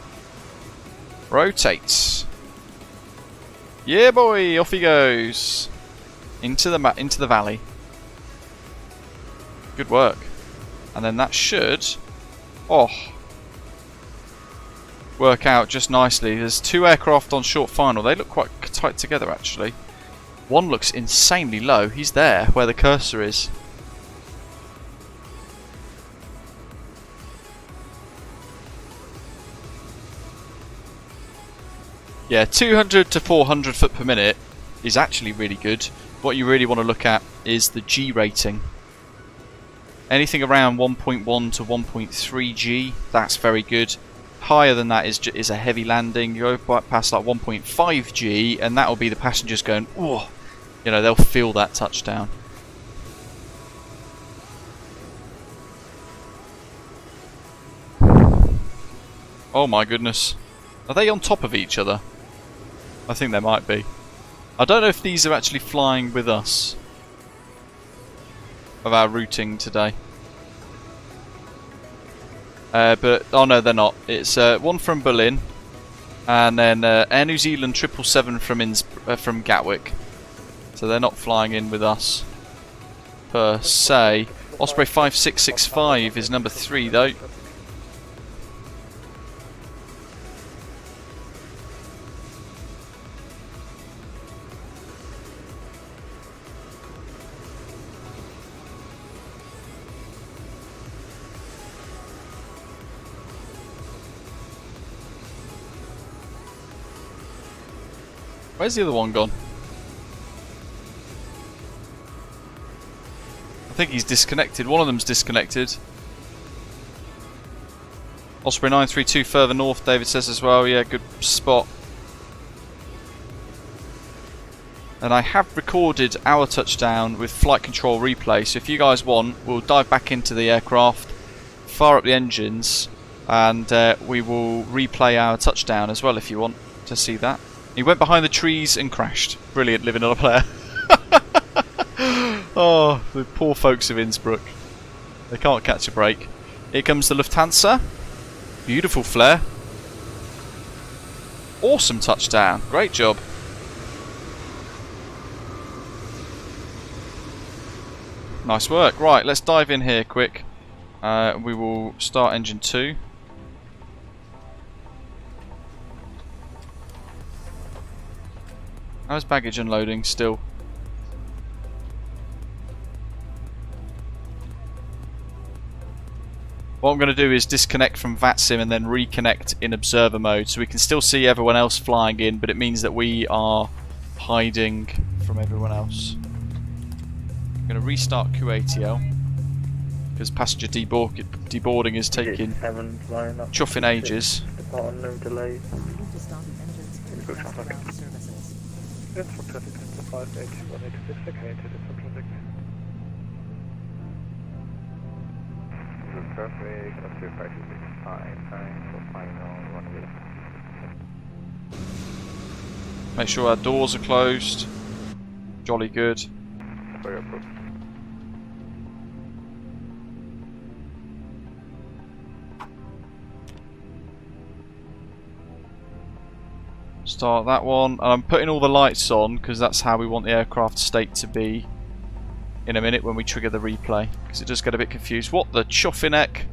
Rotates. Yeah, boy. Off he goes. Into the valley. Good work. And then that should... Oh. Work out just nicely. There's two aircraft on short final. They look quite tight together, actually. One looks insanely low. He's there, where the cursor is. Yeah, 200 to 400 foot per minute is actually really good. What you really want to look at is the G rating. Anything around 1.1 to 1.3 G, that's very good. Higher than that is a heavy landing. You go past like 1.5 G, and that will be the passengers going, oh, you know, they'll feel that touchdown. Oh my goodness. Are they on top of each other? I think they might be. I don't know if these are actually flying with us of our routing today. But oh no, they're not. It's one from Berlin, and then Air New Zealand 777 from Gatwick. So they're not flying in with us per se. Osprey 5665 is number 3 though. Where's the other one gone? I think he's disconnected. One of them's disconnected. Osprey 932 further north, David says as well. Yeah, good spot. And I have recorded our touchdown with flight control replay. So if you guys want, we'll dive back into the aircraft, fire up the engines, and we will replay our touchdown as well if you want to see that. He went behind the trees and crashed. Brilliant, living on a player. Oh, the poor folks of Innsbruck. They can't catch a break. Here comes the Lufthansa. Beautiful flare. Awesome touchdown. Great job. Nice work. Right, let's dive in here quick. We will start engine 2. How's baggage unloading still? What I'm going to do is disconnect from VATSIM and then reconnect in observer mode, so we can still see everyone else flying in, but it means that we are hiding from everyone else. I'm going to restart QATL because passenger deboarding is taking chuffing ages. Perfect, after practice is fine, time for final runway. Make sure our doors are closed. Jolly good. For your proof. Start that one, and I'm putting all the lights on because that's how we want the aircraft state to be in a minute when we trigger the replay, because it does get a bit confused. What the chuffing heck?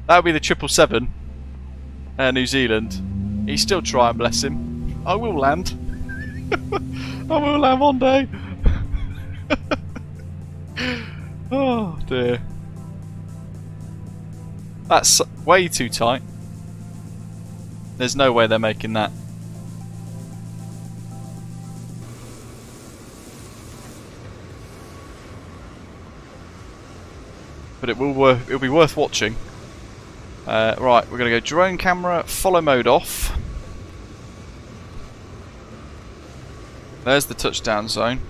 That would be the 777 Air New Zealand. He's still trying, bless him. I will land. I will land one day. Oh dear. That's way too tight. There's no way they're making that. But it'll be worth watching. Right, we're going to go drone camera, follow mode off. There's the touchdown zone.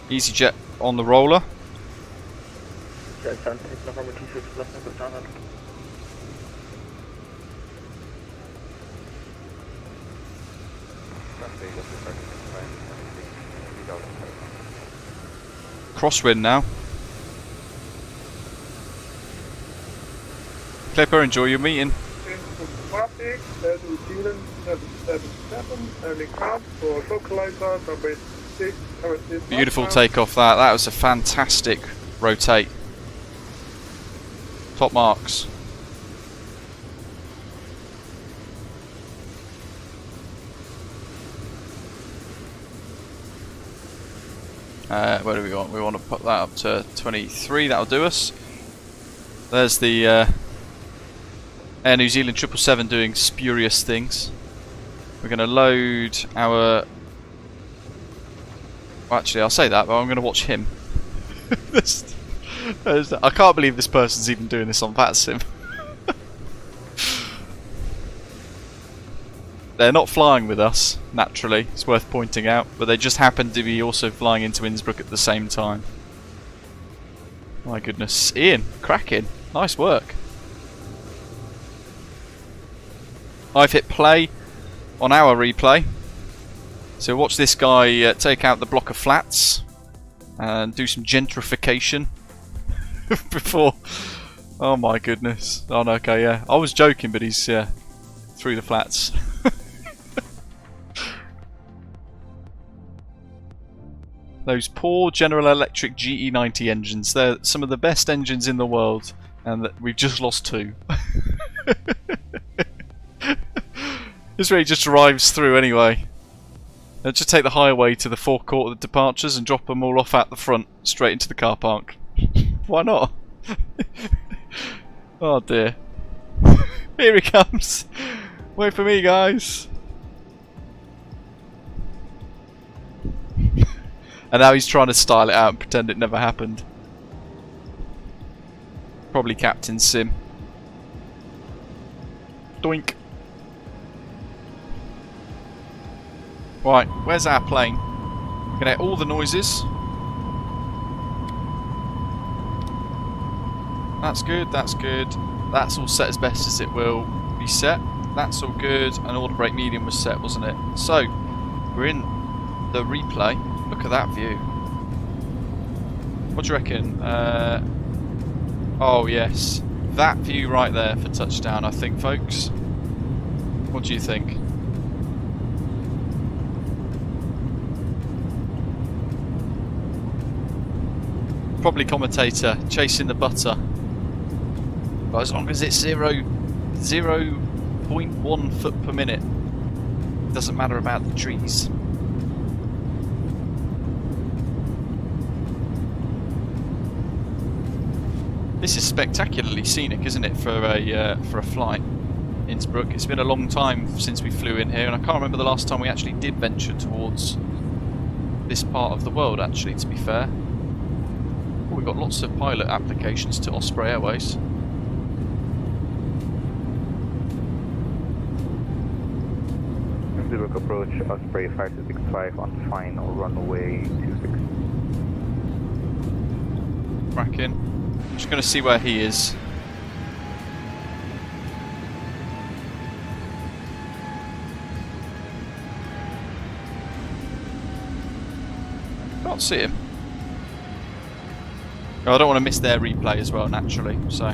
EasyJet on the roller. Red Sun, take November 26 left number 900. Crosswind now. Clipper, enjoy your meeting. Traffic, New Zealand 777, early crowd for localizer number 6. Beautiful takeoff that. That was a fantastic rotate. Top marks. Where do we want? We want to put that up to 23. That'll do us. There's the Air New Zealand 777 doing spurious things. We're going to load our... Well, actually, I'll say that, but I'm going to watch him. I can't believe this person's even doing this on VATSIM. They're not flying with us, naturally, it's worth pointing out, but they just happen to be also flying into Innsbruck at the same time. My goodness. Ian, cracking. Nice work. I've hit play on our replay. So watch this guy take out the block of flats and do some gentrification before... Oh my goodness. Oh no, okay, yeah. I was joking, but he's through the flats. Those poor General Electric GE90 engines. They're some of the best engines in the world, and we've just lost 2. This really just drives through anyway. They'll just take the highway to the forecourt of the departures and drop them all off at the front, straight into the car park. Why not? Oh dear. Here he comes. Wait for me, guys. And now he's trying to style it out and pretend it never happened. Probably Captain Sim. Doink. Right, where's our plane? We're gonna get all the noises. That's good, that's good. That's all set as best as it will be set. That's all good, and order brake medium was set, wasn't it? So, we're in the replay. Look at that view. What do you reckon? Oh yes, that view right there for touchdown, I think, folks. What do you think? Probably commentator chasing the butter, but as long as it's 0.1 foot per minute, it doesn't matter about the trees. This is spectacularly scenic, isn't it, for a flight? Innsbruck. It's been a long time since we flew in here, and I can't remember the last time we actually did venture towards this part of the world. Actually, to be fair, we've got lots of pilot applications to Osprey Airways. Innsbruck approach Osprey 5265 on final runway 26. Cracking. Just going to see where he is. Can't see him. Oh, I don't want to miss their replay as well, naturally. So,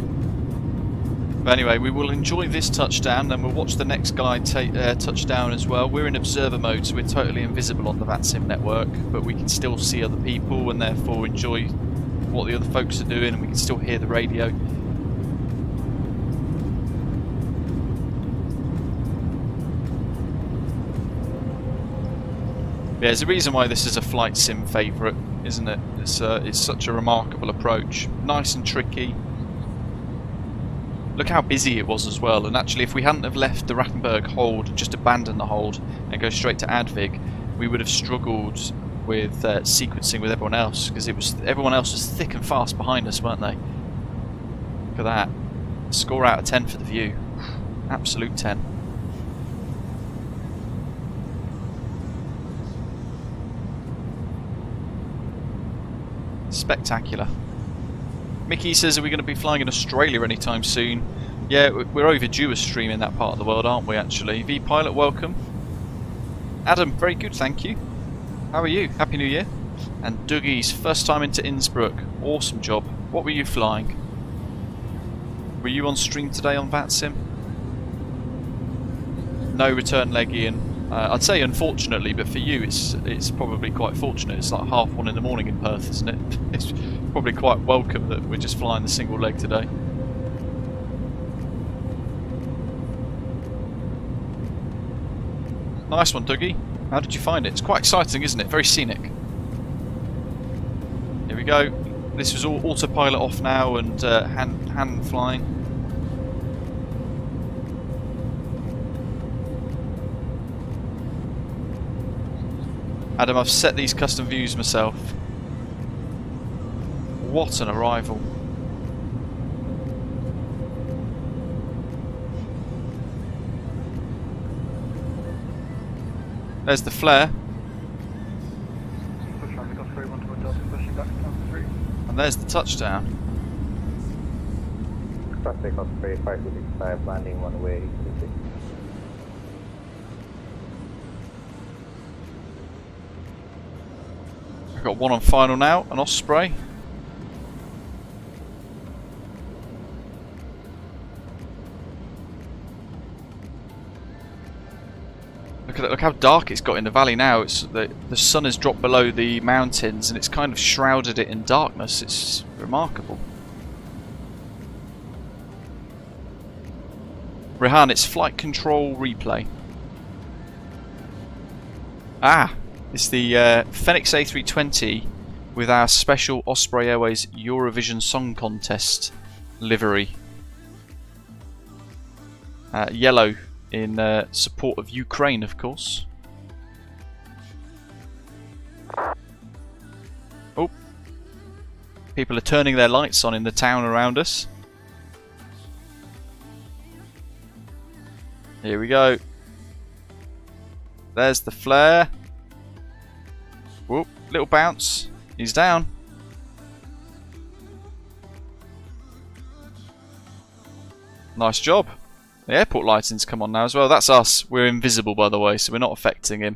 but anyway, we will enjoy this touchdown, then we'll watch the next guy take touchdown as well. We're in observer mode, so we're totally invisible on the VATSIM network, but we can still see other people and therefore enjoy what the other folks are doing, and we can still hear the radio. Yeah, there's a reason why this is a flight sim favourite, isn't it? It's such a remarkable approach. Nice and tricky. Look how busy it was as well, and actually if we hadn't have left the Rattenberg hold and just abandoned the hold and go straight to Advig, we would have struggled with sequencing with everyone else, because everyone else was thick and fast behind us, weren't they? Look at that. Score out of 10 for the view. Absolute 10. Spectacular. Mickey says, are we going to be flying in Australia anytime soon? Yeah, we're overdue a stream in that part of the world, aren't we, actually? V-Pilot, welcome. Adam, very good, thank you. How are you? Happy New Year. And Dougie's first time into Innsbruck. Awesome job. What were you flying? Were you on stream today on VATSIM? No return leg, Ian. I'd say unfortunately, but for you it's probably quite fortunate. It's like 1:30 in the morning in Perth, isn't it? It's probably quite welcome that we're just flying the single leg today. Nice one, Dougie. How did you find it? It's quite exciting, isn't it? Very scenic. Here we go. This is all autopilot off now and hand flying. Adam, I've set these custom views myself. What an arrival. There's the flare. And there's the touchdown. Takeoff 5265, landing runway 26. We've got one on final now, an Osprey. Look at it, look how dark it's got in the valley now. It's the sun has dropped below the mountains and it's kind of shrouded it in darkness. It's remarkable. Rehan, it's flight control replay. Ah! It's the Phoenix A320 with our special Osprey Airways Eurovision Song Contest livery. Yellow in support of Ukraine, of course. Oh, people are turning their lights on in the town around us. Here we go. There's the flare. Whoop, little bounce. He's down. Nice job. The airport lighting's come on now as well. That's us. We're invisible, by the way, so we're not affecting him.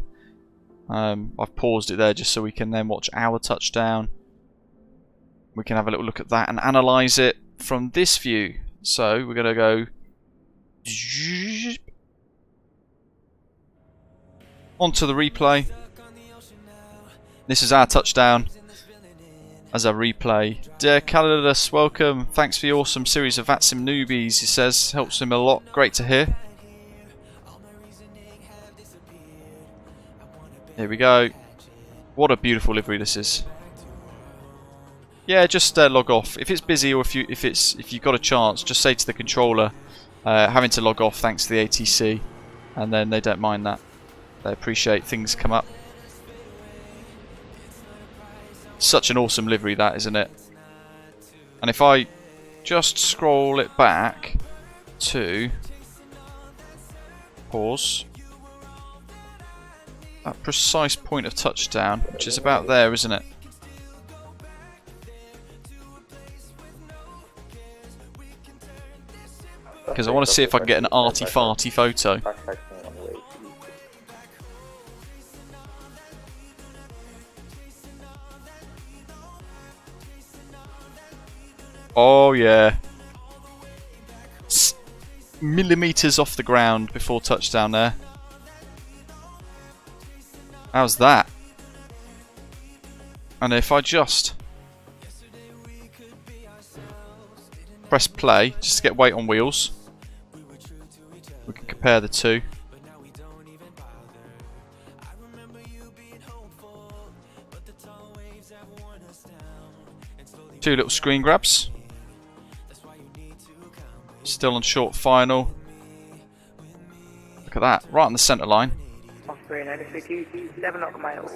I've paused it there just so we can then watch our touchdown. We can have a little look at that and analyse it from this view. So we're going to go onto the replay. This is our touchdown as a replay. Dear Calidus, welcome. Thanks for your awesome series of VATSIM newbies. He says helps him a lot. Great to hear. Here we go. What a beautiful livery this is. Yeah, just log off if it's busy, or if you've got a chance. Just say to the controller, having to log off thanks to the ATC, and then they don't mind that. They appreciate things come up. Such an awesome livery that, isn't it? And if I just scroll it back to pause, that precise point of touchdown, which is about there, isn't it? Because I want to see if I can get an arty-farty photo. Oh yeah. Millimeters off the ground before touchdown there. How's that? And if I just press play, just to get weight on wheels, we can compare the two. Two little screen grabs. Still on short final. Look at that, right on the centre line. Osprey 96, 7 knock miles.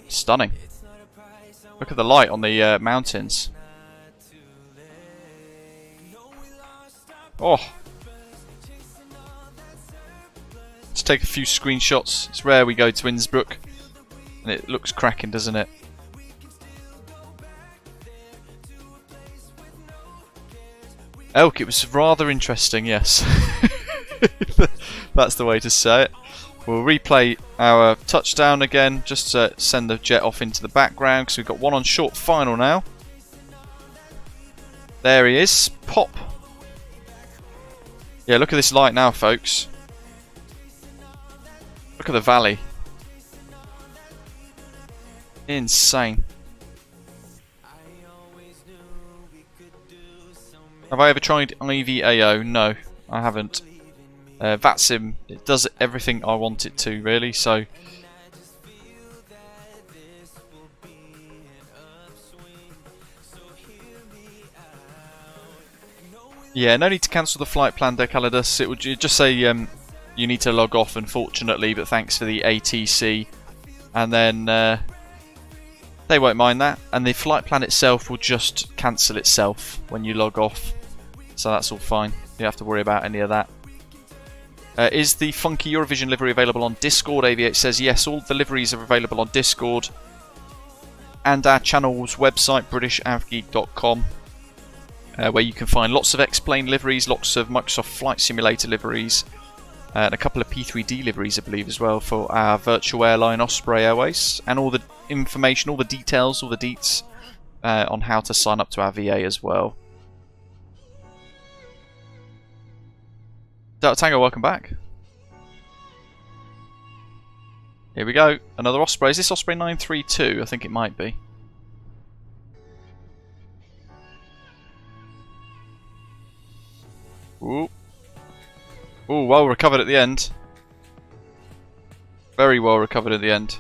Stunning. Look at the light on the mountains. Oh. Let's take a few screenshots. It's rare we go to Innsbruck. And it looks cracking, doesn't it? Elk, it was rather interesting, yes. That's the way to say it. We'll replay our touchdown again, just to send the jet off into the background, because we've got one on short final now. There he is. Pop. Yeah, look at this light now, folks. Look at the valley. Insane. Have I ever tried IVAO? No, I haven't. VATSIM, it does everything I want it to, really, so... Yeah, no need to cancel the flight plan there, Calidus. It would just say you need to log off, unfortunately, but thanks for the ATC. And then they won't mind that. And the flight plan itself will just cancel itself when you log off. So that's all fine. You don't have to worry about any of that. Is the funky Eurovision livery available on Discord? Aviate says yes, all the liveries are available on Discord. And our channel's website, britishAvGeek.com. Where you can find lots of X-Plane liveries, lots of Microsoft Flight Simulator liveries, and a couple of P3D liveries, I believe, as well, for our virtual airline Osprey Airways, and all the information, all the details, all the deets on how to sign up to our VA as well. Delta Tango, welcome back. Here we go, another Osprey. Is this Osprey 932? I think it might be. Ooh. Ooh, well recovered at the end. Very well recovered at the end.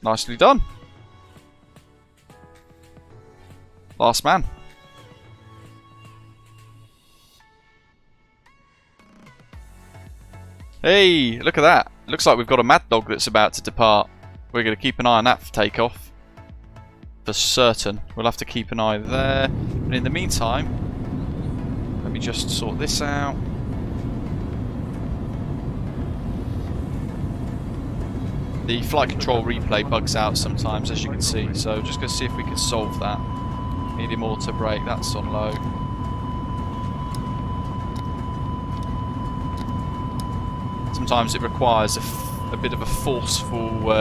Nicely done. Last man. Hey, look at that. Looks like we've got a Mad Dog that's about to depart. We're going to keep an eye on that for takeoff. For certain. We'll have to keep an eye there. And in the meantime, let me just sort this out. The flight control replay bugs out sometimes, as you can see. So just going to see if we can solve that. Medium auto brake, that's on low. Sometimes it requires a bit of a forceful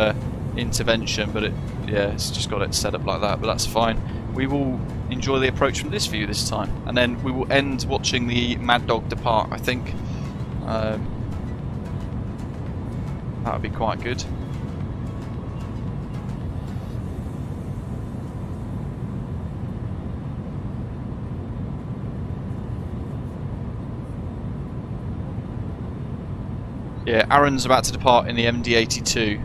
intervention, but it's just got it set up like that, but that's fine. We will enjoy the approach from this view this time, and then we will end watching the Mad Dog depart, I think. That would be quite good. Yeah, Aaron's about to depart in the MD-82,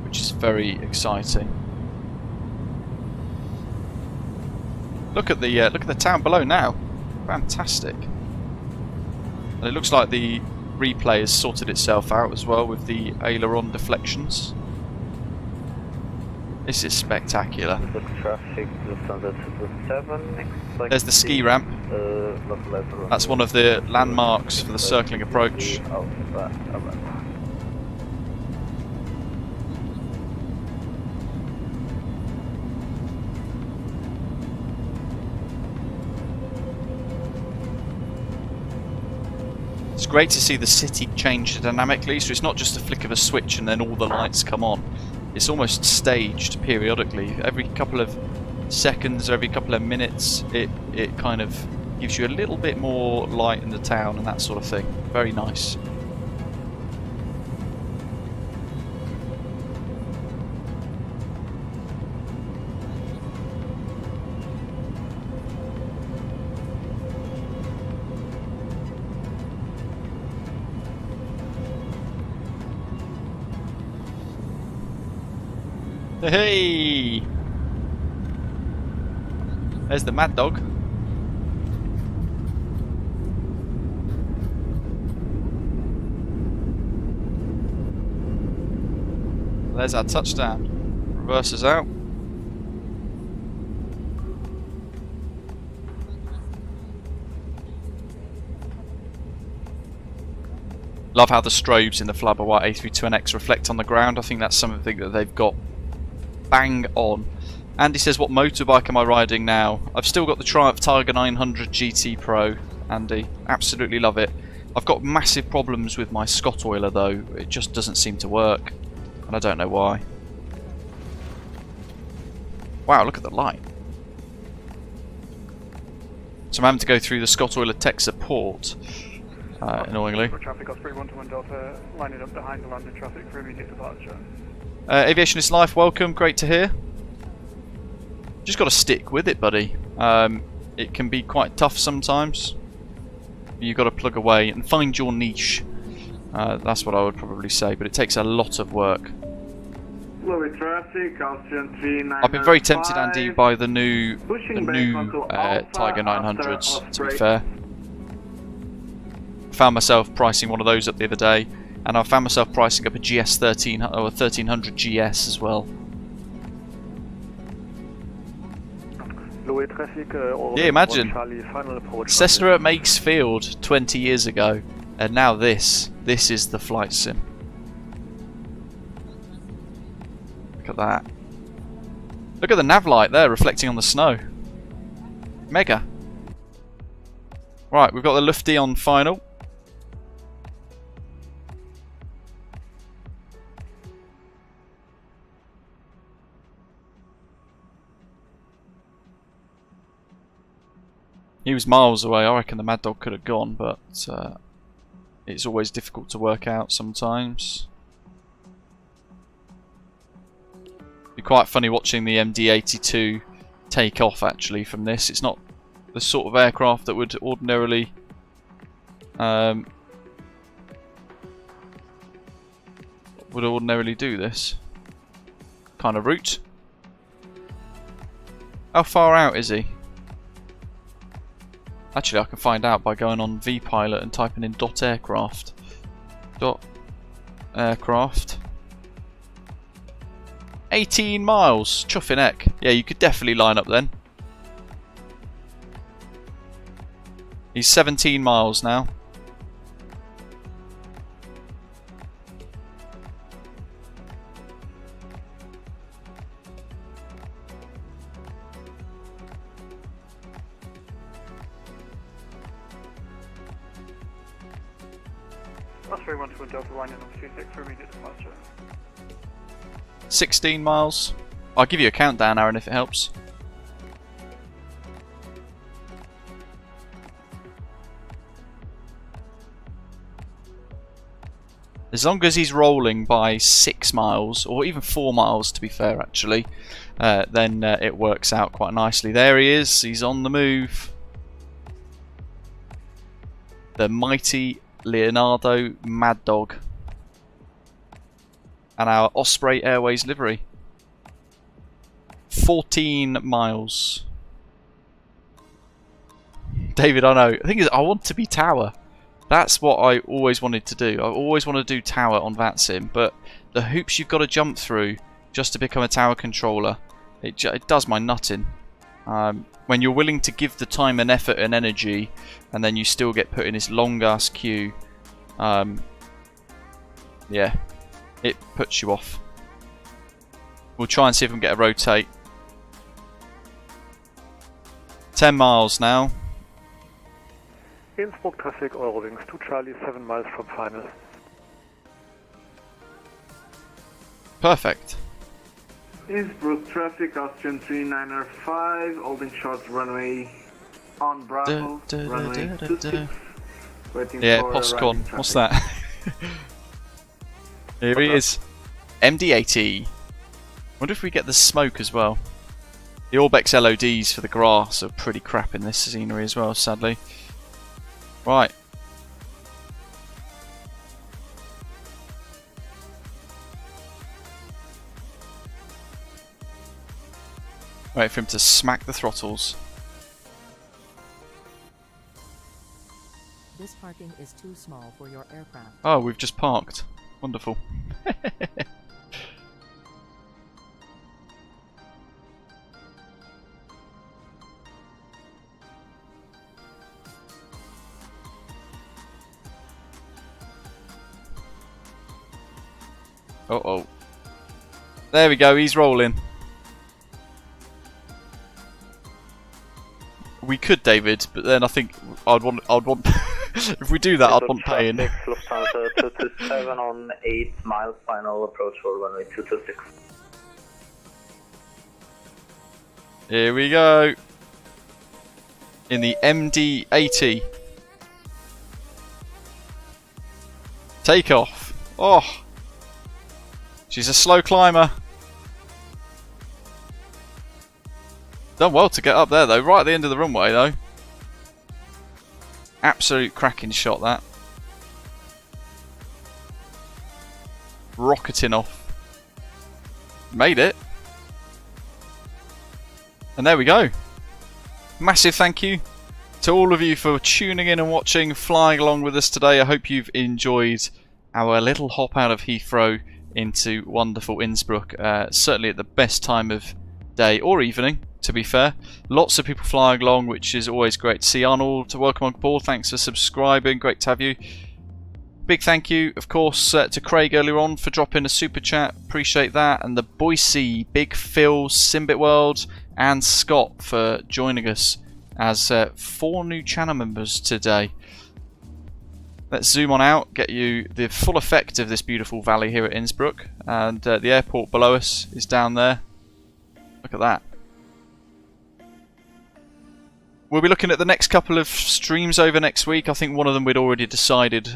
which is very exciting. Look at the town below now. Fantastic. And it looks like the replay has sorted itself out as well with the aileron deflections. This is spectacular. There's the ski ramp. That's one of the landmarks for the circling approach. It's great to see the city change dynamically, so it's not just a flick of a switch and then all the lights come on. It's almost staged periodically. Every couple of seconds or every couple of minutes it kind of gives you a little bit more light in the town and that sort of thing. Very nice. Hey! There's the Mad Dog. There's our touchdown. Reverses out. Love how the strobes in the flybywire A32NX reflect on the ground. I think that's something that they've got bang on. Andy says, what motorbike am I riding now? I've still got the Triumph Tiger 900 GT Pro, Andy. Absolutely love it. I've got massive problems with my Scott oiler though. It just doesn't seem to work. And I don't know why. Wow, look at the light. So I'm having to go through the Scott oiler tech support, annoyingly. Traffic off 312 Delta, lining up behind the London traffic for immediate departure. Aviationist Life, welcome. Great to hear. Just got to stick with it, buddy. It can be quite tough sometimes. You've got to plug away and find your niche. That's what I would probably say, but it takes a lot of work. I've been very tempted, Andy, by the new Tiger 900s, to be fair. Found myself pricing one of those up the other day, and I found myself pricing up a GS 13 or a 1300 GS as well. Yeah, imagine Cessna at Makefield 20 years ago, and now this is the flight sim. Look at that. Look at the nav light there reflecting on the snow. Mega. Right, we've got the Lufty on final. He was miles away. I reckon the Mad Dog could have gone, but it's always difficult to work out sometimes. Be quite funny watching the MD-82 take off actually from this. It's not the sort of aircraft that would ordinarily do this kind of route. How far out is he? Actually, I can find out by going on vPilot and typing in .aircraft. .aircraft. 18 miles. Chuffing heck. Yeah, you could definitely line up then. He's 17 miles now. That's 312 Delta line in 26 for immediate departure. 16 miles. I'll give you a countdown, Aaron, if it helps. As long as he's rolling by 6 miles, or even 4 miles to be fair actually, then it works out quite nicely. There he is, he's on the move. The mighty Leonardo Mad Dog. And our Osprey Airways livery. 14 miles. David, I know. The thing is, I want to be tower. That's what I always wanted to do. I always want to do tower on VATSIM, but the hoops you've got to jump through just to become a tower controller, it does my nutting. When you're willing to give the time and effort and energy, and then you still get put in this long ass queue, yeah, it puts you off. We'll try and see if we can get a rotate. 10 miles now. Innsbruck traffic, Eurowings, 2 Charlie, 7 miles from final. Perfect. Innsbruck traffic, Austrian 3905, holding short runway on Bravo, runway 26. Yeah, Postcon. What's that? Here he is. MD-80. Wonder if we get the smoke as well. The Orbex LODs for the grass are pretty crap in this scenery as well, sadly. Right. Wait for him to smack the throttles. This parking is too small for your aircraft. Oh, we've just parked. Wonderful. Uh-oh. There we go, he's rolling. We could, David, but then I think I'd want if we do that, I'd want paying. Lufthansa 227 on 8 miles, final approach for runway 226. Here we go. In the MD-80. Takeoff. Oh. She's a slow climber. Done well to get up there though, right at the end of the runway though. Absolute cracking shot that. Rocketing off. Made it. And there we go. Massive thank you to all of you for tuning in and watching, flying along with us today. I hope you've enjoyed our little hop out of Heathrow into wonderful Innsbruck. Certainly at the best time of day or evening, to be fair. Lots of people flying along, which is always great to see. Arnold, welcome on board. Thanks for subscribing. Great to have you. Big thank you, of course, to Craig earlier on for dropping a super chat. Appreciate that. And the Boise, Big Phil, Simbit World, and Scott for joining us as 4 new channel members today. Let's zoom on out, get you the full effect of this beautiful valley here at Innsbruck. And the airport below us is down there. Look at that. We'll be looking at the next couple of streams over next week. I think one of them we'd already decided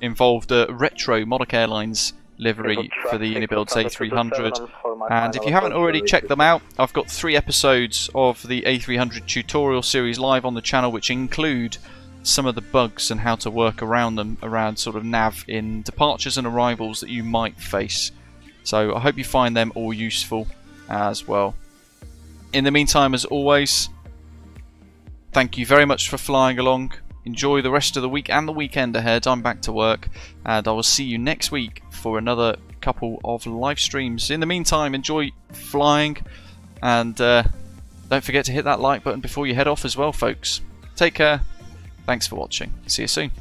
involved a retro Monarch Airlines livery for the Unibuild A300. And if you haven't already checked them out, I've got 3 episodes of the A300 tutorial series live on the channel, which include some of the bugs and how to work around them, around sort of nav in departures and arrivals that you might face. So I hope you find them all useful as well. In the meantime, as always, thank you very much for flying along. Enjoy the rest of the week and the weekend ahead. I'm back to work, and I will see you next week for another couple of live streams. In the meantime, enjoy flying, and don't forget to hit that like button before you head off as well, folks. Take care. Thanks for watching. See you soon.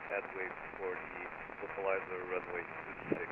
Headway for the localizer runway 26.